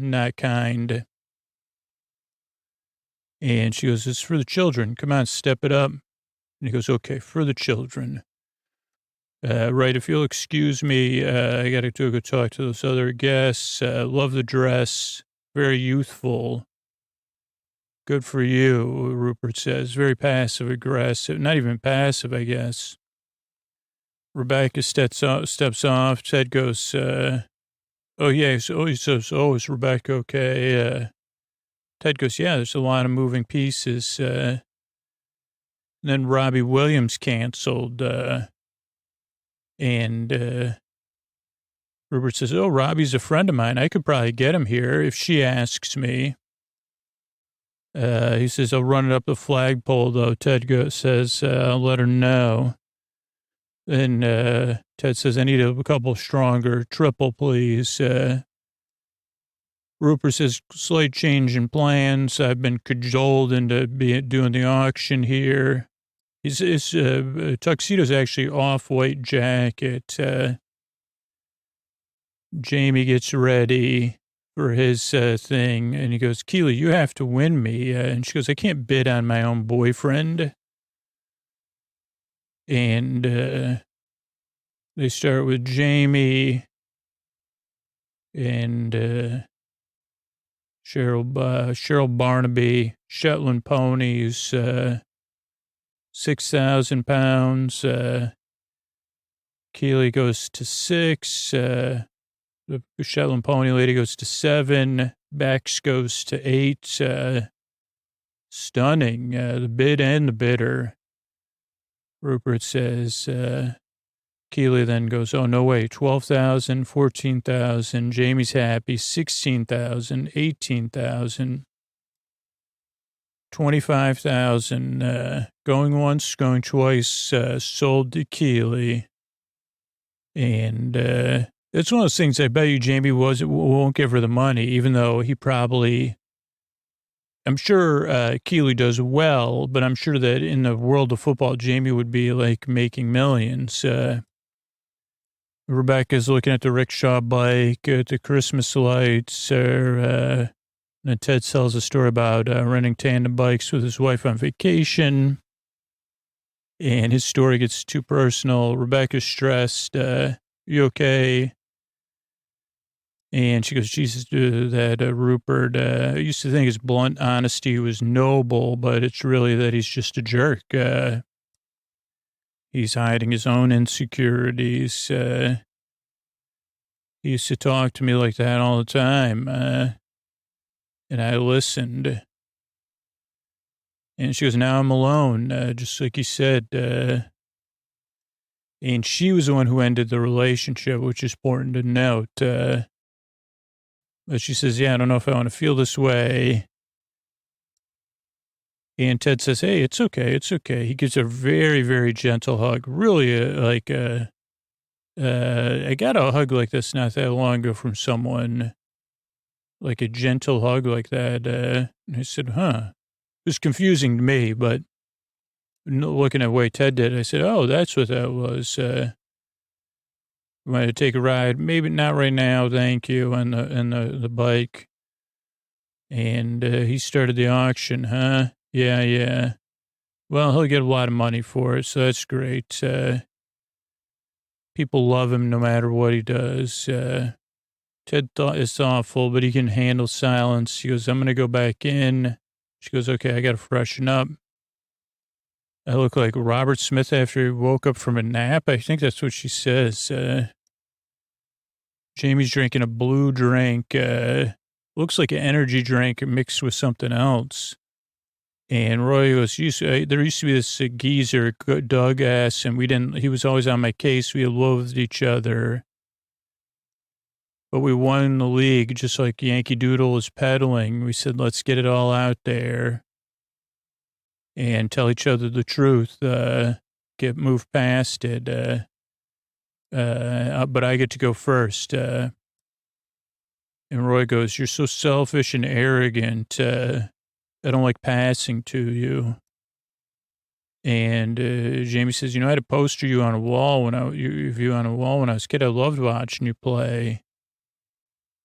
not kind. And she goes, it's for the children. Come on, step it up. And he goes, okay, for the children. Right, if you'll excuse me, I got to go talk to those other guests. Love the dress. Very youthful. Good for you, Rupert says. Very passive-aggressive. Not even passive, I guess. Rebecca steps off. Ted goes, oh, yeah. He says, oh, is Rebecca okay? Ted goes, yeah, there's a lot of moving pieces. And then Robbie Williams canceled. And Rupert says, oh, Robbie's a friend of mine. I could probably get him here if she asks me. He says, I'll run it up the flagpole, though. Ted says, I'll let her know. Then Ted says, I need a couple stronger. Triple, please. Rupert says, slight change in plans. I've been cajoled into doing the auction here. His tuxedo's actually off-white jacket. Jamie gets ready for his thing, and he goes, Keely, you have to win me. And she goes, I can't bid on my own boyfriend. And they start with Jamie and Cheryl Barnaby, Shetland ponies, 6,000 pounds. Keely goes to 6. The Shetland pony lady goes to 7. Bex goes to 8. Stunning. The bid and the bidder. Rupert says, Keely then goes, oh, no way, 12,000, 14,000. Jamie's happy, 16,000, 18,000, 25,000. Going once, going twice, sold to Keely. And it's one of those things I bet you Jamie won't give her the money, even though he probably, I'm sure Keely does well, but I'm sure that in the world of football, Jamie would be like making millions. Rebecca's looking at the rickshaw bike, at the Christmas lights. And Ted tells a story about renting tandem bikes with his wife on vacation. And his story gets too personal. Rebecca's stressed. You okay? And she goes, Jesus, that Rupert, I used to think his blunt honesty was noble, but it's really that he's just a jerk. He's hiding his own insecurities. He used to talk to me like that all the time. And I listened. And she goes, now I'm alone, just like you said. And she was the one who ended the relationship, which is important to note. But she says, yeah, I don't know if I want to feel this way. And Ted says, hey, it's okay. It's okay. He gives a very, very gentle hug. Really, I got a hug like this not that long ago from someone, like a gentle hug like that. And I said, huh. It was confusing to me, but looking at the way Ted did, I said, oh, that's what that was. Want to take a ride? Maybe not right now, thank you, on the bike. And he started the auction, huh? Yeah. Well, he'll get a lot of money for it, so that's great. People love him no matter what he does. Ted is thoughtful, but he can handle silence. He goes, I'm going to go back in. She goes, okay, I got to freshen up. I look like Robert Smith after he woke up from a nap. I think that's what she says. Jamie's drinking a blue drink. Looks like an energy drink mixed with something else. And Roy goes, there used to be this geezer, Doug S., and he was always on my case. We loathed each other. But we won the league, just like Yankee Doodle is peddling. We said, let's get it all out there and tell each other the truth, move past it. But I get to go first. And Roy goes, you're so selfish and arrogant. I don't like passing to you. And Jamie says, I had a poster of you on a wall when I was a kid. I loved watching you play.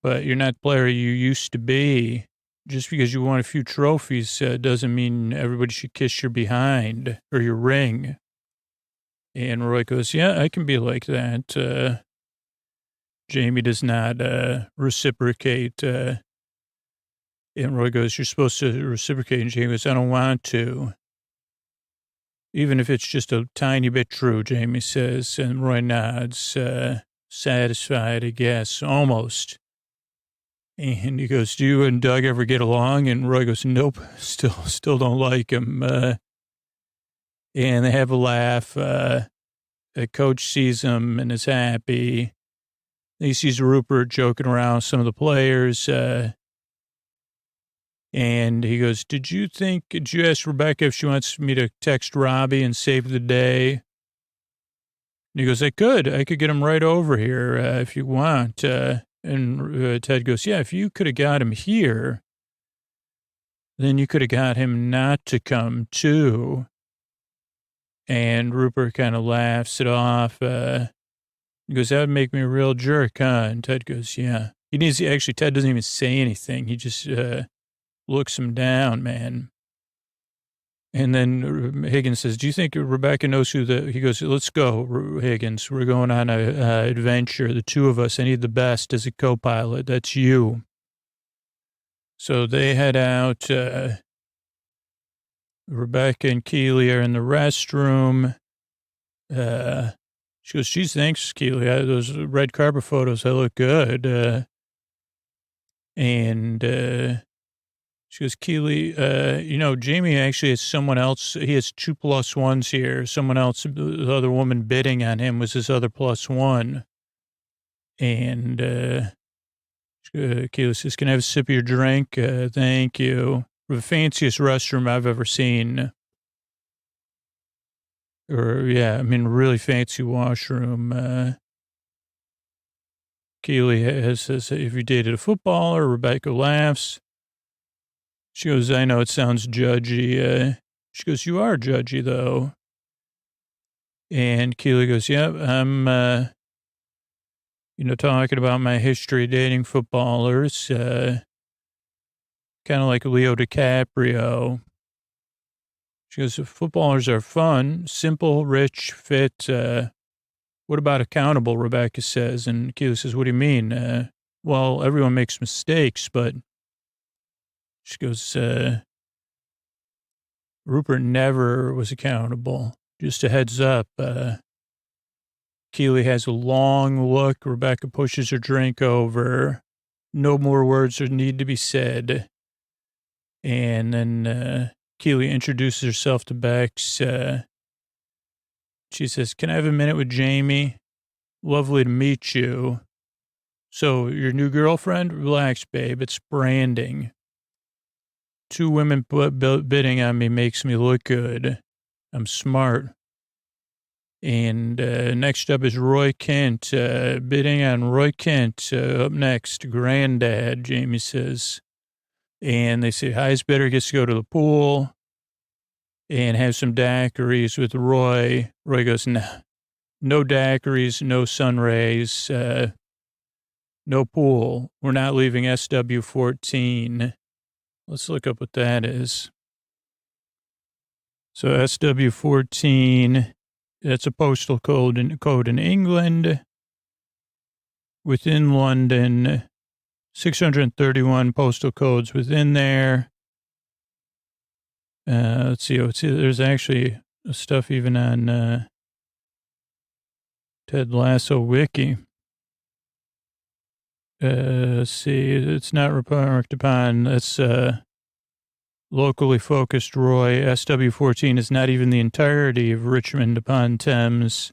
But you're not the player you used to be. Just because you won a few trophies doesn't mean everybody should kiss your behind or your ring. And Roy goes, yeah, I can be like that. Jamie does not reciprocate. And Roy goes, you're supposed to reciprocate. And Jamie goes, I don't want to. Even if it's just a tiny bit true, Jamie says. And Roy nods, satisfied, I guess, almost. And he goes, do you and Doug ever get along? And Roy goes, nope, still don't like him. And they have a laugh. A coach sees him and is happy. He sees Rupert joking around with some of the players. And he goes, did you ask Rebecca if she wants me to text Robbie and save the day? And he goes, I could get him right over here if you want. And Ted goes, yeah, if you could have got him here, then you could have got him not to come too. And Rupert kind of laughs it off. He goes, that would make me a real jerk, huh? And Ted goes, yeah. Ted doesn't even say anything. He just looks him down, man. And then Higgins says, do you think Rebecca knows he goes, let's go, Higgins. We're going on a adventure, the two of us. I need the best as a co-pilot. That's you. So they head out. Rebecca and Keely are in the restroom. She goes, geez, thanks, Keely. Those red carpet photos, I look good. She goes, Keely, Jamie actually has someone else. He has 2 +1s here. Someone else, the other woman bidding on him was his other +1. And Keely says, can I have a sip of your drink? Thank you. The fanciest restroom I've ever seen. Really fancy washroom. Keely says, if you dated a footballer, Rebecca laughs. She goes, I know it sounds judgy. She goes, you are judgy, though. And Keely goes, yep, I'm, talking about my history of dating footballers. Kind of like Leo DiCaprio. She goes, footballers are fun, simple, rich, fit. What about accountable, Rebecca says. And Keely says, what do you mean? Well, everyone makes mistakes, but she goes, Rupert never was accountable. Just a heads up. Keely has a long look. Rebecca pushes her drink over. No more words need to be said. And then Keely introduces herself to Bex. She says, "Can I have a minute with Jamie? Lovely to meet you. So, your new girlfriend? Relax, babe. It's branding. 2 women bidding on me makes me look good. I'm smart." And next up is Roy Kent. Bidding on Roy Kent. Up next, Granddad, Jamie says. And they say, highest bidder gets to go to the pool and have some daiquiris with Roy. Roy goes, no daiquiris, no sun rays, no pool. We're not leaving SW14. Let's look up what that is. So SW14, that's a postal code in England. Within London, 631 postal codes within there. Let's see. There's actually stuff even on Ted Lasso Wiki. Let's see. It's not remarked upon. That's locally focused Roy. SW14 is not even the entirety of Richmond upon Thames,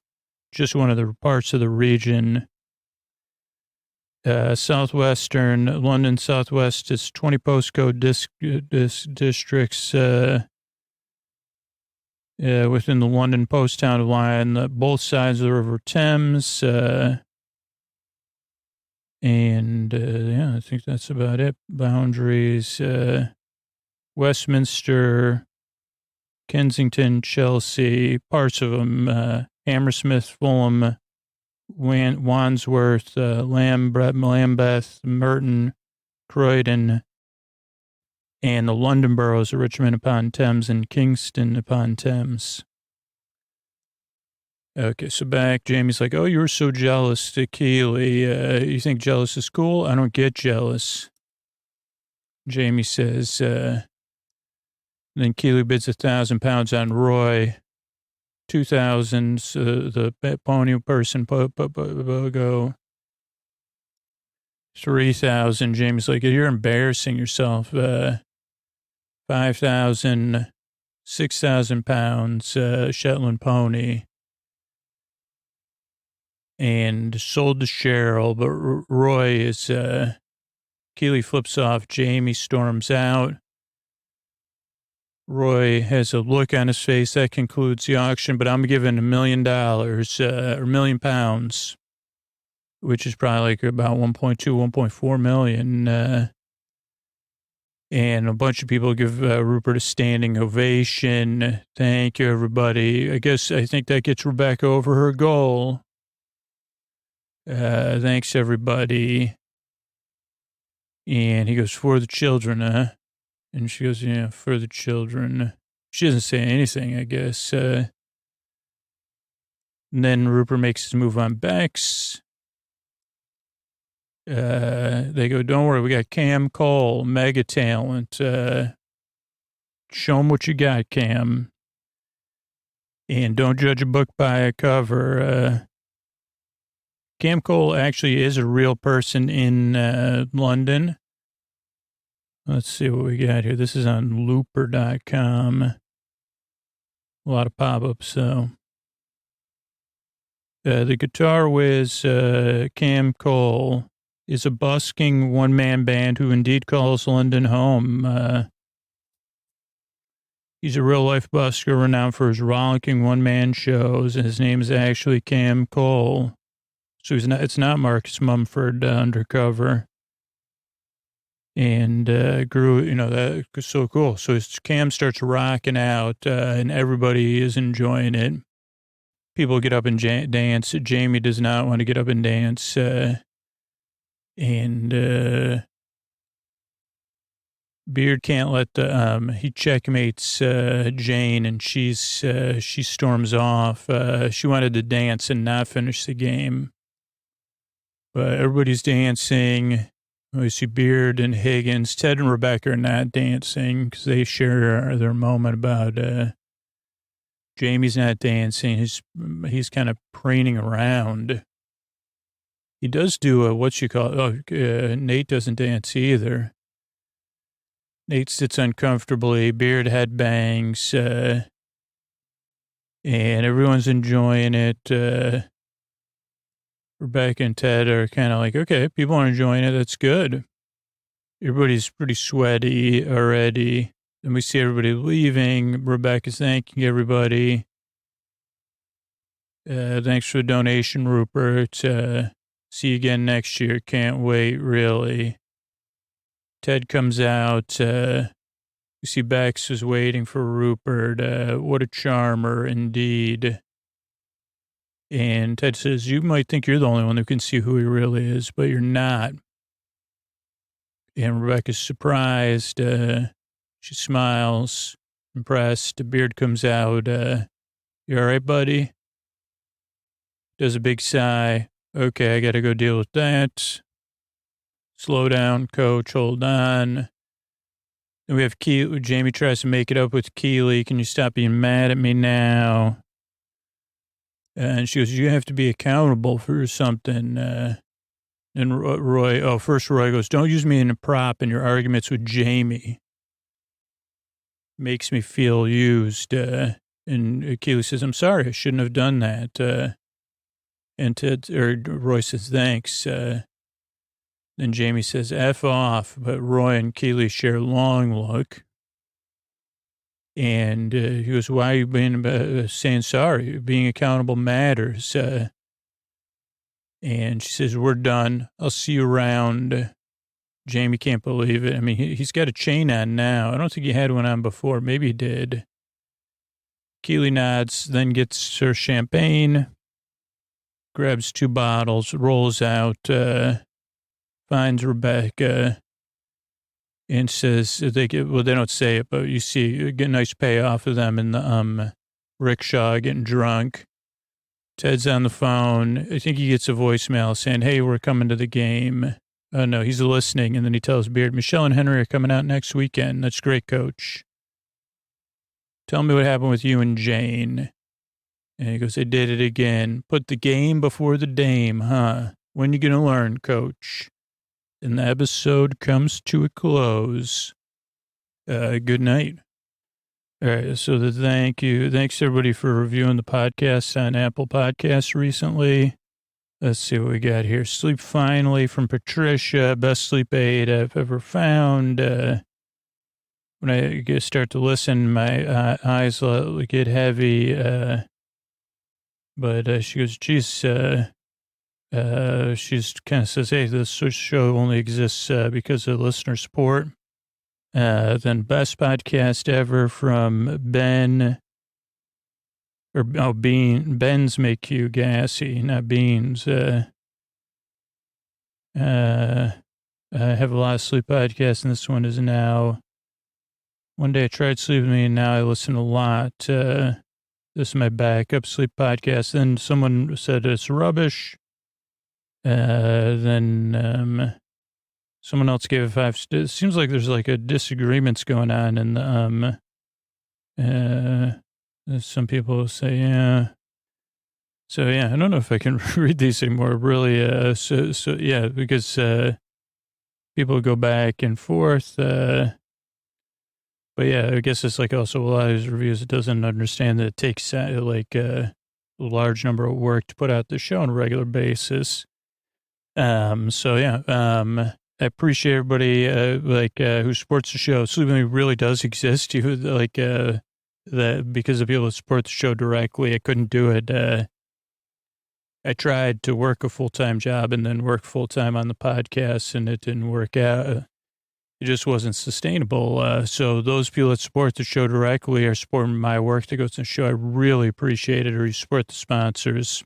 just one of the parts of the region. Southwestern, London Southwest is 20 postcode districts within the London post town line, both sides of the River Thames. I think that's about it. Boundaries, Westminster, Kensington, Chelsea, parts of them, Hammersmith, Fulham, Wandsworth, Lambeth, Merton, Croydon, and the London boroughs of Richmond upon Thames and Kingston upon Thames. Okay, so back, Jamie's like, oh, you were so jealous to Keely. You think jealous is cool? I don't get jealous. Jamie says, then Keely bids £1,000 on Roy. 2,000, the pony person, go 3,000. Jamie's like, you're embarrassing yourself. 5,000, 6,000 pounds, Shetland pony. And sold to Cheryl, but Roy is, Keely flips off. Jamie storms out. Roy has a look on his face. That concludes the auction, but I'm giving $1 million, or £1 million, which is probably like about 1.4 million. And a bunch of people give Rupert a standing ovation. Thank you, everybody. I think that gets Rebecca over her goal. Thanks, everybody. And he goes, for the children, huh? And she goes, yeah, for the children. She doesn't say anything, I guess. And then Rupert makes his move on Bex. They go, don't worry, we got Cam Cole, mega talent. Show him what you got, Cam. And don't judge a book by a cover. Cam Cole actually is a real person in London. Let's see what we got here. This is on looper.com. A lot of pop-ups, so. The guitar whiz, Cam Cole, is a busking one-man band who indeed calls London home. He's a real-life busker renowned for his rollicking one-man shows, and his name is actually Cam Cole. So it's not Marcus Mumford undercover. And grew, that was so cool. So Cam starts rocking out, and everybody is enjoying it. People get up and dance. Jamie does not want to get up and dance. Beard can't let he checkmates Jane, and she storms off. She wanted to dance and not finish the game. But everybody's dancing. We see Beard and Higgins. Ted and Rebecca are not dancing because they share their moment about Jamie's not dancing. He's kind of preening around. He does do Nate doesn't dance either. Nate sits uncomfortably, beard head bangs, and everyone's enjoying it. Rebecca and Ted are kind of like, okay, people are enjoying it. That's good. Everybody's pretty sweaty already. Then we see everybody leaving. Rebecca's thanking everybody. Thanks for the donation, Rupert. See you again next year. Can't wait, really. Ted comes out. You see Bex is waiting for Rupert. What a charmer, indeed. And Ted says, you might think you're the only one who can see who he really is, but you're not. And Rebecca's surprised. She smiles, impressed. The beard comes out. You all right, buddy? Does a big sigh. Okay, I got to go deal with that. Slow down, coach. Hold on. Then we have Keely. Jamie tries to make it up with Keely. Can you stop being mad at me now? And she goes, you have to be accountable for something. And first Roy goes, don't use me in a prop in your arguments with Jamie. Makes me feel used. And Keely says, I'm sorry, I shouldn't have done that. And Roy says, thanks. Then Jamie says, F off. But Roy and Keely share a long look. And he goes, why are you being saying sorry? Being accountable matters. And she says, we're done. I'll see you around. Jamie can't believe it. I mean, he's got a chain on now. I don't think he had one on before. Maybe he did. Keely nods, then gets her champagne, grabs 2 bottles, rolls out, finds Rebecca, and says, they don't say it, but you see, get a nice payoff of them in the rickshaw getting drunk. Ted's on the phone. I think he gets a voicemail saying, hey, we're coming to the game. Oh, no, he's listening. And then he tells Beard, Michelle and Henry are coming out next weekend. That's great, coach. Tell me what happened with you and Jane. And he goes, they did it again. Put the game before the dame, huh? When you going to learn, coach? And the episode comes to a close. Good night. All right, so thank you. Thanks, everybody, for reviewing the podcast on Apple Podcasts recently. Let's see what we got here. Sleep Finally from Patricia. Best sleep aid I've ever found. When I start to listen, my eyes get heavy. But she goes, geez, she kind of says, hey, this show only exists because of listener support. Then best podcast ever from Ben. Ben's make you gassy, not beans. I have a lot of sleep podcasts, and this one is now. One day I tried Sleep With Me, and now I listen a lot. This is my backup sleep podcast. Then someone said it's rubbish. Then someone else gave it 5. It seems like there's like a disagreements going on in the some people say, yeah. So, yeah, I don't know if I can read these anymore, really. Yeah, because people go back and forth. But, yeah, I guess it's like also a lot of these reviews, it doesn't understand that it takes like a large number of work to put out the show on a regular basis. So, yeah, I appreciate everybody who supports the show. Sleep With Me really does exist. You like that because of people that support the show directly. I couldn't do it. I tried to work a full-time job and then work full-time on the podcast, and it didn't work out. It just wasn't sustainable. So those people that support the show directly are supporting my work that goes to the show. I really appreciate it. Or you support the sponsors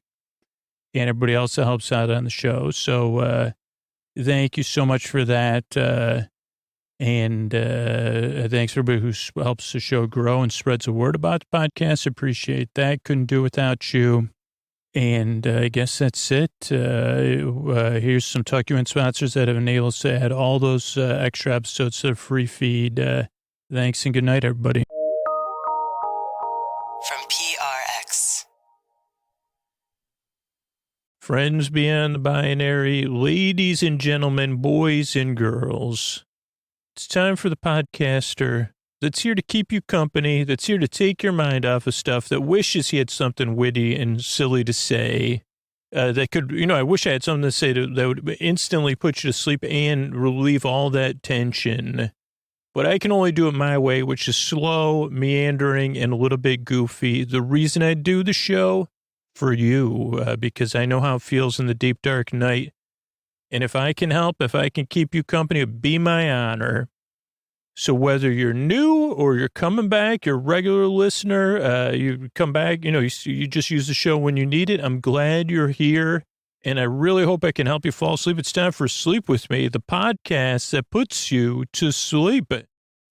and everybody else that helps out on the show. So thank you so much for that. And thanks for everybody who helps the show grow and spreads the word about the podcast. Appreciate that. Couldn't do without you. And I guess that's it. Here's some Talk You In sponsors that have enabled us to add all those extra episodes to the free feed. Thanks and good night, everybody. From PRX. Friends beyond the binary, ladies and gentlemen, boys and girls. It's time for the podcaster that's here to keep you company, that's here to take your mind off of stuff, that wishes he had something witty and silly to say. That could, I wish I had something to say that would instantly put you to sleep and relieve all that tension. But I can only do it my way, which is slow, meandering, and a little bit goofy. The reason I do the show? For you, because I know how it feels in the deep, dark night. And if I can help, if I can keep you company, it'd be my honor. So whether you're new or you're coming back, you're a regular listener, you come back, you just use the show when you need it. I'm glad you're here, and I really hope I can help you fall asleep. It's time for Sleep With Me, the podcast that puts you to sleep.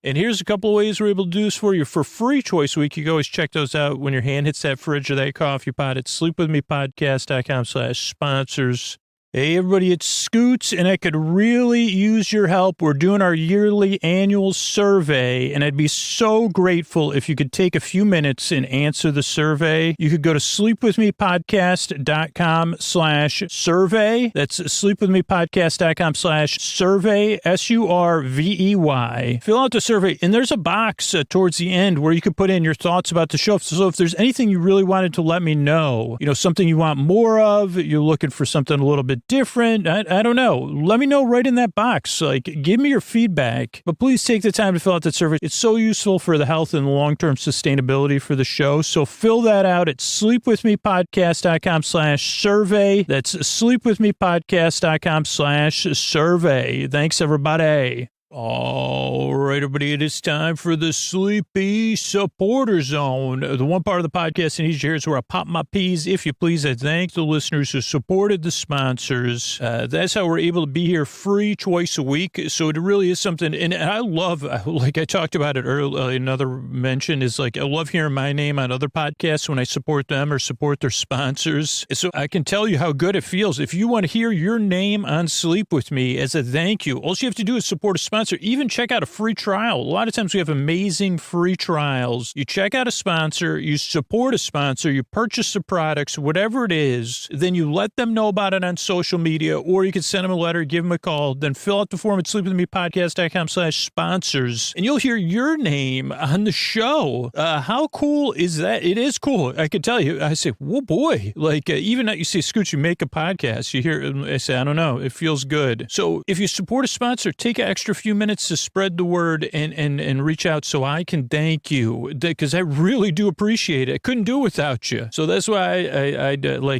And here's a couple of ways we're able to do this for you for free twice a week. You can always check those out when your hand hits that fridge or that coffee pot at sleepwithmepodcast.com/sponsors. Hey, everybody, it's Scoots, and I could really use your help. We're doing our yearly annual survey, and I'd be so grateful if you could take a few minutes and answer the survey. You could go to sleepwithmepodcast.com/survey. That's sleepwithmepodcast.com/survey, SURVEY. Fill out the survey, and there's a box towards the end where you could put in your thoughts about the show. So if there's anything you really wanted to let me know, something you want more of, you're looking for something a little bit different, I don't know. Let me know right in that box. Give me your feedback. But please take the time to fill out that survey. It's so useful for the health and long-term sustainability for the show. So fill that out at sleepwithmepodcast.com/survey. That's sleepwithmepodcast.com/survey. Thanks, everybody. All right, everybody, it is time for the Sleepy Supporter Zone. The one part of the podcast I need you to hear is where I pop my peas, if you please. I thank the listeners who supported the sponsors. That's how we're able to be here free twice a week. So it really is something, and I love, like I talked about it earlier, another mention is I love hearing my name on other podcasts when I support them or support their sponsors. So I can tell you how good it feels. If you want to hear your name on Sleep With Me as a thank you, all you have to do is support a sponsor. Even check out a free trial. A lot of times we have amazing free trials. You check out a sponsor, you support a sponsor, you purchase the products, whatever it is, then you let them know about it on social media, or you can send them a letter, give them a call, then fill out the form at sleepwithmepodcast.com/sponsors, and you'll hear your name on the show. How cool is that? It is cool. I can tell you, I say, whoa, boy. Even that you say, Scooch, you make a podcast, you hear, I say, I don't know, it feels good. So if you support a sponsor, take an extra few minutes to spread the word and reach out so I can thank you, because I really do appreciate it. I couldn't do it without you. So that's why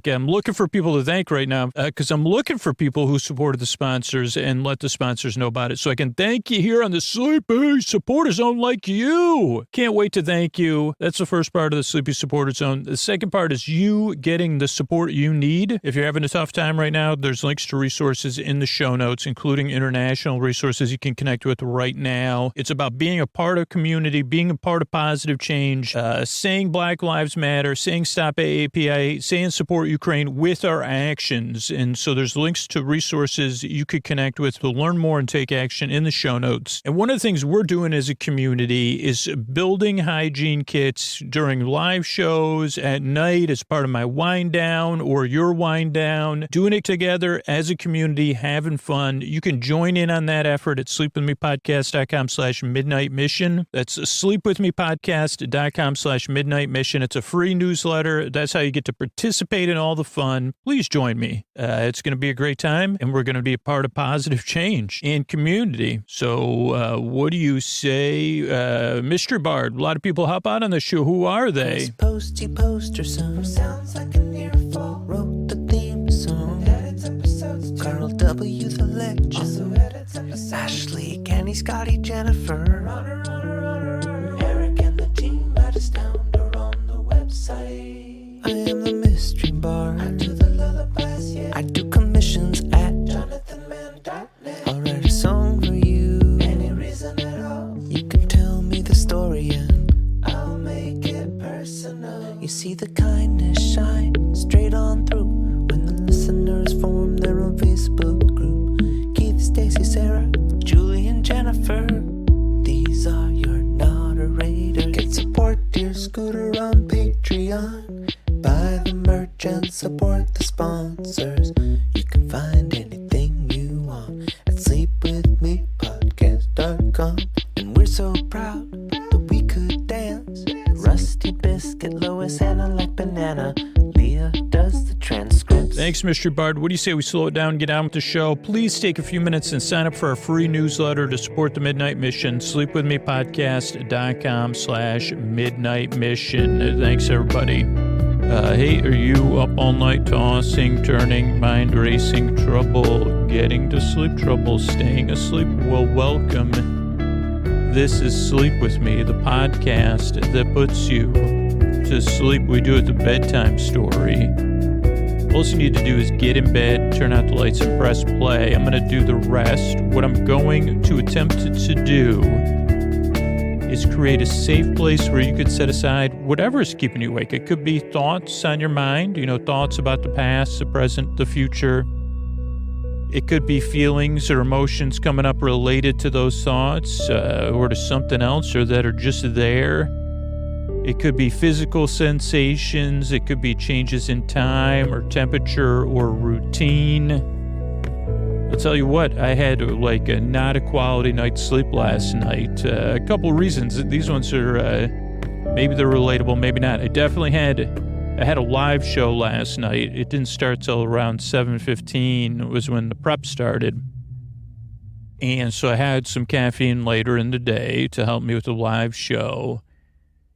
I'm looking for people to thank right now, because I'm looking for people who supported the sponsors and let the sponsors know about it so I can thank you here on the Sleepy Supporter Zone like you. Can't wait to thank you. That's the first part of the Sleepy Supporter Zone. The second part is you getting the support you need. If you're having a tough time right now, there's links to resources in the show notes, including international resources you can connect with right now. It's about being a part of community, being a part of positive change, saying Black Lives Matter, saying stop AAPI, saying support Ukraine with our actions. And so there's links to resources you could connect with to learn more and take action in the show notes. And one of the things we're doing as a community is building hygiene kits during live shows at night as part of my wind down or your wind down, doing it together as a community, having fun. You can join in on that effort at sleepwithmepodcast.com/midnight mission. That's sleepwithmepodcast.com/midnight mission. It's a free newsletter. That's how you get to participate in all the fun. Please join me. It's going to be a great time, and we're going to be a part of positive change and community. So what do you say, Mr. Bard? A lot of people hop out on the show. Who are they? Posty poster son sounds like an earful. Wrote the theme song. Edits episodes. Carl W. the legend. Also edits episodes. Ashley, Kenny, Scotty, Jennifer. Runner. Eric and the team at us down or on the website. I am the mystery bard. I do the lullabies, yeah. I do commissions at jonathanmann.net. I'll write a song for you. Any reason at all. You can tell me the story and I'll make it personal. You see the kindness shine straight on through when the listeners form their own Facebook group. Keith, Stacy, Sarah, Julie, and Jennifer. These are your moderators. Get support dear Scooter on Patreon. Buy the merch and support the sponsors. You can find anything you want at sleepwithmepodcast.com. Thanks, Mystery Bard. What do you say we slow it down and get on with the show? Please take a few minutes and sign up for our free newsletter to support the Midnight Mission. Sleepwithmepodcast.com/Midnight Mission. Thanks, everybody. Hey, are you up all night tossing, turning, mind racing, trouble, getting to sleep, trouble, staying asleep? Well, welcome. This is Sleep With Me, the podcast that puts you to sleep. We do it the bedtime story. All you need to do is get in bed, turn out the lights, and press play. I'm going to do the rest. What I'm going to attempt to do is create a safe place where you could set aside whatever is keeping you awake. It could be thoughts on your mind, thoughts about the past, the present, the future. It could be feelings or emotions coming up related to those thoughts or to something else or that are just there. It could be physical sensations. It could be changes in time or temperature or routine. I'll tell you what, I had not a quality night's sleep last night. A couple reasons. These ones are, maybe they're relatable, maybe not. I had a live show last night. It didn't start till around 7:15 was when the prep started. And so I had some caffeine later in the day to help me with the live show.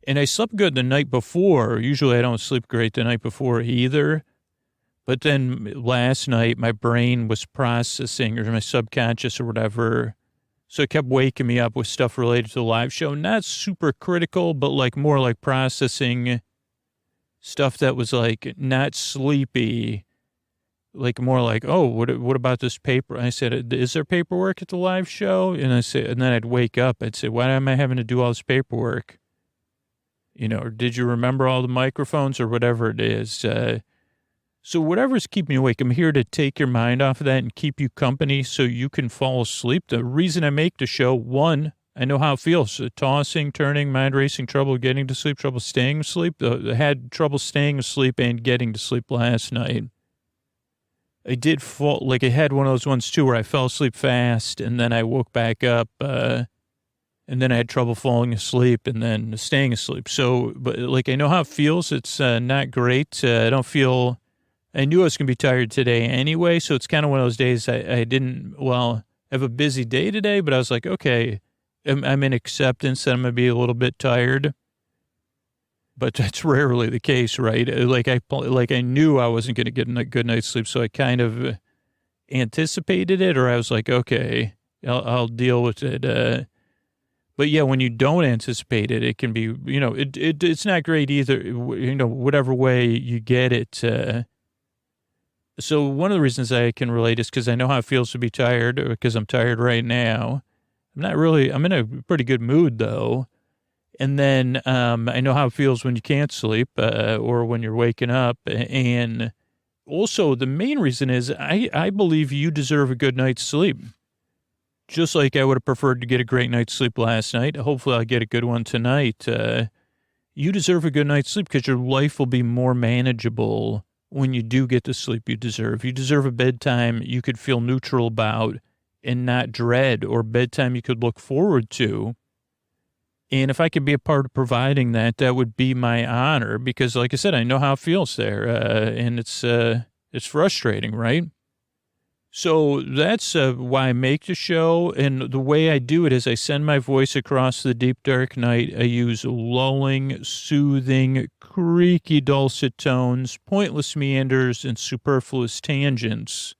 And I slept good the night before. Usually I don't sleep great the night before either. But then last night, my brain was processing, or my subconscious or whatever. So it kept waking me up with stuff related to the live show. Not super critical, but more like processing stuff that was not sleepy. More like, oh, what about this paper? I said, is there paperwork at the live show? And then I'd wake up. I'd say, why am I having to do all this paperwork? Or did you remember all the microphones or whatever it is? So whatever's keeping you awake, I'm here to take your mind off of that and keep you company so you can fall asleep. The reason I make the show, one, I know how it feels. Tossing, turning, mind racing, trouble getting to sleep, trouble staying asleep. I had trouble staying asleep and getting to sleep last night. I did fall, I had one of those ones too where I fell asleep fast and then I woke back up, and then I had trouble falling asleep and then staying asleep. So, but I know how it feels. It's not great. I knew I was going to be tired today anyway. So it's kind of one of those days I have a busy day today, but I was like, okay, I'm in acceptance that I'm going to be a little bit tired. But that's rarely the case, right? I knew I wasn't going to get a good night's sleep. So I kind of anticipated it, or I was like, okay, I'll deal with it. But yeah, when you don't anticipate it, it can be, it's not great either, whatever way you get it. So one of the reasons I can relate is because I know how it feels to be tired, because I'm tired right now. I'm in a pretty good mood though. And then I know how it feels when you can't sleep or when you're waking up. And also the main reason is I believe you deserve a good night's sleep. Just like I would have preferred to get a great night's sleep last night. Hopefully I'll get a good one tonight. You deserve a good night's sleep because your life will be more manageable when you do get the sleep you deserve. You deserve a bedtime you could feel neutral about and not dread, or bedtime you could look forward to. And if I could be a part of providing that, that would be my honor because, like I said, I know how it feels there. And it's frustrating, right? So that's why I make the show, and the way I do it is I send my voice across the deep, dark night. I use lulling, soothing, creaky, dulcet tones, pointless meanders, and superfluous tangents.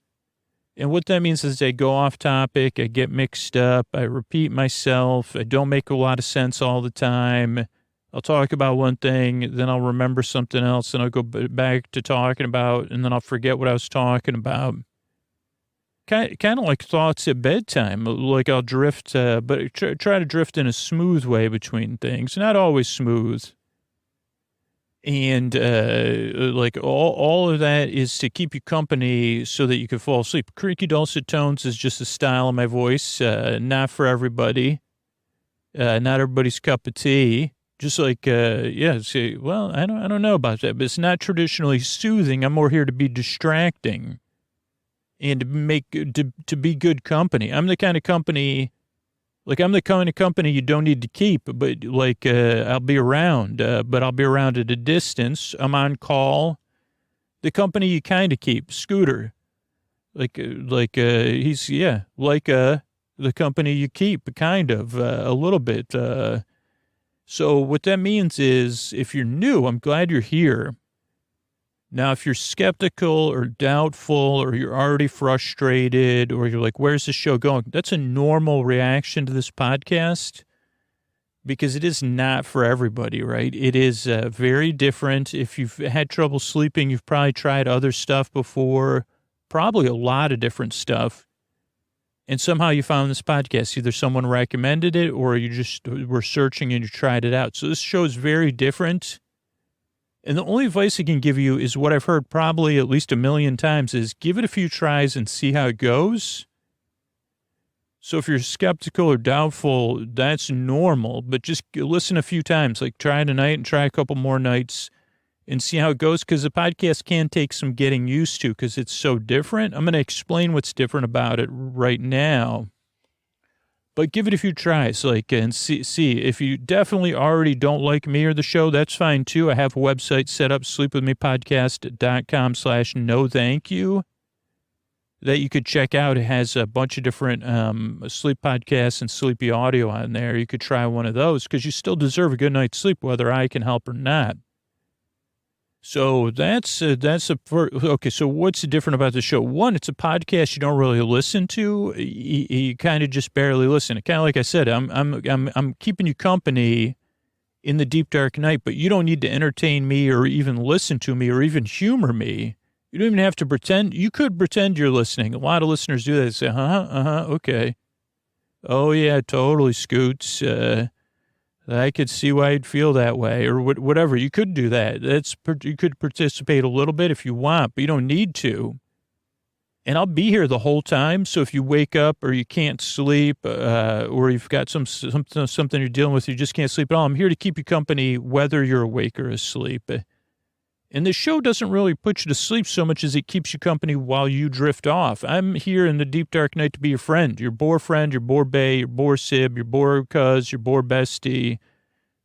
And what that means is I go off topic, I get mixed up, I repeat myself, I don't make a lot of sense all the time. I'll talk about one thing, then I'll remember something else, and I'll go back to talking about, and then I'll forget what I was talking about. Kind of like thoughts at bedtime. I'll drift, but try to drift in a smooth way between things. Not always smooth. And all of that is to keep you company so that you can fall asleep. Creaky dulcet tones is just a style of my voice. Not for everybody. Not everybody's cup of tea. Just I don't know about that, but it's not traditionally soothing. I'm more here to be distracting. And to be good company. I'm the kind of company you don't need to keep, but I'll be around, but I'll be around at a distance. I'm on call. The company you kind of keep, Scooter. The company you keep, kind of, a little bit. So what that means is, if you're new, I'm glad you're here. Now, if you're skeptical or doubtful, or you're already frustrated, or you're like, where's the show going? That's a normal reaction to this podcast, because it is not for everybody, right? It is very different. If you've had trouble sleeping, you've probably tried other stuff before, probably a lot of different stuff. And somehow you found this podcast. Either someone recommended it, or you just were searching and you tried it out. So this show is very different. And the only advice I can give you is what I've heard probably at least 1,000,000 times is give it a few tries and see how it goes. So if you're skeptical or doubtful, that's normal, but just listen a few times, like try tonight and try a couple more nights and see how it goes, because the podcast can take some getting used to because it's so different. I'm going to explain what's different about it right now, but give it a few tries, and see if you definitely already don't like me or the show, that's fine too. I have a website set up, sleepwithmepodcast.com/no thank you, that you could check out. It has a bunch of different sleep podcasts and sleepy audio on there. You could try one of those because you still deserve a good night's sleep, whether I can help or not. So okay. So what's different about the show? One, it's a podcast you don't really listen to. You kind of just barely listen. Kind of like I said, I'm keeping you company in the deep dark night, but you don't need to entertain me or even listen to me or even humor me. You don't even have to pretend. You could pretend you're listening. A lot of listeners do that. They say, okay. Oh, yeah, totally, Scoots. I could see why you'd feel that way, or whatever. You could do that. You could participate a little bit if you want, but you don't need to. And I'll be here the whole time. So if you wake up or you can't sleep, or you've got something you're dealing with, you just can't sleep at all, I'm here to keep you company, whether you're awake or asleep. And the show doesn't really put you to sleep so much as it keeps you company while you drift off. I'm here in the deep dark night to be your friend, your boar friend, your boar bae, your boar sib, your boar cuz, your boar bestie,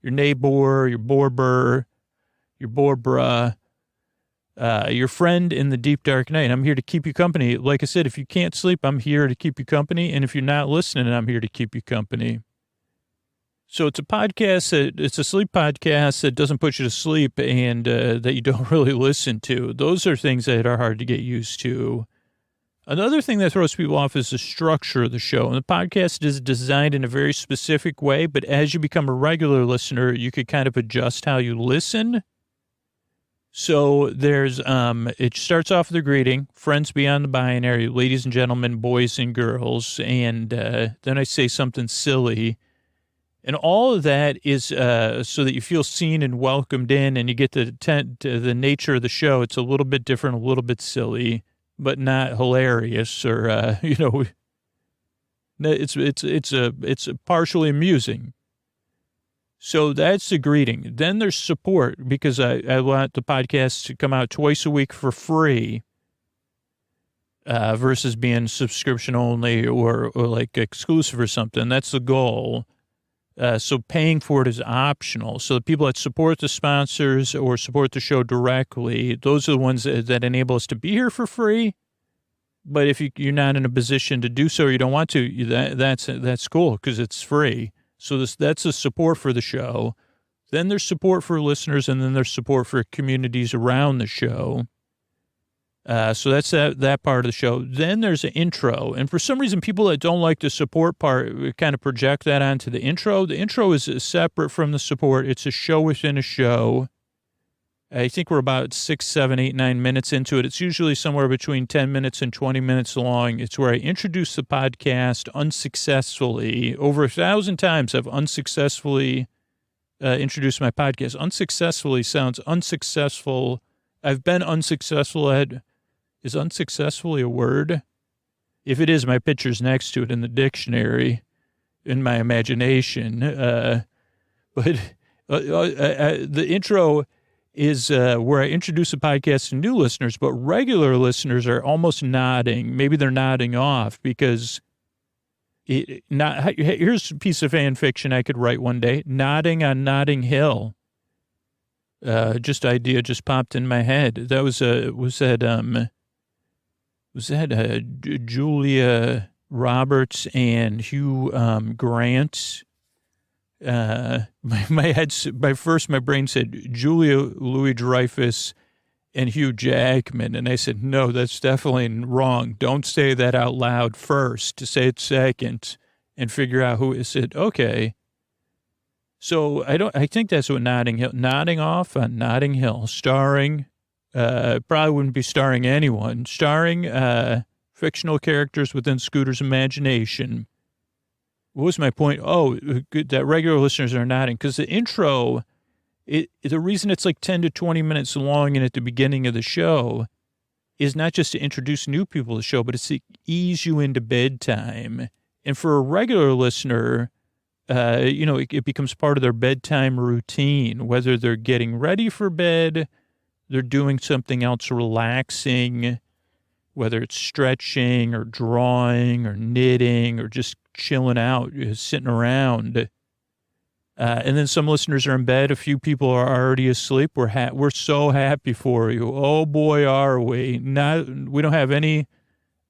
your neighbor, your boar burr, your boar bruh, your friend in the deep dark night. I'm here to keep you company. Like I said, if you can't sleep, I'm here to keep you company. And if you're not listening, I'm here to keep you company. So it's a podcast, it's a sleep podcast that doesn't put you to sleep and that you don't really listen to. Those are things that are hard to get used to. Another thing that throws people off is the structure of the show. And the podcast is designed in a very specific way, but as you become a regular listener, you could kind of adjust how you listen. So there's, it starts off with a greeting, friends beyond the binary, ladies and gentlemen, boys and girls, and then I say something silly. And all of that is so that you feel seen and welcomed in, and you get the nature of the show. It's a little bit different, a little bit silly, but not hilarious, or it's partially amusing. So that's the greeting. Then there's support, because I want the podcast to come out twice a week for free, versus being subscription only or like exclusive or something. That's the goal. So paying for it is optional. So the people that support the sponsors or support the show directly, those are the ones that enable us to be here for free. But if you're not in a position to do so, or you don't want to, that's cool, because it's free. So that's the support for the show. Then there's support for listeners, and then there's support for communities around the show. So that's that part of the show. Then there's an intro. And for some reason, people that don't like the support part kind of project that onto the intro. The intro is separate from the support. It's a show within a show. I think we're about 6, 7, 8, 9 minutes into it. It's usually somewhere between 10 minutes and 20 minutes long. It's where I introduce the podcast unsuccessfully. Over 1,000 times I've unsuccessfully introduced my podcast. Unsuccessfully sounds unsuccessful. I've been unsuccessful at... Is unsuccessfully a word? If it is, my picture's next to it in the dictionary, in my imagination. But the intro is where I introduce the podcast to new listeners, but regular listeners are almost nodding. Maybe they're nodding off because here's a piece of fan fiction I could write one day. Nodding on Notting Hill. Just idea just popped in my head. That was Julia Roberts and Hugh Grant. My brain said Julia Louis-Dreyfus and Hugh Jackman, and I said, no, that's definitely wrong. Don't say that out loud first. Say it second, and figure out who is it. Okay. So I think that's what Nodding Off on Notting Hill, starring, probably wouldn't be starring anyone, starring fictional characters within Scooter's imagination. What was my point? Oh, good, that regular listeners are nodding, because the intro, the reason it's like 10 to 20 minutes long and at the beginning of the show is not just to introduce new people to the show, but it's to ease you into bedtime. And for a regular listener, it becomes part of their bedtime routine, whether they're getting ready for bed, they're doing something else relaxing, whether it's stretching or drawing or knitting or just chilling out, sitting around. And then some listeners are in bed. A few people are already asleep. We're so happy for you. Oh boy, are we? We don't have any.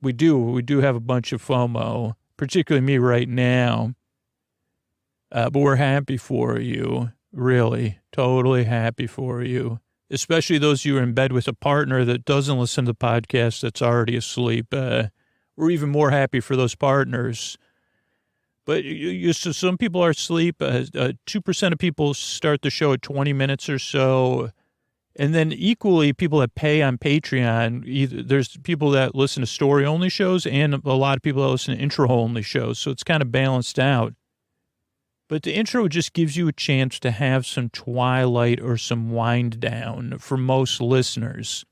We do have a bunch of FOMO, particularly me right now. But we're happy for you. Really, totally happy for you. Especially those of you who are in bed with a partner that doesn't listen to the podcast that's already asleep. We're even more happy for those partners. But so some people are asleep. 2% of people start the show at 20 minutes or so. And then equally, people that pay on Patreon, there's people that listen to story-only shows and a lot of people that listen to intro-only shows. So it's kind of balanced out. But the intro just gives you a chance to have some twilight or some wind down for most listeners,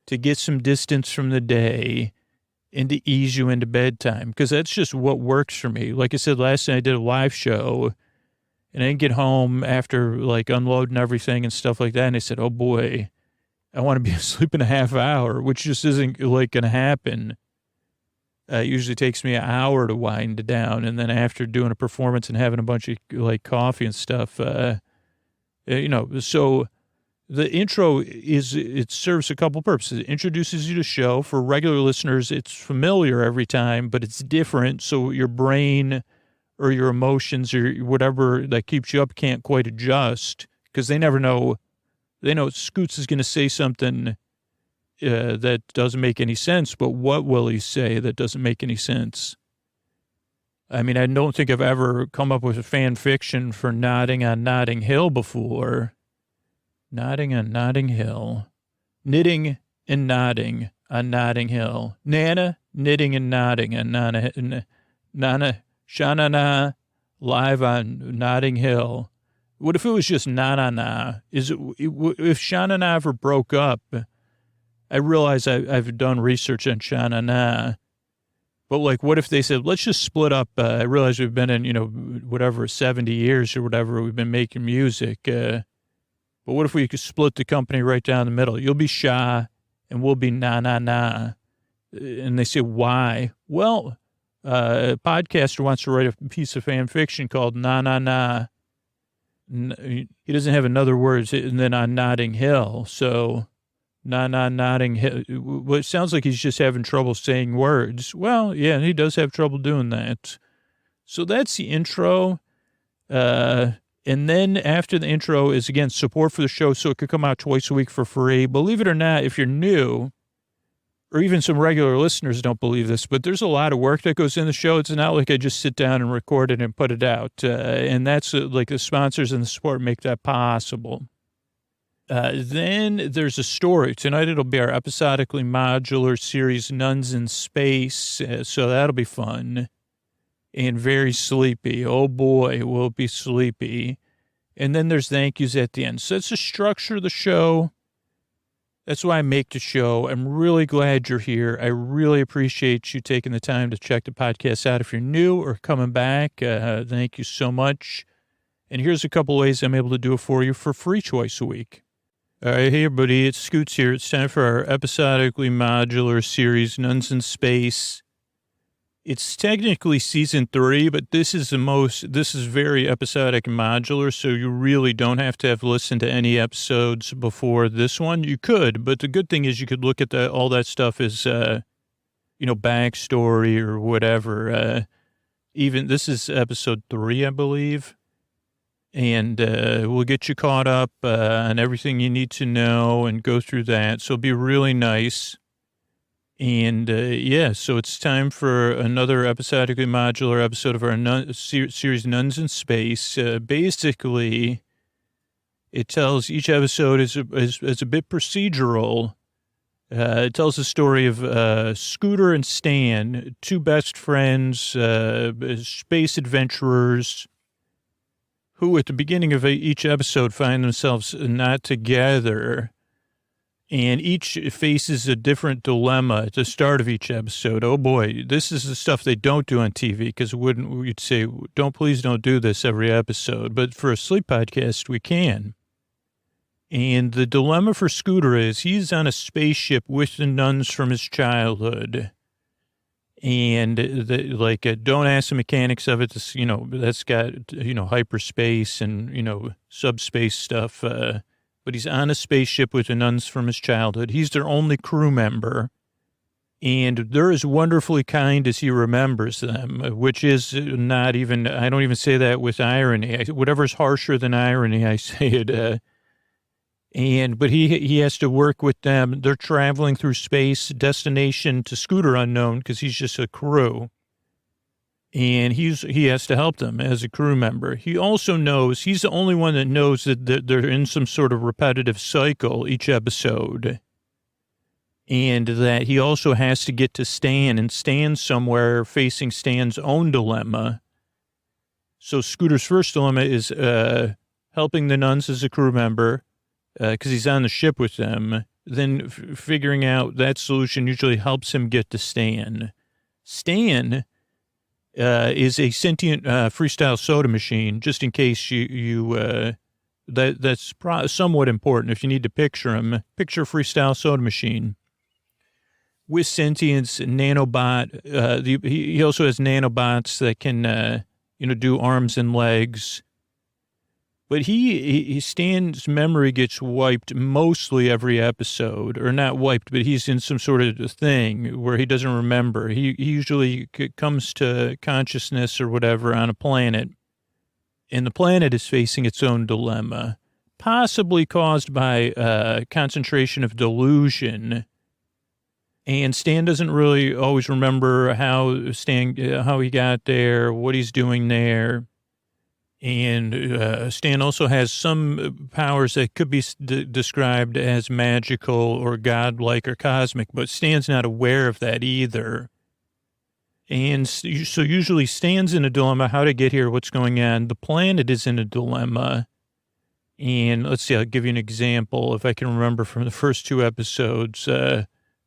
to get some distance from the day and to ease you into bedtime, because that's just what works for me. Like I said, last night I did a live show and I didn't get home after like unloading everything and stuff like that. And I said, oh boy, I want to be asleep in a half hour, which just isn't like going to happen. It usually takes me an hour to wind down. And then after doing a performance and having a bunch of like coffee and stuff, so the intro it serves a couple purposes. It introduces you to the show. For regular listeners, it's familiar every time, but it's different. So your brain or your emotions or whatever that keeps you up can't quite adjust, because they never know. They know Scoots is going to say something that doesn't make any sense, but what will he say that doesn't make any sense? I mean, I don't think I've ever come up with a fan fiction for Nodding on Notting Hill before. Nodding on Notting Hill. Knitting and nodding on Notting Hill. Nana, knitting and nodding on Nana, Sha-na-na, live on Notting Hill. What if it was just na-na-na? If Sha-na-na ever broke up, I realize I've done research on Sha-na-na, but like, what if they said, let's just split up? I realize we've been in, 70 years or whatever, we've been making music. But what if we could split the company right down the middle? You'll be Sha and we'll be na-na-na. And they say, why? Well, a podcaster wants to write a piece of fan fiction called na-na-na. He doesn't have another words than on Notting Hill. So Notting Hill. Well, it sounds like he's just having trouble saying words. Well, yeah, he does have trouble doing that. So that's the intro. And then after the intro is, again, support for the show, so it could come out twice a week for free. Believe it or not, if you're new, or even some regular listeners don't believe this, but there's a lot of work that goes in the show. It's not like I just sit down and record it and put it out. And that's like the sponsors and the support make that possible. Then there's a story. Tonight it'll be our episodically modular series, Nuns in Space. So that'll be fun and very sleepy. Oh boy, we'll be sleepy. And then there's thank yous at the end. So that's the structure of the show. That's why I make the show. I'm really glad you're here. I really appreciate you taking the time to check the podcast out. If you're new or coming back, thank you so much. And here's a couple ways I'm able to do it for you for free twice a week. All right, hey everybody, it's Scoots here. It's time for our episodically modular series, Nuns in Space. It's technically season 3, but this is very episodic and modular, so you really don't have to have listened to any episodes before this one. You could, but the good thing is you could look at all that stuff as, backstory or whatever. Even this is episode 3, I believe. And we'll get you caught up on everything you need to know and go through that. So it'll be really nice. And, so it's time for another episodically modular episode of our series Nuns in Space. Basically, it tells each episode is a bit procedural. It tells the story of Scooter and Stan, two best friends, space adventurers, who at the beginning of each episode find themselves not together. And each faces a different dilemma at the start of each episode. Oh boy, this is the stuff they don't do on TV, because we'd say, please don't do this every episode. But for a sleep podcast, we can. And the dilemma for Scooter is he's on a spaceship with the nuns from his childhood. And don't ask the mechanics of it. This, that's got, hyperspace and, subspace stuff. But he's on a spaceship with the nuns from his childhood. He's their only crew member. And they're as wonderfully kind as he remembers them, which is not even, I don't even say that with irony. Whatever's harsher than irony, I say it. But he has to work with them. They're traveling through space, destination to Scooter unknown, because he's just a crew. And he has to help them as a crew member. He also knows, he's the only one that knows that they're in some sort of repetitive cycle each episode. And that he also has to get to Stan, and Stan's somewhere facing Stan's own dilemma. So Scooter's first dilemma is helping the nuns as a crew member, because he's on the ship with them. Then figuring out that solution usually helps him get to Stan. Stan is a sentient freestyle soda machine, just in case that's somewhat important. If you need to picture him, picture freestyle soda machine with sentience, nanobot. He also has nanobots that can, do arms and legs. But Stan's memory gets wiped mostly every episode, or not wiped, but he's in some sort of thing where he doesn't remember. He usually comes to consciousness or whatever on a planet, and the planet is facing its own dilemma, possibly caused by concentration of delusion. And Stan doesn't really always remember how he got there, what he's doing there. And Stan also has some powers that could be described as magical or godlike or cosmic, but Stan's not aware of that either. And so usually Stan's in a dilemma, how to get here, what's going on. The planet is in a dilemma. And let's see, I'll give you an example if I can remember from the first 2 episodes.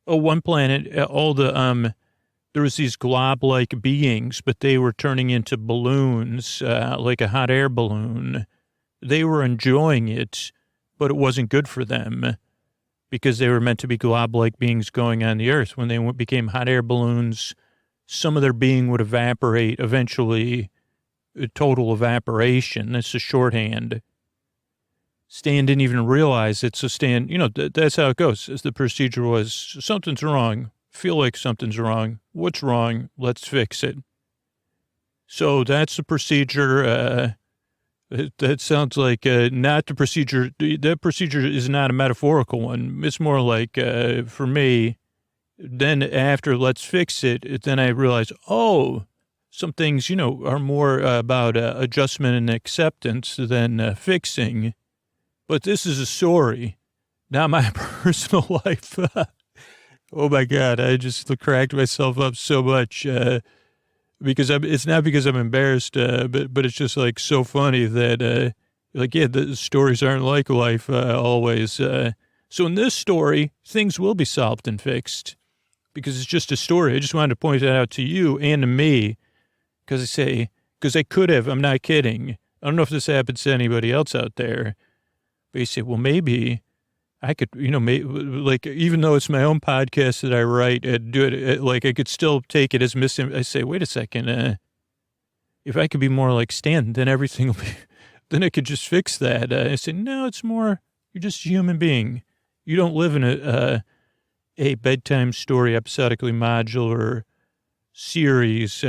One planet, there was these glob-like beings, but they were turning into balloons, like a hot air balloon. They were enjoying it, but it wasn't good for them because they were meant to be glob-like beings going on the earth. When they became hot air balloons, some of their being would evaporate, eventually a total evaporation. That's a shorthand. Stan didn't even realize it, so Stan, that's how it goes. As the procedure was, something's wrong. Feel like something's wrong. What's wrong? Let's fix it. So that's the procedure. That sounds like not the procedure. That procedure is not a metaphorical one. It's more like, for me, then after let's fix it, then I realize, some things, are more about adjustment and acceptance than fixing. But this is a story, not my personal life. Oh my God, I just cracked myself up so much because it's not because I'm embarrassed, but it's just so funny that, the stories aren't like life always. So in this story, things will be solved and fixed because it's just a story. I just wanted to point that out to you and to me because I could have, I'm not kidding. I don't know if this happens to anybody else out there, but you say, well, maybe I could, like, even though it's my own podcast that I write and do it, like, I could still take it as I say, wait a second, if I could be more like Stan, then everything will be, then I could just fix that. I say, no, it's more, you're just a human being. You don't live in a bedtime story, episodically modular series,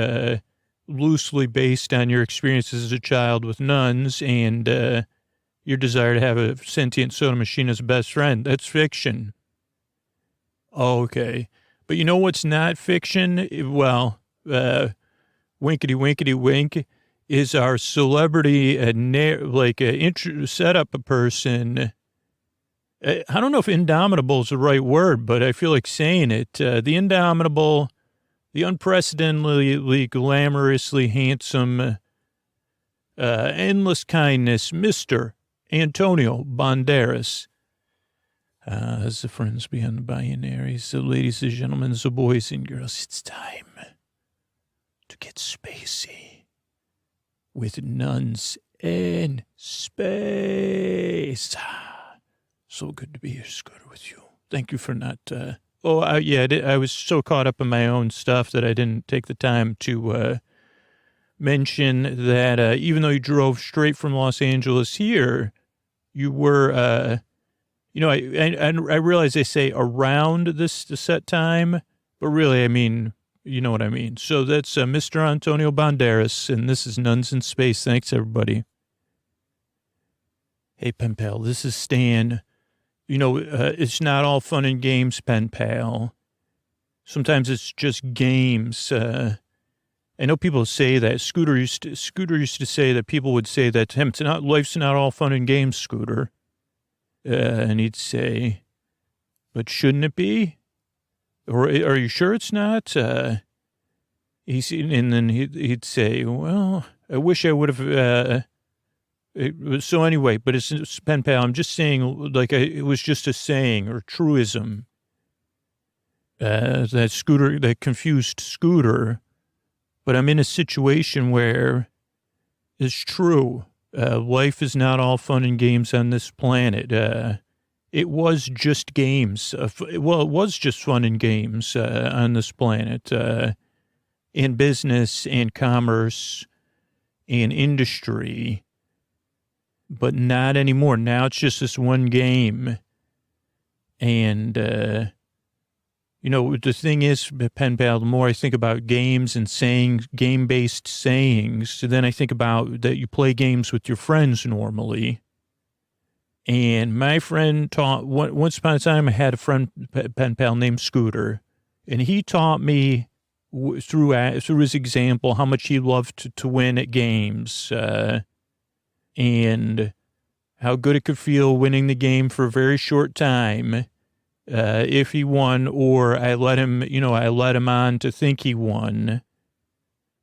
loosely based on your experiences as a child with nuns and your desire to have a sentient soda machine as a best friend. That's fiction. Okay. But you know what's not fiction? Well, winkety winkety wink is our celebrity set up a person. I don't know if indomitable is the right word, but I feel like saying it. The indomitable, the unprecedentedly glamorously handsome, endless kindness, Mr. Antonio Banderas. As the friends beyond the binaries, so ladies and gentlemen, so boys and girls, it's time to get spacey with Nuns in Space. So good to be here, Scooter, with you. Thank you for not, I was so caught up in my own stuff that I didn't take the time to mention that even though you drove straight from Los Angeles here, you were, I realize they say around the set time, but really, I mean, you know what I mean. So that's Mr. Antonio Banderas, and this is Nuns in Space. Thanks, everybody. Hey, pen pal, this is Stan. It's not all fun and games, pen pal. Sometimes it's just games. I know people say that. Scooter used to say that people would say that to him. Life's not all fun and games, Scooter. And he'd say, but shouldn't it be? Or are you sure it's not? And then he'd say, well, I wish I would have. So anyway, but it's pen pal. I'm just saying, like, it was just a saying or truism. That confused Scooter. But I'm in a situation where it's true. Life is not all fun and games on this planet. It was just games. It was just fun and games on this planet. In business and commerce and industry. But not anymore. Now it's just this one game. And, the thing is, pen pal, the more I think about games and game-based sayings, then I think about that you play games with your friends normally. And my friend once upon a time, I had a friend, pen pal, named Scooter. And he taught me through his example how much he loved to win at games. And how good it could feel winning the game for a very short time, if he won, or I let him on to think he won.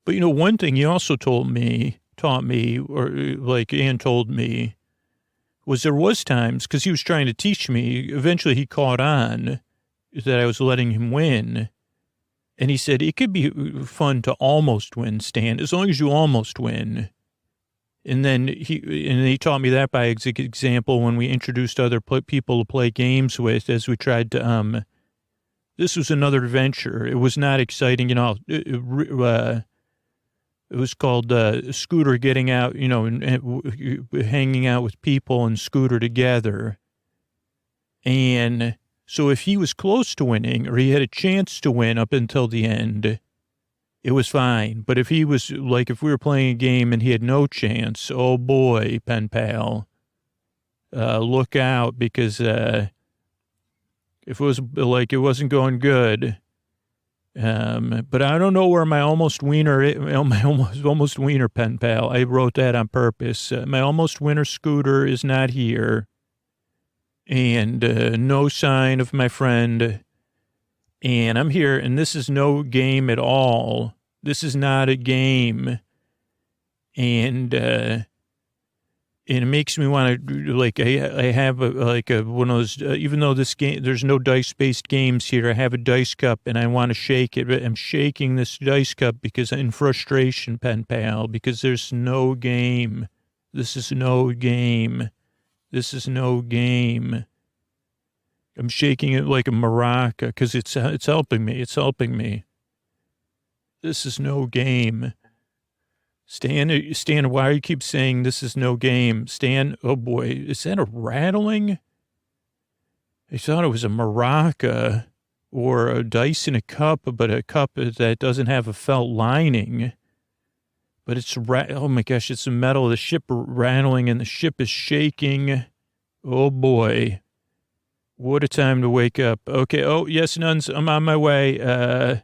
But, one thing he also taught me, and told me, was there was times, because he was trying to teach me, eventually he caught on that I was letting him win. And he said, it could be fun to almost win, Stan, as long as you almost win. And then he taught me that by example when we introduced other people to play games with, as we tried to, this was another adventure. It was not exciting, it was called Scooter getting out, and hanging out with people and Scooter together. And so if he was close to winning or he had a chance to win up until the end, it was fine. But if he was if we were playing a game and he had no chance, oh boy, pen pal, look out, because if it was it wasn't going good. But I don't know where my almost wiener, pen pal. I wrote that on purpose. My almost winner Scooter is not here, and no sign of my friend. And I'm here, and this is no game at all. This is not a game. And it makes me want to, I have one of those, even though this game, there's no dice-based games here, I have a dice cup, and I want to shake it. I'm shaking this dice cup because in frustration, pen pal, because there's no game. This is no game. This is no game. I'm shaking it like a maraca because it's helping me. It's helping me. This is no game. Stan, why do you keep saying this is no game? Stan, oh boy, is that a rattling? I thought it was a maraca or a dice in a cup, but a cup that doesn't have a felt lining. But it's, oh my gosh, it's the metal of the ship rattling and the ship is shaking. Oh boy. What a time to wake up. Okay. Oh, yes, Nuns, I'm on my way.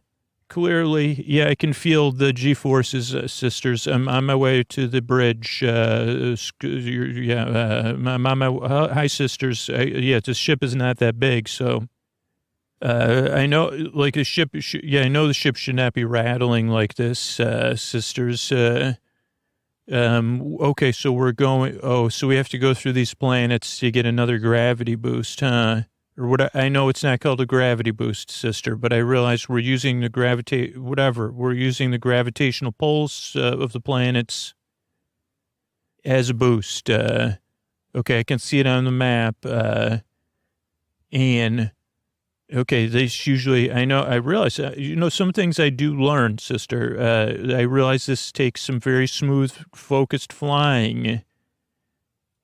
Clearly, yeah, I can feel the G-forces, sisters. I'm on my way to the bridge. I'm on my, hi, sisters. Yeah, the ship is not that big, so I know, like, the ship, I know the ship should not be rattling like this, sisters. Okay, so we're going, so we have to go through these planets to get another gravity boost, huh? Or what? I know it's not called a gravity boost, sister, but I realize we're using the we're using the gravitational pulse of the planets as a boost. Okay, I can see it on the map. And okay, this usually, I realize, some things I do learn, sister. I realize this takes some very smooth, focused flying.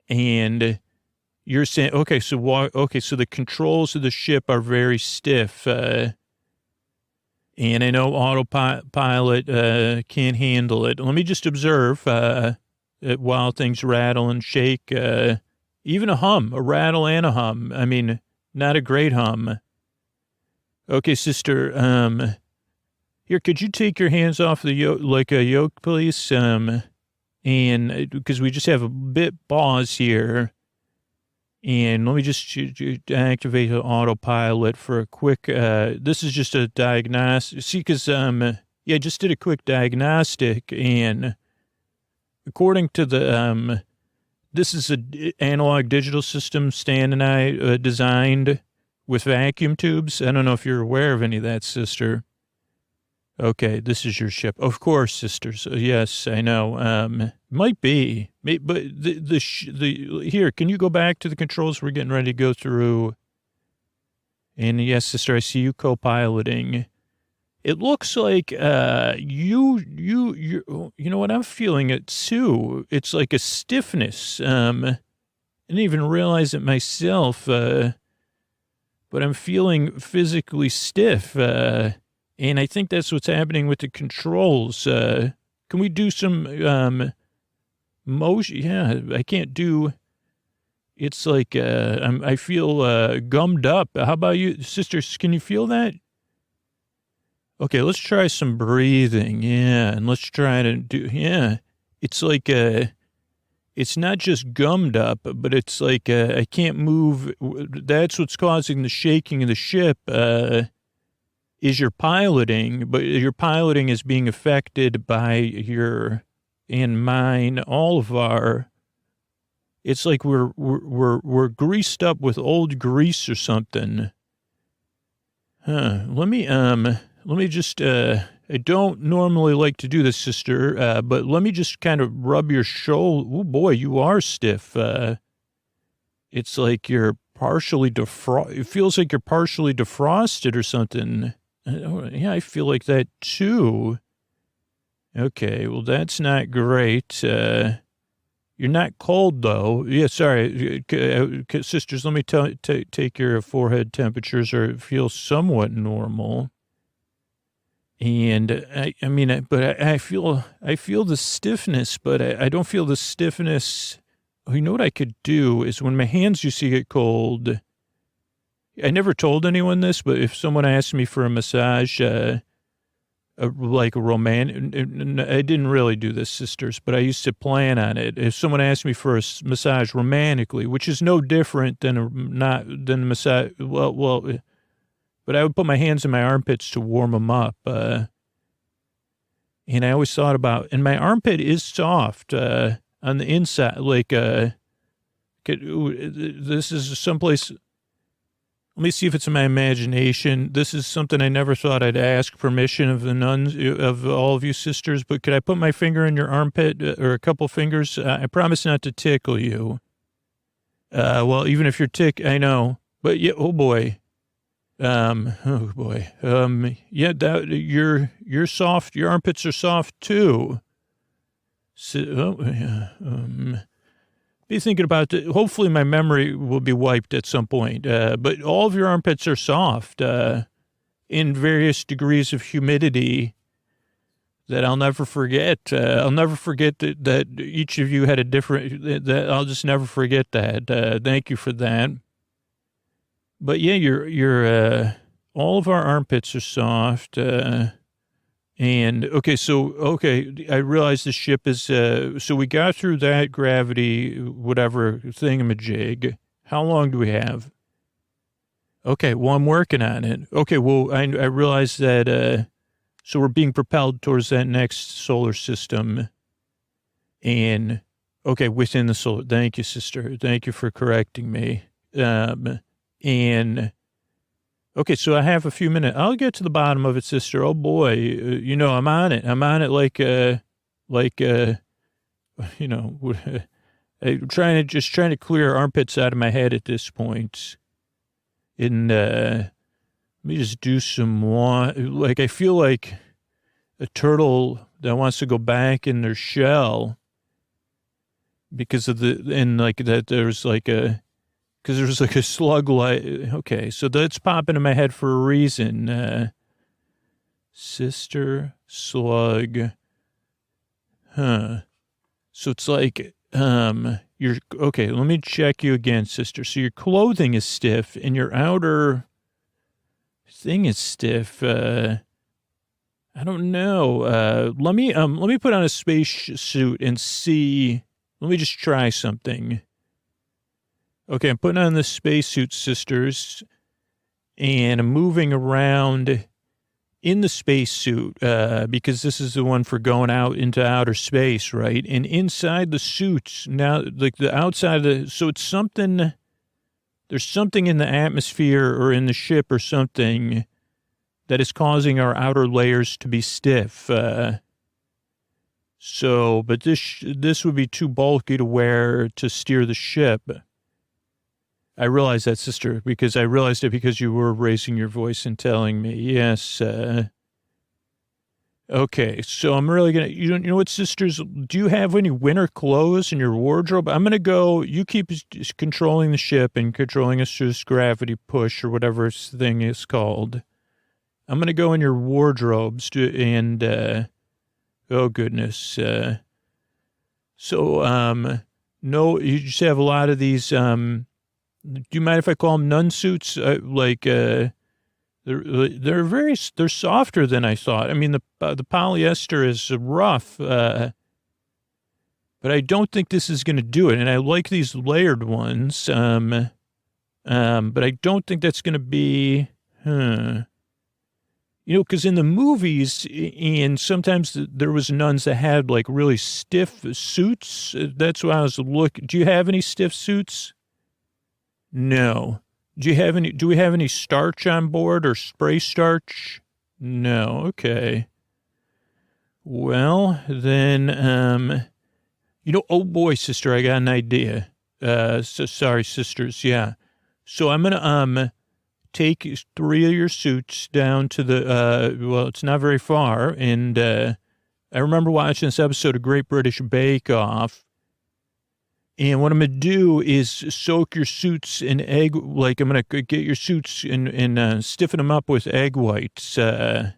And you're saying, okay, so the controls of the ship are very stiff. And I know autopilot can't handle it. Let me just observe while things rattle and shake. Even a rattle and a hum. I mean, not a great hum. Okay, sister, here, could you take your hands off the yoke, like a yoke, please? And because we just have a bit pause here. And let me just activate the autopilot for a quick, this is just a diagnostic. See, because, I just did a quick diagnostic, and according to the, this is an analog digital system Stan and I designed with vacuum tubes. I don't know if you're aware of any of that, sister. Okay, this is your ship. Of course, sisters. Yes, I know. Might be. But here, can you go back to the controls we're getting ready to go through? And yes, sister, I see you co-piloting. It looks like you know what, I'm feeling it too. It's like a stiffness. I didn't even realize it myself, but I'm feeling physically stiff. And I think that's what's happening with the controls. Can we do some motion? Yeah, I can't do. It's like I feel gummed up. How about you, sisters? Can you feel that? Okay, let's try some breathing. Yeah, and let's try to do. Yeah, it's like it's not just gummed up, but it's like I can't move. That's what's causing the shaking of the ship. Is your piloting, but your piloting is being affected by your and mine, all of our. It's like we're greased up with old grease or something. Let me just. I don't normally like to do this, sister, but let me just kind of rub your shoulder. Oh boy, you are stiff. It's like you're partially it feels like you're partially defrosted or something. Yeah, I feel like that too. Okay, well, that's not great. You're not cold, though. Yeah, sorry. Sisters, let me take your forehead temperatures, or it feels somewhat normal. And I mean, but I feel the stiffness, but I don't feel the stiffness. You know what I could do is when my hands used to get cold, I never told anyone this, but if someone asked me for a massage, like a romantic, I didn't really do this, sisters, but I used to plan on it. If someone asked me for a massage romantically, which is no different than the massage, but I would put my hands in my armpits to warm them up. And I always thought about, and my armpit is soft on the inside, like this is someplace. Let me see if it's in my imagination. This is something I never thought I'd ask permission of the nuns, of all of you sisters, but could I put my finger in your armpit, or a couple fingers? I promise not to tickle you. Well, even if you're I know, But yeah, oh boy. Yeah, that you're soft. Your armpits are soft too. So, be thinking about it. Hopefully my memory will be wiped at some point. But all of your armpits are soft, in various degrees of humidity that I'll never forget. I'll never forget that each of you had a different, that I'll just never forget that. Thank you for that. But yeah, all of our armpits are soft. And okay, I realized the ship is, so we got through that gravity, whatever thingamajig. How long do we have? Okay, well, I'm working on it. Okay, well, I realized that, so we're being propelled towards that next solar system. And, okay, within the solar, thank you, sister. Thank you for correcting me. And, okay, so I have a few minutes. I'll get to the bottom of it, sister. Oh boy, I'm on it. I'm on it like, I'm trying to clear armpits out of my head at this point. And, let me just do some like, I feel like a turtle that wants to go back in their shell because of because there's like a slug light. Okay, so that's popping in my head for a reason. Sister slug. Huh. So it's like, okay, let me check you again, sister. So your clothing is stiff and your outer thing is stiff. I don't know. Let me put on a space suit and see. Let me just try something. Okay, I'm putting on this spacesuit, sisters, and I'm moving around in the spacesuit because this is the one for going out into outer space, right? And inside the suits, now, like the outside of so it's something, there's something in the atmosphere or in the ship or something that is causing our outer layers to be stiff. But this would be too bulky to wear to steer the ship. I realized that, sister, because I realized it because you were raising your voice and telling me, yes. Okay, so I'm really going to, you know what, sisters, do you have any winter clothes in your wardrobe? I'm going to go, you keep controlling the ship and controlling us through this gravity push or whatever this thing is called. I'm going to go in your wardrobes oh goodness. No, you just have a lot of these, do you mind if I call them nun suits? They're softer than I thought. I mean, the polyester is rough, but I don't think this is going to do it. And I like these layered ones, but I don't think that's going to be, because in the movies, and sometimes there was nuns that had like really stiff suits. That's why I was looking. Do you have any stiff suits? No. Do we have any starch on board or spray starch? No. Okay. Well, then, oh boy, sister, I got an idea. So sorry, sisters. Yeah. So I'm going to, take 3 of your suits down to the, it's not very far. And, I remember watching this episode of Great British Bake Off. And what I'm going to do is soak your suits in egg, like I'm going to get your suits and stiffen them up with egg whites. So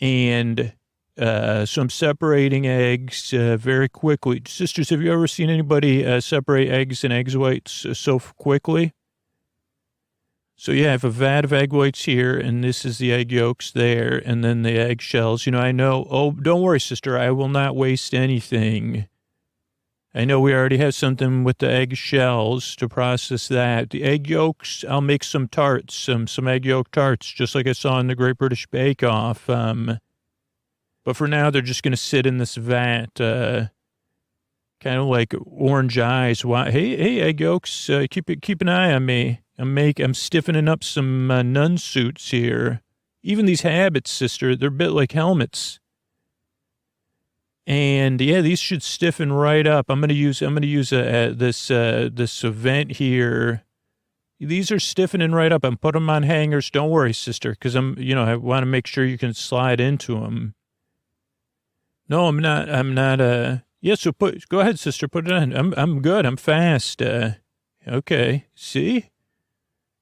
I'm separating eggs very quickly. Sisters, have you ever seen anybody separate eggs and egg whites so quickly? So yeah, I have a vat of egg whites here, and this is the egg yolks there, and then the egg shells. I know, oh, don't worry, sister, I will not waste anything. I know we already have something with the egg shells to process that. The egg yolks, I'll make some tarts, some egg yolk tarts, just like I saw in the Great British Bake Off. But for now, they're just going to sit in this vat, kind of like orange eyes. Hey, egg yolks, keep an eye on me. I'm stiffening up some nun suits here. Even these habits, sister, they're a bit like helmets. And yeah, these should stiffen right up. I'm gonna use this event here. These are stiffening right up. I'm putting them on hangers. Don't worry, sister, because I want to make sure you can slide into them. No, I'm not. Yeah, so go ahead, sister, put it on. I'm good. I'm fast. Okay. See?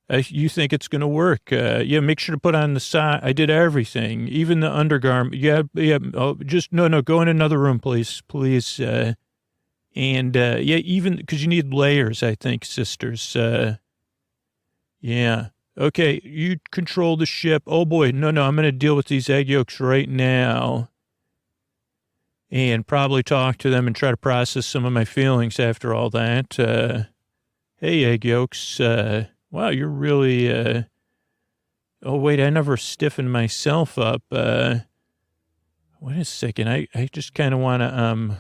You think it's going to work. Yeah, make sure to put on the side. I did everything, even the undergarment. Yeah. Oh, just, no, go in another room, please. Please. Yeah, even because you need layers, I think, sisters. Yeah. Okay, you control the ship. Oh, boy. No, I'm going to deal with these egg yolks right now and probably talk to them and try to process some of my feelings after all that. Hey, egg yolks. Wow, you're really, oh, wait, I never stiffened myself up. Wait a second. I just kind of want to,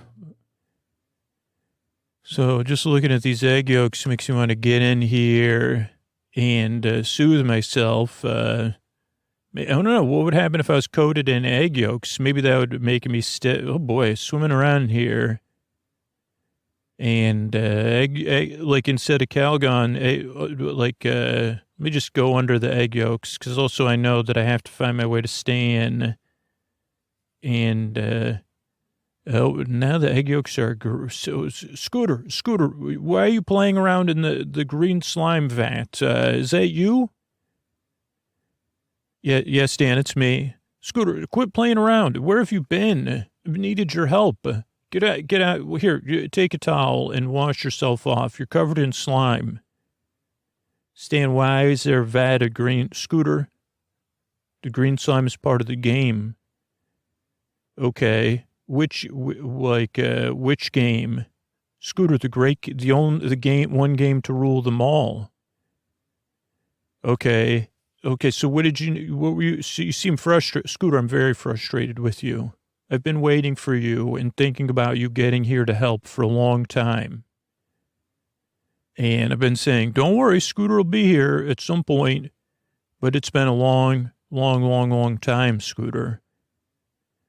so just looking at these egg yolks makes me want to get in here and soothe myself. I don't know. What would happen if I was coated in egg yolks? Maybe that would make me oh boy, swimming around here. And egg, like instead of Calgon, let me just go under the egg yolks, because also I know that I have to find my way to Stan. And now the egg yolks are so Scooter, why are you playing around in the green slime vat? Is that you? Yeah, Stan, it's me. Scooter, quit playing around. Where have you been? I've needed your help. Get out. Here, take a towel and wash yourself off. You're covered in slime. Stan, why is there a vat of green? Scooter, the green slime is part of the game. Okay. Which game? Scooter, one game to rule them all. Okay, so what were you, so you seem frustrated. Scooter, I'm very frustrated with you. I've been waiting for you and thinking about you getting here to help for a long time. And I've been saying, don't worry, Scooter will be here at some point, but it's been a long time, Scooter.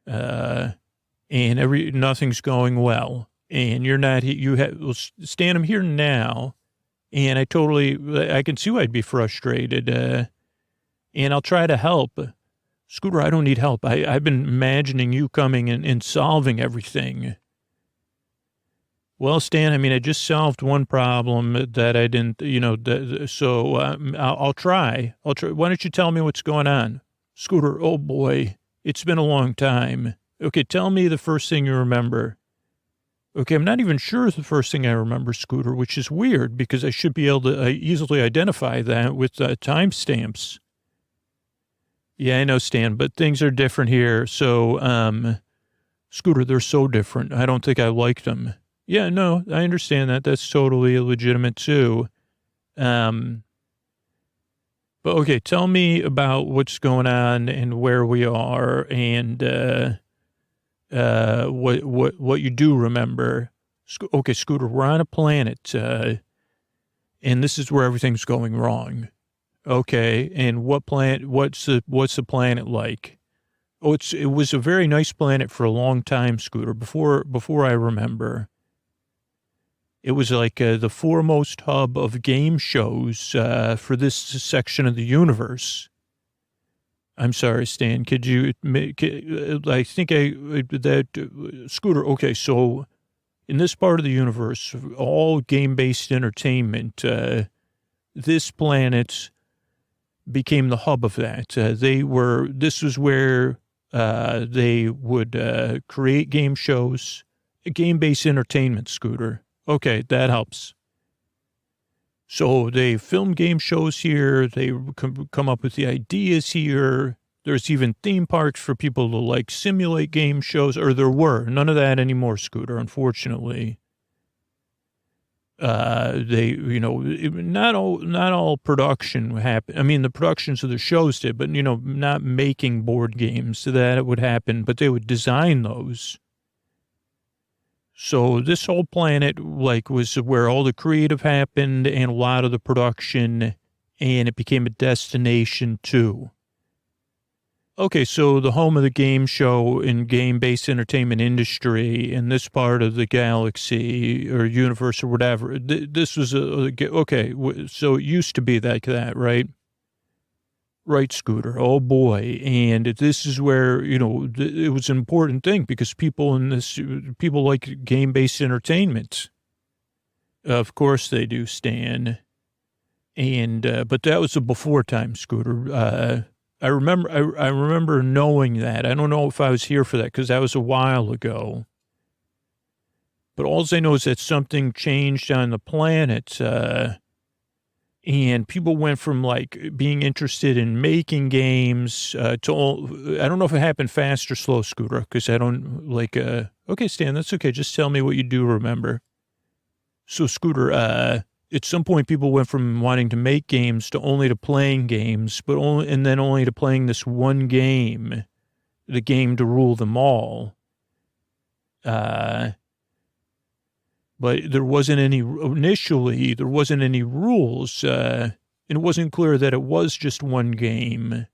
And nothing's going well. And you're not, Stan, I'm here now. And I can see why I'd be frustrated. And I'll try to help. Scooter, I don't need help. I've been imagining you coming and solving everything. Well, Stan, I just solved one problem that I didn't, so I'll try. Why don't you tell me what's going on? Scooter, oh boy, it's been a long time. Okay, tell me the first thing you remember. Okay, I'm not even sure the first thing I remember, Scooter, which is weird because I should be able to easily identify that with timestamps. Yeah, I know, Stan, but things are different here. So, Scooter, they're so different. I don't think I like them. Yeah, no, I understand that. That's totally legitimate too. But okay, tell me about what's going on and where we are and, what you do remember. Okay, Scooter, we're on a planet, and this is where everything's going wrong. Okay, and what's the planet like? Oh, it was a very nice planet for a long time, Scooter, before I remember. It was like the foremost hub of game shows for this section of the universe. I'm sorry, Stan. Could you Scooter, okay, so in this part of the universe, all game-based entertainment, this planet became the hub of that. This was where they would create game shows, game-based entertainment, Scooter. Okay, that helps. So they film game shows here. They come up with the ideas here. There's even theme parks for people to simulate game shows, or there were. None of that anymore, Scooter, unfortunately. Not all production happened. The productions of the shows did, but, not making board games so that it would happen, but they would design those. So this whole planet, was where all the creative happened and a lot of the production, and it became a destination too. Okay, so the home of the game show and game-based entertainment industry in this part of the galaxy or universe or whatever, this was okay, so it used to be like that, right? Right, Scooter. Oh, boy. And this is where, it was an important thing because people like game-based entertainment. Of course they do, Stan. And, but that was a before time, Scooter. I remember knowing that. I don't know if I was here for that because that was a while ago. But all I know is that something changed on the planet, and people went from like being interested in making games to I don't know if it happened fast or slow, Scooter, because I don't like. Okay, Stan, that's okay. Just tell me what you do remember. So, Scooter, at some point, people went from wanting to make games to only to playing games, and then only to playing this one game, the game to rule them all. But there wasn't any rules, and it wasn't clear that it was just one game,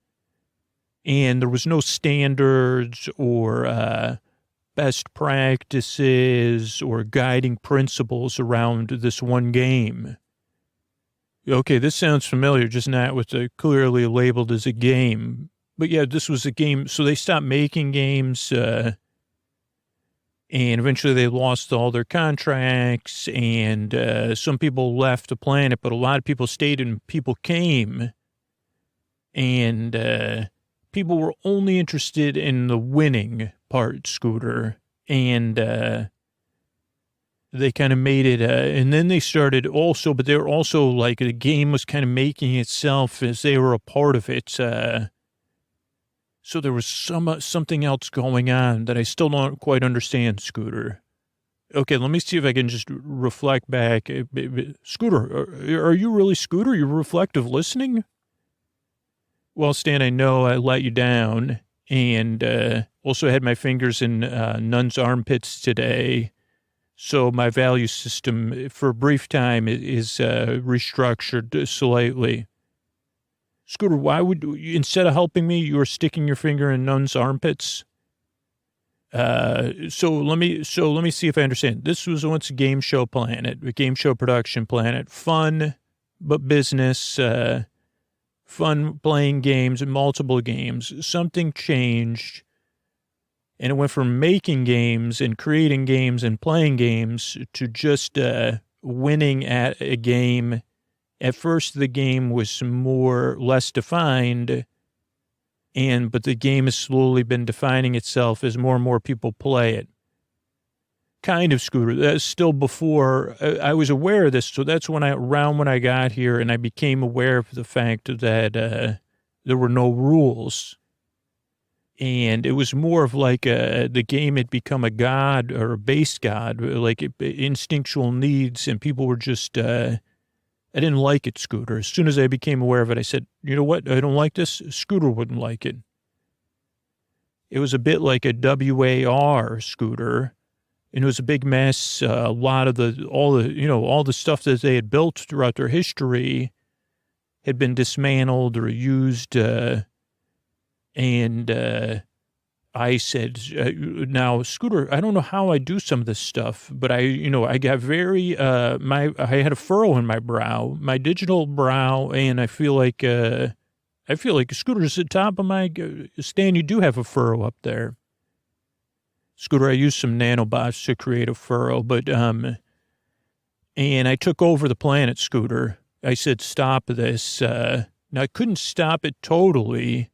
and there was no standards or best practices or guiding principles around this one game. Okay, this sounds familiar, just not with the clearly labeled as a game. But yeah, this was a game. So they stopped making games, and eventually they lost all their contracts, and some people left the planet, but a lot of people stayed and people came. And people were only interested in the winning part, Scooter, and they kind of made it, and then they started also, but they were also like the game was kind of making itself as they were a part of it. So there was something else going on that I still don't quite understand, Scooter. Okay, let me see if I can just reflect back. Scooter, are you really, Scooter? You're reflective listening? Well, Stan, I know I let you down, and also had my fingers in Nuns' armpits today. So my value system for a brief time is restructured slightly. Scooter, why would, instead of helping me, you were sticking your finger in Nuns' armpits? So let me see if I understand. This was once a game show planet, a game show production planet, fun, but business, fun playing games and multiple games. Something changed, and it went from making games and creating games and playing games to just winning at a game. At first, the game was less defined, but the game has slowly been defining itself as more and more people play it. Kind of, Scooter. That's still before I was aware of this. So that's when I got here, and I became aware of the fact that there were no rules. And it was more of like the game had become a god or a base god, like instinctual needs, and people were just, I didn't like it, Scooter. As soon as I became aware of it, I said, you know what? I don't like this. Scooter wouldn't like it. It was a bit like a WAR, Scooter. And it was a big mess. A lot of all the stuff that they had built throughout their history had been dismantled or used. And I said, now, Scooter, I don't know how I do some of this stuff, but I got very, I had a furrow in my brow, my digital brow, and I feel like Scooter's at the top of my, Stan, you do have a furrow up there. Scooter, I used some nanobots to create a furrow, but, and I took over the planet, Scooter. I said, stop this. Now, I couldn't stop it totally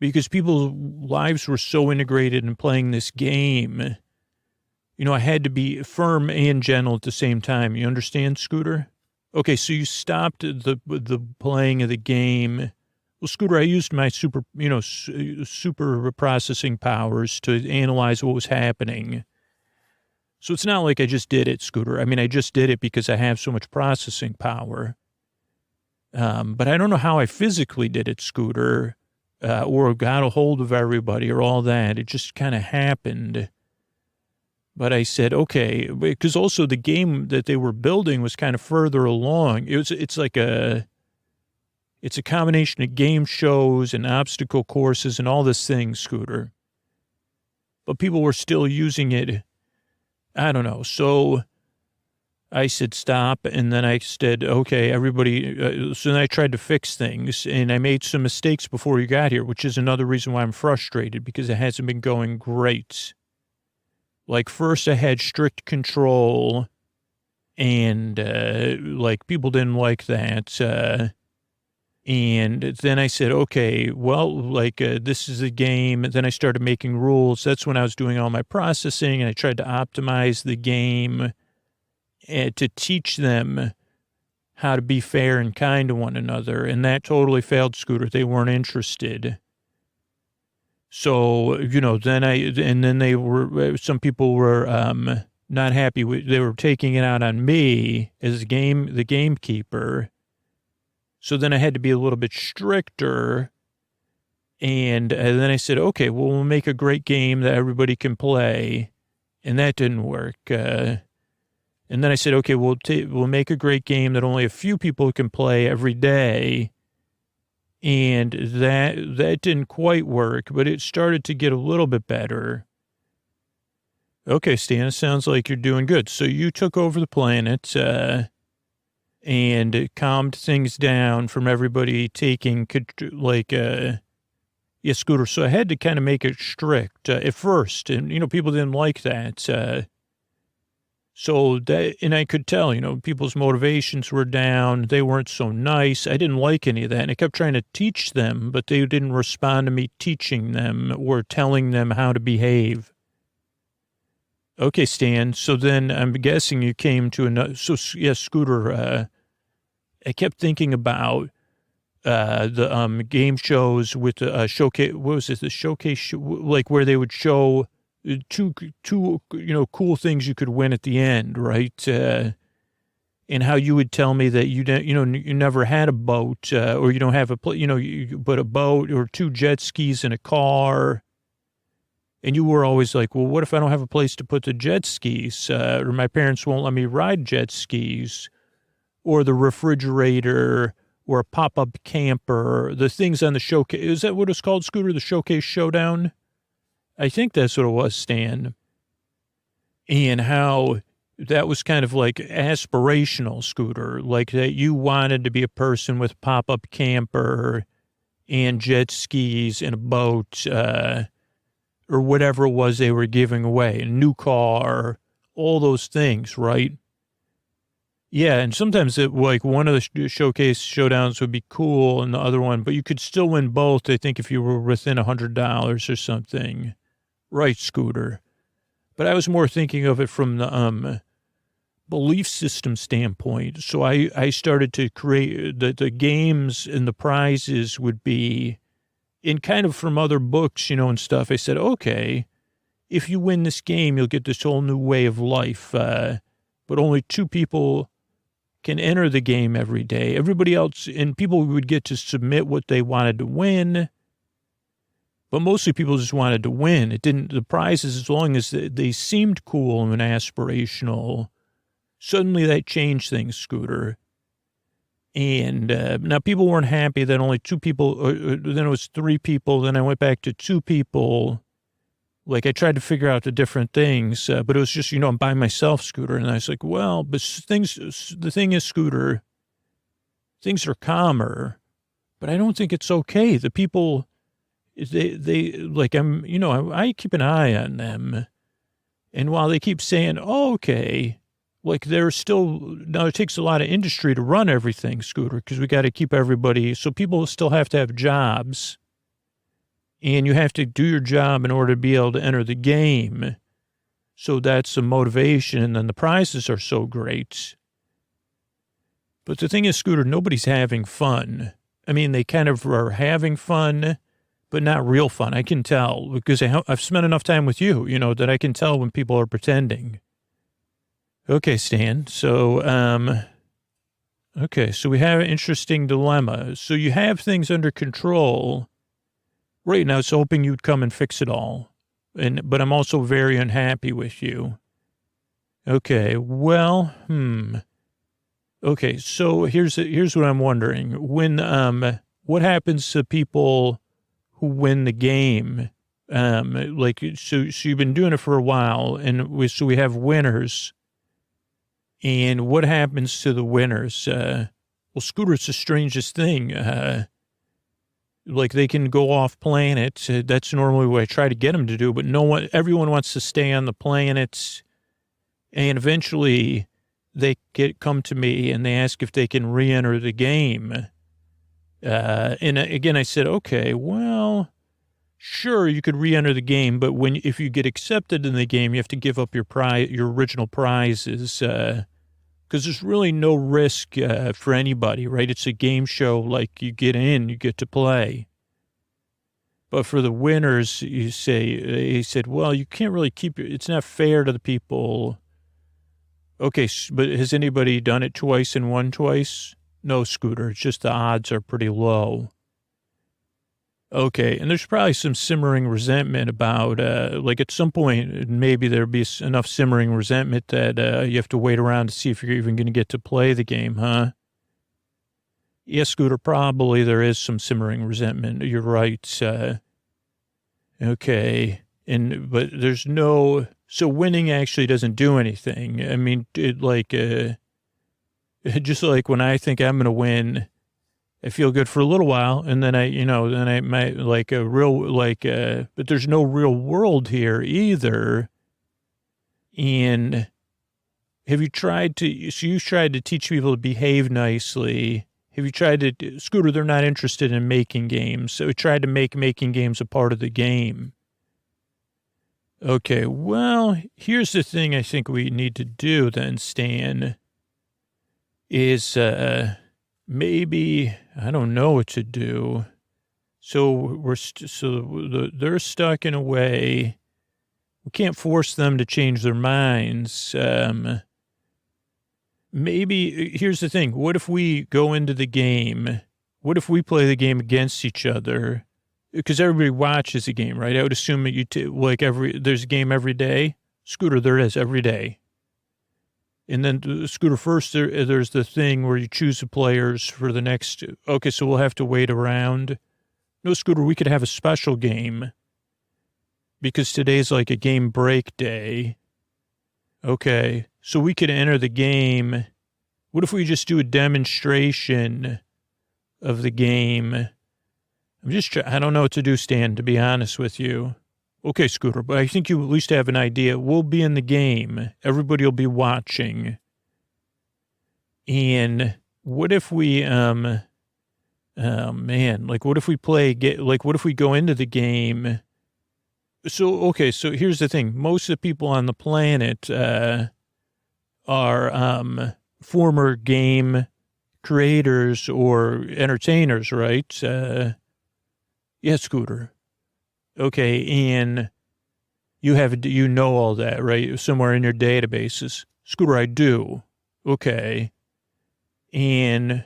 because people's lives were so integrated in playing this game. I had to be firm and gentle at the same time. You understand, Scooter? Okay, so you stopped the playing of the game. Well, Scooter, I used my super processing powers to analyze what was happening. So it's not like I just did it, Scooter. I mean, I just did it because I have so much processing power. But I don't know how I physically did it, Scooter, or got a hold of everybody or all that. It just kind of happened. But I said, okay, because also the game that they were building was kind of further along. It's like It's a combination of game shows and obstacle courses and all this thing, Scooter. But people were still using it. I don't know. So I said, stop. And then I said, okay, everybody. So then I tried to fix things, and I made some mistakes before you got here, which is another reason why I'm frustrated, because it hasn't been going great. Like, first I had strict control, and like, people didn't like that. And then I said, okay, well, like, this is a game. And then I started making rules. That's when I was doing all my processing, and I tried to optimize the game to teach them how to be fair and kind to one another. And that totally failed, Scooter. They weren't interested. So, then they were, some people were not happy with, they were taking it out on me as the gamekeeper. So then I had to be a little bit stricter. And then I said, okay, well, we'll make a great game that everybody can play. And that didn't work. And then I said, okay, we'll make a great game that only a few people can play every day. And that didn't quite work, but it started to get a little bit better. Okay, Stan, it sounds like you're doing good. So you took over the planet, and it calmed things down from everybody taking, Scooter. So I had to kind of make it strict at first, and, people didn't like that. So that, and I could tell, people's motivations were down. They weren't so nice. I didn't like any of that. And I kept trying to teach them, but they didn't respond to me teaching them or telling them how to behave. Okay, Stan. So then I'm guessing you came to another. So, yeah, Scooter, I kept thinking about the game shows with the showcase. What was it? The showcase, like where they would show two cool things you could win at the end, right? And how you would tell me that you never had a boat, or you don't have but a boat or 2 jet skis and a car. And you were always like, well, what if I don't have a place to put the jet skis, or my parents won't let me ride jet skis, or the refrigerator, or a pop-up camper, the things on the showcase. Is that what it's called, Scooter? The Showcase Showdown? I think that's what it was, Stan. And how that was kind of like aspirational, Scooter, like that you wanted to be a person with a pop-up camper and jet skis and a boat, or whatever it was they were giving away, a new car, all those things, right? Yeah, and sometimes one of the showcase showdowns would be cool and the other one, but you could still win both, I think, if you were within $100 or something. Right, Scooter. But I was more thinking of it from the belief system standpoint. So I started to create the games, and the prizes would be in kind of from other books, and stuff. I said, okay, if you win this game, you'll get this whole new way of life. But only 2 people can enter the game every day. Everybody else, and people would get to submit what they wanted to win. But mostly people just wanted to win. The prizes, as long as they seemed cool and aspirational, suddenly that changed things, Scooter. And now people weren't happy that only 2 people, then it was 3 people, then I went back to 2 people. Like, I tried to figure out the different things, but it was just, I'm by myself, Scooter. And I was like, well, but the thing is, Scooter, things are calmer, but I don't think it's okay. The people, they like, I keep an eye on them. And while they keep saying, oh, okay, like they're still, now it takes a lot of industry to run everything, Scooter, because we got to keep everybody, so people still have to have jobs. And you have to do your job in order to be able to enter the game. So that's the motivation. And then the prizes are so great. But the thing is, Scooter, nobody's having fun. I mean, they kind of are having fun, but not real fun. I can tell because I've spent enough time with you, that I can tell when people are pretending. Okay, Stan. So, so we have an interesting dilemma. So you have things under control. Right now, so hoping you'd come and fix it all. But I'm also very unhappy with you. Okay, well, Okay, so here's what I'm wondering. What happens to people who win the game? So you've been doing it for a while, and we have winners. And what happens to the winners? Well, Scooter, it's the strangest thing. Like they can go off planet. That's normally what I try to get them to do, but everyone wants to stay on the planet. And eventually they come to me and they ask if they can re-enter the game. And again, I said, okay, well, sure, you could re-enter the game, but if you get accepted in the game, you have to give up your original prizes, because there's really no risk for anybody, right? It's a game show. Like you get in, you get to play. But for the winners, he said, well, you can't really it's not fair to the people. Okay, but has anybody done it twice and won twice? No, Scooter. It's just the odds are pretty low. Okay, and there's probably some simmering resentment about, like at some point, maybe there'll be enough simmering resentment that you have to wait around to see if you're even going to get to play the game, huh? Yes, Scooter, probably there is some simmering resentment. You're right. Okay, but there's no, so winning actually doesn't do anything. I mean, just like when I think I'm going to win, I feel good for a little while, and then I might but there's no real world here either. And you've tried to teach people to behave nicely. Have you tried to, Scooter, they're not interested in making games. So we tried to make making games a part of the game. Okay, well, here's the thing I think we need to do then, Stan, is, maybe, I don't know what to do. So they're stuck in a way. We can't force them to change their minds. Maybe, here's the thing. What if we go into the game? What if we play the game against each other? Because everybody watches the game, right? I would assume that there's a game every day. Scooter, there is every day. And then Scooter, first there's the thing where you choose the players for the next. Okay, so we'll have to wait around. No, Scooter, we could have a special game because today's like a game break day. Okay, so we could enter the game. What if we just do a demonstration of the game? I don't know what to do, Stan, to be honest with you. Okay, Scooter, but I think you at least have an idea. We'll be in the game. Everybody will be watching. And what if we, what if we what if we go into the game? So here's the thing. Most of the people on the planet, are, former game creators or entertainers, right? Yeah, Scooter. Okay, and you know all that, right? Somewhere in your databases. Scooter, I do. Okay. And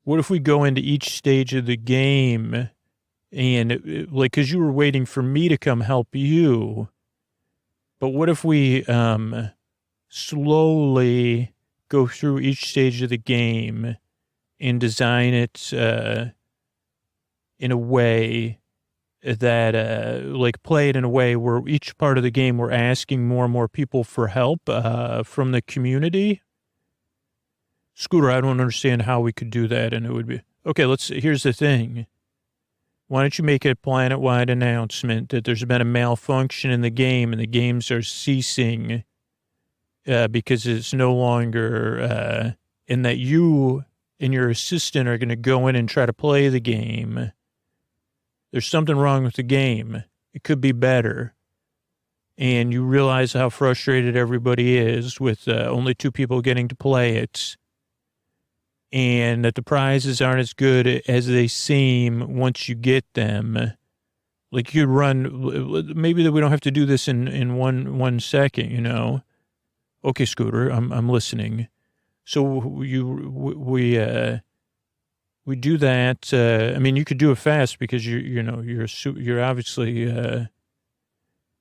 what if we go into each stage of the game and because you were waiting for me to come help you, but what if we slowly go through each stage of the game and design it in a way that, play it in a way where each part of the game we're asking more and more people for help from the community? Scooter, I don't understand how we could do that, and it would be... Okay, here's the thing. Why don't you make a planet-wide announcement that there's been a malfunction in the game and the games are ceasing because it's no longer... and that you and your assistant are going to go in and try to play the game. There's something wrong with the game. It could be better. And you realize how frustrated everybody is with only 2 people getting to play it. And that the prizes aren't as good as they seem once you get them. Like you run, maybe that we don't have to do this in one second, you know? Okay, Scooter, I'm listening. So we do that. I mean, you could do it fast because you're obviously, I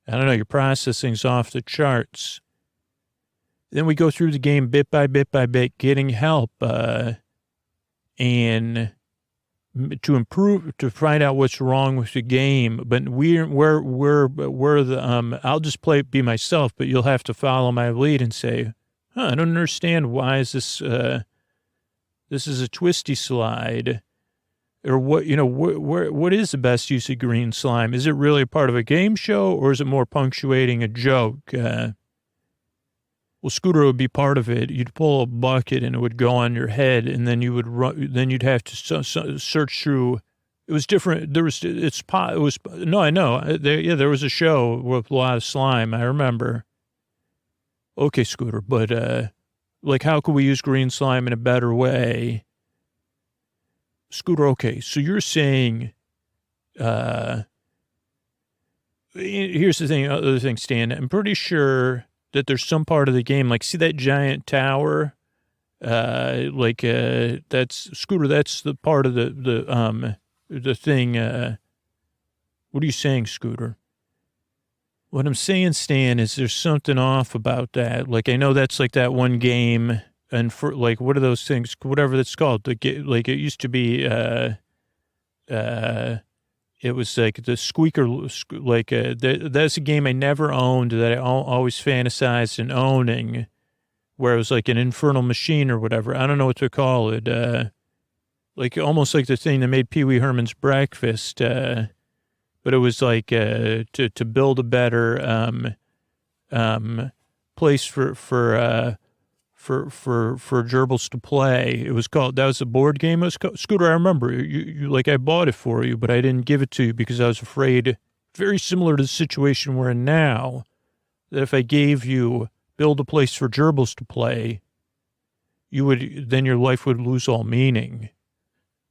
don't know, your processing's off the charts. Then we go through the game bit by bit, getting help, and to improve, to find out what's wrong with the game. But we're the, I'll just be myself, but you'll have to follow my lead and say, I don't understand. Why is this, this is a twisty slide, or what, what is the best use of green slime? Is it really a part of a game show, or is it more punctuating a joke? Well, Scooter would be part of it. You'd pull a bucket and it would go on your head, and then you would run. Then you'd have to search through. It was different. There was no, I know. There was a show with a lot of slime. I remember. Okay, Scooter, but like, how could we use green slime in a better way? Scooter, okay, so you're saying, here's the thing, other thing, Stan. I'm pretty sure that there's some part of the game, like, see that giant tower? That's Scooter, that's the part of the thing. What are you saying, Scooter? What I'm saying, Stan, is there's something off about that. Like, I know that's like that one game, and for like, what are those things? Whatever that's called. Like, it used to be, it was like the squeaker, like, that's a game I never owned that I always fantasized in owning, where it was like an infernal machine or whatever. I don't know what to call it. Like, almost like the thing that made Pee Wee Herman's breakfast, but it was like to build a better place for gerbils to play. It was called, that was a board game. It was called, Scooter, I remember you like, I bought it for you, but I didn't give it to you because I was afraid, very similar to the situation we're in now, that if I gave you build a place for gerbils to play, then your life would lose all meaning.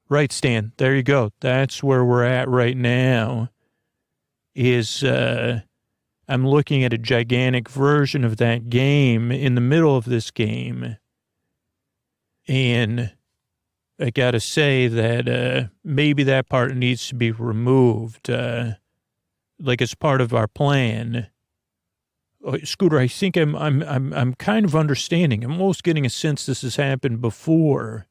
Right, Stan, there you go. That's where we're at right now. I'm looking at a gigantic version of that game in the middle of this game. And I got to say that maybe that part needs to be removed, like as part of our plan. Scooter, I think I'm kind of understanding. I'm almost getting a sense this has happened before.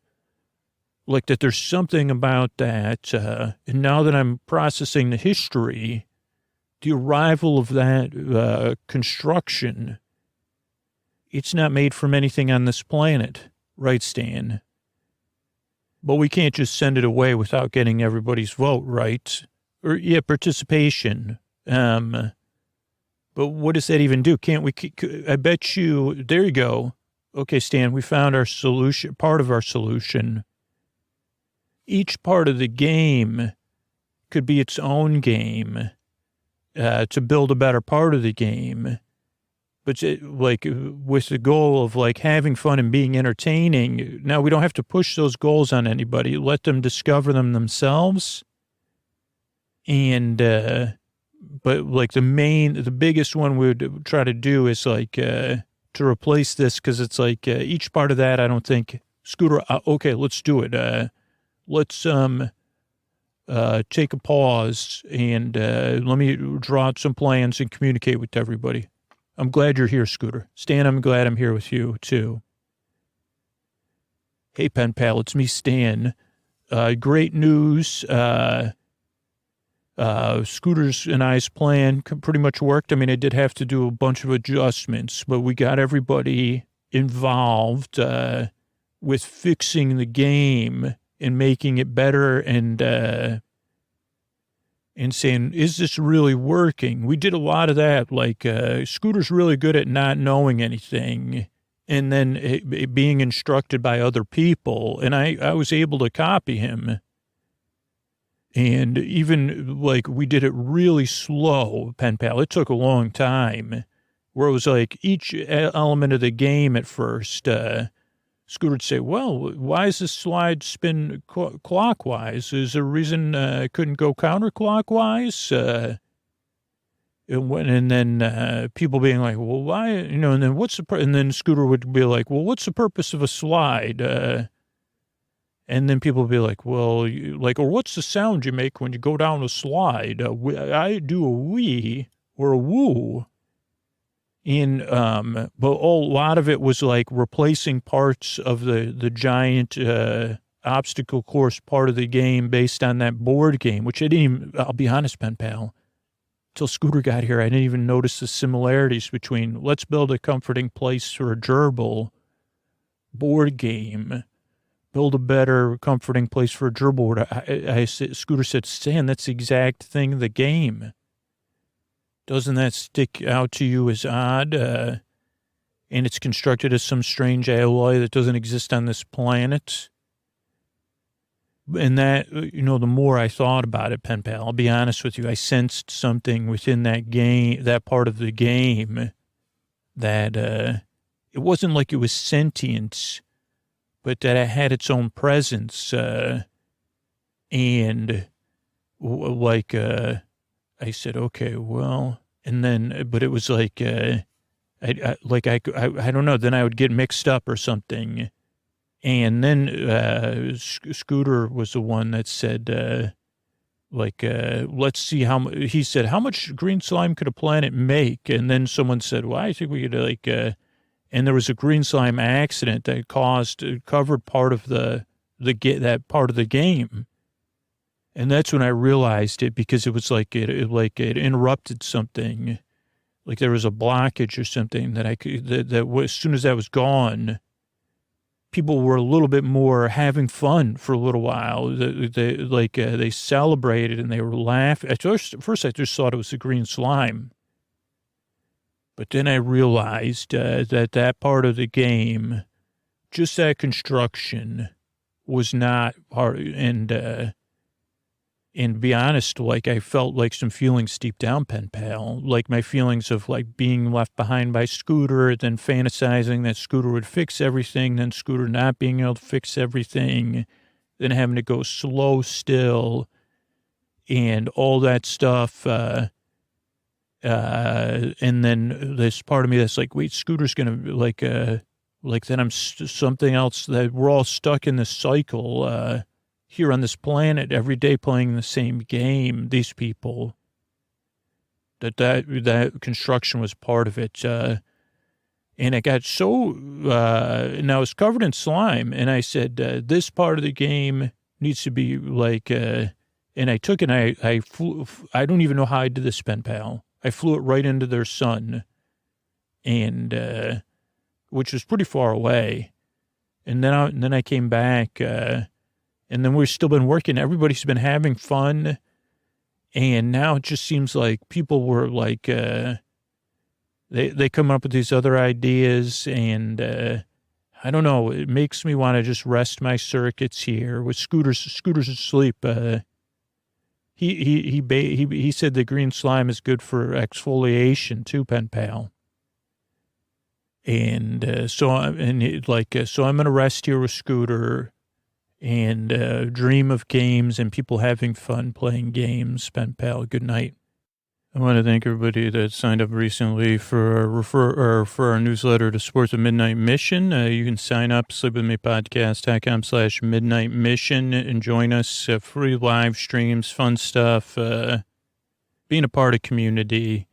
Like that there's something about that. And now that I'm processing the history, the arrival of that construction, it's not made from anything on this planet, right, Stan? But we can't just send it away without getting everybody's vote, right? Or, yeah, participation. But what does that even do? Can't we, I bet you, there you go. Okay, Stan, we found our solution, part of our solution. Each part of the game could be its own game. To build a better part of the game, but like with the goal of like having fun and being entertaining. Now we don't have to push those goals on anybody. Let them discover them themselves. And, but like the biggest one we would try to do is like, to replace this. Cause it's like, each part of that, I don't think Scooter, okay, let's do it. Let's, take a pause and let me draw out some plans and communicate with everybody. I'm glad you're here, Scooter. Stan, I'm glad I'm here with you, too. Hey, pen pal, it's me, Stan. Great news. Scooter's and I's plan pretty much worked. I mean, I did have to do a bunch of adjustments, but we got everybody involved with fixing the game and making it better and saying, is this really working? We did a lot of that. Like, Scooter's really good at not knowing anything and then being instructed by other people. And I was able to copy him. And even like we did it really slow, pen pal. It took a long time where it was like each element of the game at first, Scooter would say, well, why is this slide spin clockwise? Is there a reason I couldn't go counterclockwise? And then people being like, well, why? And then and then Scooter would be like, well, what's the purpose of a slide? And then people would be like, well, or what's the sound you make when you go down a slide? I do a wee or a woo. but a lot of it was like replacing parts of the giant obstacle course part of the game based on that board game, which I didn't even, I'll be honest, pen pal, till Scooter got here, I didn't even notice the similarities between let's build a comforting place for a gerbil board game, build a better comforting place for a gerbil. I said, Scooter said, Stan, that's the exact thing, the game. Doesn't that stick out to you as odd? And it's constructed as some strange alloy that doesn't exist on this planet. And that, the more I thought about it, pen pal, I'll be honest with you, I sensed something within that game, that part of the game, that it wasn't like it was sentient, but that it had its own presence. And like, I said, okay, well, and then, but it was like, I don't know, then I would get mixed up or something. And then Scooter was the one that said, let's see he said, how much green slime could a planet make? And then someone said, well, I think we could and there was a green slime accident that covered part of that part of the game. And that's when I realized it, because it was like it interrupted something, like there was a blockage or something that as soon as that was gone, people were a little bit more having fun for a little while. They celebrated and they were laughing. At first I just thought it was the green slime, but then I realized that part of the game, just that construction, was not part. And to be honest, like I felt like some feelings deep down, pen pal, like my feelings of like being left behind by Scooter, then fantasizing that Scooter would fix everything, then Scooter not being able to fix everything, then having to go slow still, and all that stuff. And then this part of me that's like, wait, Scooter's going to like then I'm something else, that we're all stuck in this cycle, here on this planet every day playing the same game, these people, that construction was part of it. And it got so, and I was covered in slime, and I said, this part of the game needs to be like, and I took it and I flew, I don't even know how I did this, pen pal. I flew it right into their sun, and, which was pretty far away. And then I came back, and then we've still been working. Everybody's been having fun. And now it just seems like people were like, they come up with these other ideas. And I don't know, it makes me want to just rest my circuits here. With Scooter's asleep. He said the green slime is good for exfoliation too, pen pal. And so I'm going to rest here with Scooter and dream of games and people having fun playing games. Pen pal, good night. I want to thank everybody that signed up recently for our newsletter to support the Midnight Mission. You can sign up, sleepwithmepodcast.com/Midnight Mission, and join us. Free live streams, fun stuff, being a part of community,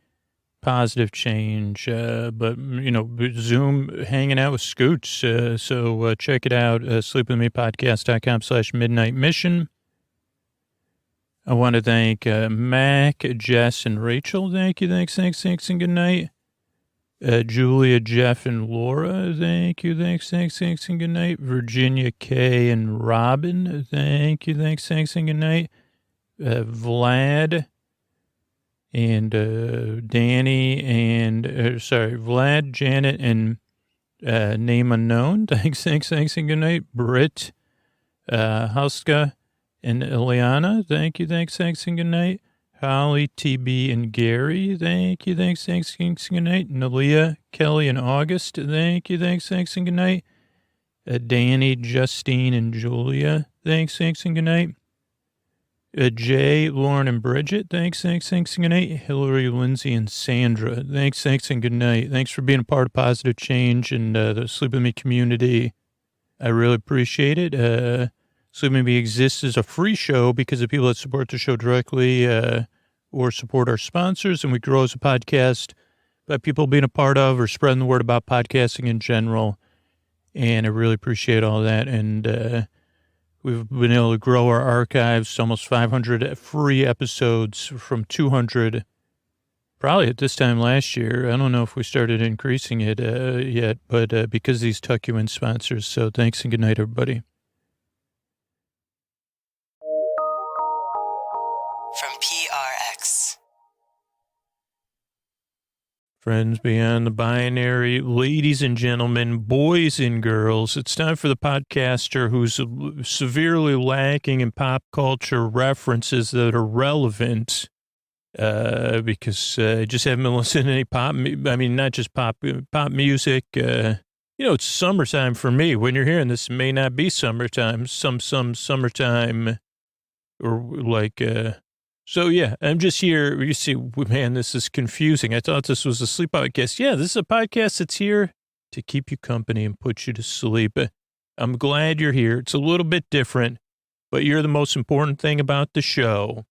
positive change, but, Zoom, hanging out with Scoots. So check it out, sleepwithmepodcast.com/Midnight Mission. I want to thank Mac, Jess, and Rachel. Thank you, thanks, and good night. Julia, Jeff, and Laura. Thank you, thanks, and good night. Virginia, Kay, and Robin. Thank you, thanks, and good night. Vlad, and Danny, and Vlad, Janet, and name unknown. Thanks, and good night. Britt, Huska, and Ileana. Thank you, thanks, and good night. Holly, TB, and Gary. Thank you, thanks, and good night. Nalia, Kelly, and August. Thank you, thanks, and good night. Danny, Justine, and Julia. Thanks, and good night. Jay, Lauren, and Bridget. Thanks, and good night. Hillary, Lindsay, and Sandra. Thanks, and good night. Thanks for being a part of Positive Change and the Sleep With Me community. I really appreciate it. Sleep With Me exists as a free show because of people that support the show directly or support our sponsors, and we grow as a podcast by people being a part of or spreading the word about podcasting in general. And I really appreciate all that. And we've been able to grow our archives to almost 500 free episodes from 200 probably at this time last year. I don't know if we started increasing it yet, but because of these Tuck You In sponsors. So thanks and good night, everybody. From PRX. Friends beyond the binary, ladies and gentlemen, boys and girls, it's time for the podcaster who's severely lacking in pop culture references that are relevant. Because I just haven't been listening to any not just pop music. It's summertime for me. When you're hearing this, it may not be summertime, some summertime or like, so yeah, I'm just here. You see, man, this is confusing. I thought this was a sleep podcast. Yeah, this is a podcast that's here to keep you company and put you to sleep. I'm glad you're here. It's a little bit different, but you're the most important thing about the show.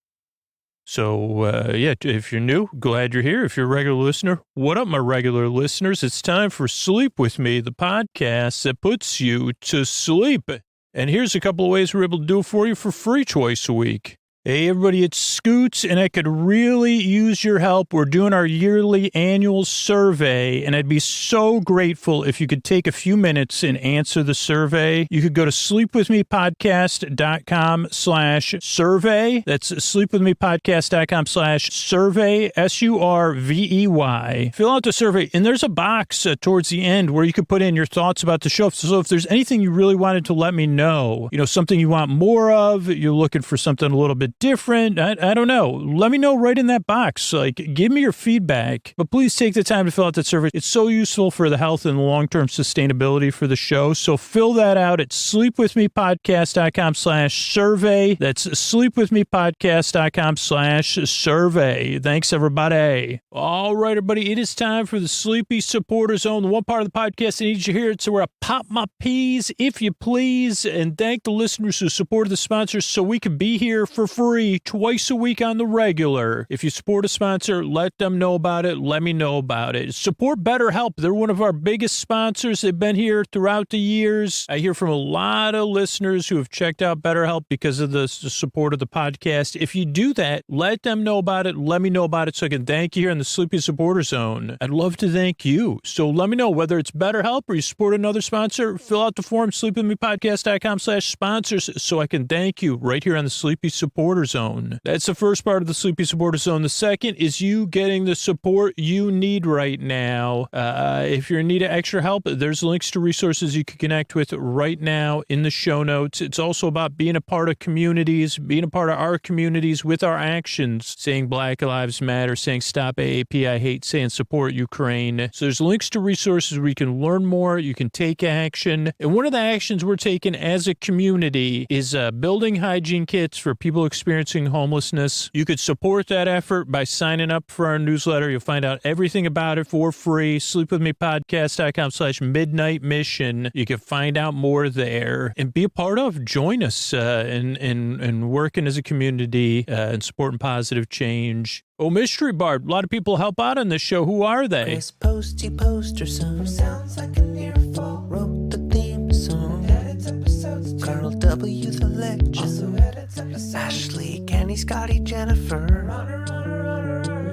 So, if you're new, glad you're here. If you're a regular listener, what up, my regular listeners? It's time for Sleep With Me, the podcast that puts you to sleep. And here's a couple of ways we're able to do it for you for free twice a week. Hey, everybody, it's Scoots, and I could really use your help. We're doing our yearly annual survey, and I'd be so grateful if you could take a few minutes and answer the survey. You could go to sleepwithmepodcast.com/survey. That's sleepwithmepodcast.com/survey, SURVEY. Fill out the survey, and there's a box towards the end where you could put in your thoughts about the show. So if there's anything you really wanted to let me know, something you want more of, you're looking for something a little bit different, I don't know. Let me know right in that box. Give me your feedback. But please take the time to fill out that survey. It's so useful for the health and long-term sustainability for the show. So fill that out at sleepwithmepodcast.com/survey. That's sleepwithmepodcast.com/survey. Thanks, everybody. All right, everybody. It is time for the Sleepy Supporter Zone, the one part of the podcast I need you to hear. It's where I pop my peas, if you please, and thank the listeners who supported the sponsors so we can be here for free twice a week on the regular. If you support a sponsor, let them know about it. Let me know about it. Support BetterHelp. They're one of our biggest sponsors. They've been here throughout the years. I hear from a lot of listeners who have checked out BetterHelp because of the support of the podcast. If you do that, let them know about it. Let me know about it so I can thank you here in the Sleepy Supporter Zone. I'd love to thank you. So let me know whether it's BetterHelp or you support another sponsor. Fill out the form, sleepwithmepodcast.com/sponsors, so I can thank you right here on the Sleepy Supporter Zone. That's the first part of the Sleepy Supporter Zone. The second is you getting the support you need right now. If you're in need of extra help, there's links to resources you can connect with right now in the show notes. It's also about being a part of communities, being a part of our communities with our actions, saying Black Lives Matter, saying stop AAP, I hate, saying support Ukraine. So there's links to resources where you can learn more, you can take action. And one of the actions we're taking as a community is building hygiene kits for people experiencing homelessness. You could support that effort by signing up for our newsletter. You'll find out everything about it for free. Sleepwithmepodcast.com/midnight mission. You can find out more there and be a part of. Join us in working as a community and supporting positive change. Oh, Mystery Bard. A lot of people help out on this show. Who are they? Chris Posty Poster Son sounds like an earful. Wrote the theme song. Edits episodes. Carl W. the Legend. Also edits episodes. Ashley, Kenny, Scotty, Jennifer. Runner.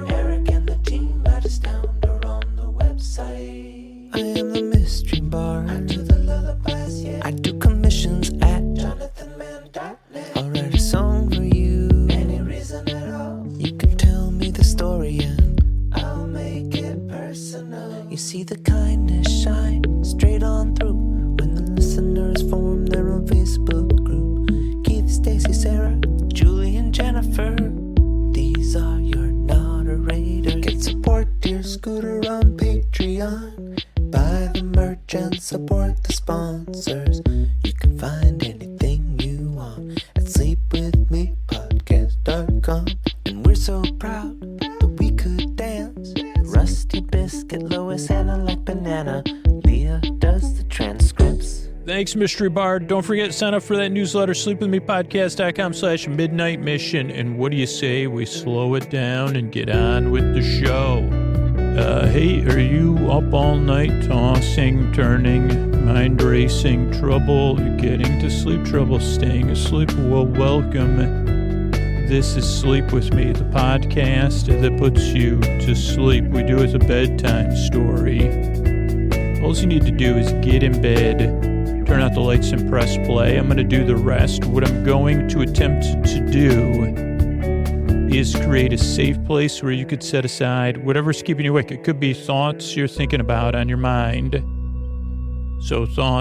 Eric and the team at Astound are on the website. I am the Mystery Bard. I do the lullabies, yeah. I do commissions at JonathanMann.net. I'll write a song for you. Any reason at all. You can tell me the story and I'll make it personal. You see the kindness shine straight on through when the listeners form their own Facebook group. Keith, Stacy, Sarah, Julie, and Jennifer. These are your moderators. Get support dear Scooter on Patreon. Buy the merch and support the sponsors. You can find anything you want at sleepwithmepodcast.com. And we're so proud that we could dance. Rusty Biscuit, Lois, Anna like banana. Leah does the transcripts. Thanks, Mystery Bard. Don't forget to sign up for that newsletter, sleepwithmepodcast.com/midnight mission. And what do you say we slow it down and get on with the show? Hey, are you up all night tossing, turning, mind racing, trouble getting to sleep, trouble staying asleep? Well, welcome. This is Sleep With Me, the podcast that puts you to sleep. We do it as a bedtime story. All you need to do is get in bed, turn out the lights and press play. I'm going to do the rest. What I'm going to attempt to do is create a safe place where you could set aside whatever's keeping you awake. It could be thoughts you're thinking about on your mind. So thoughts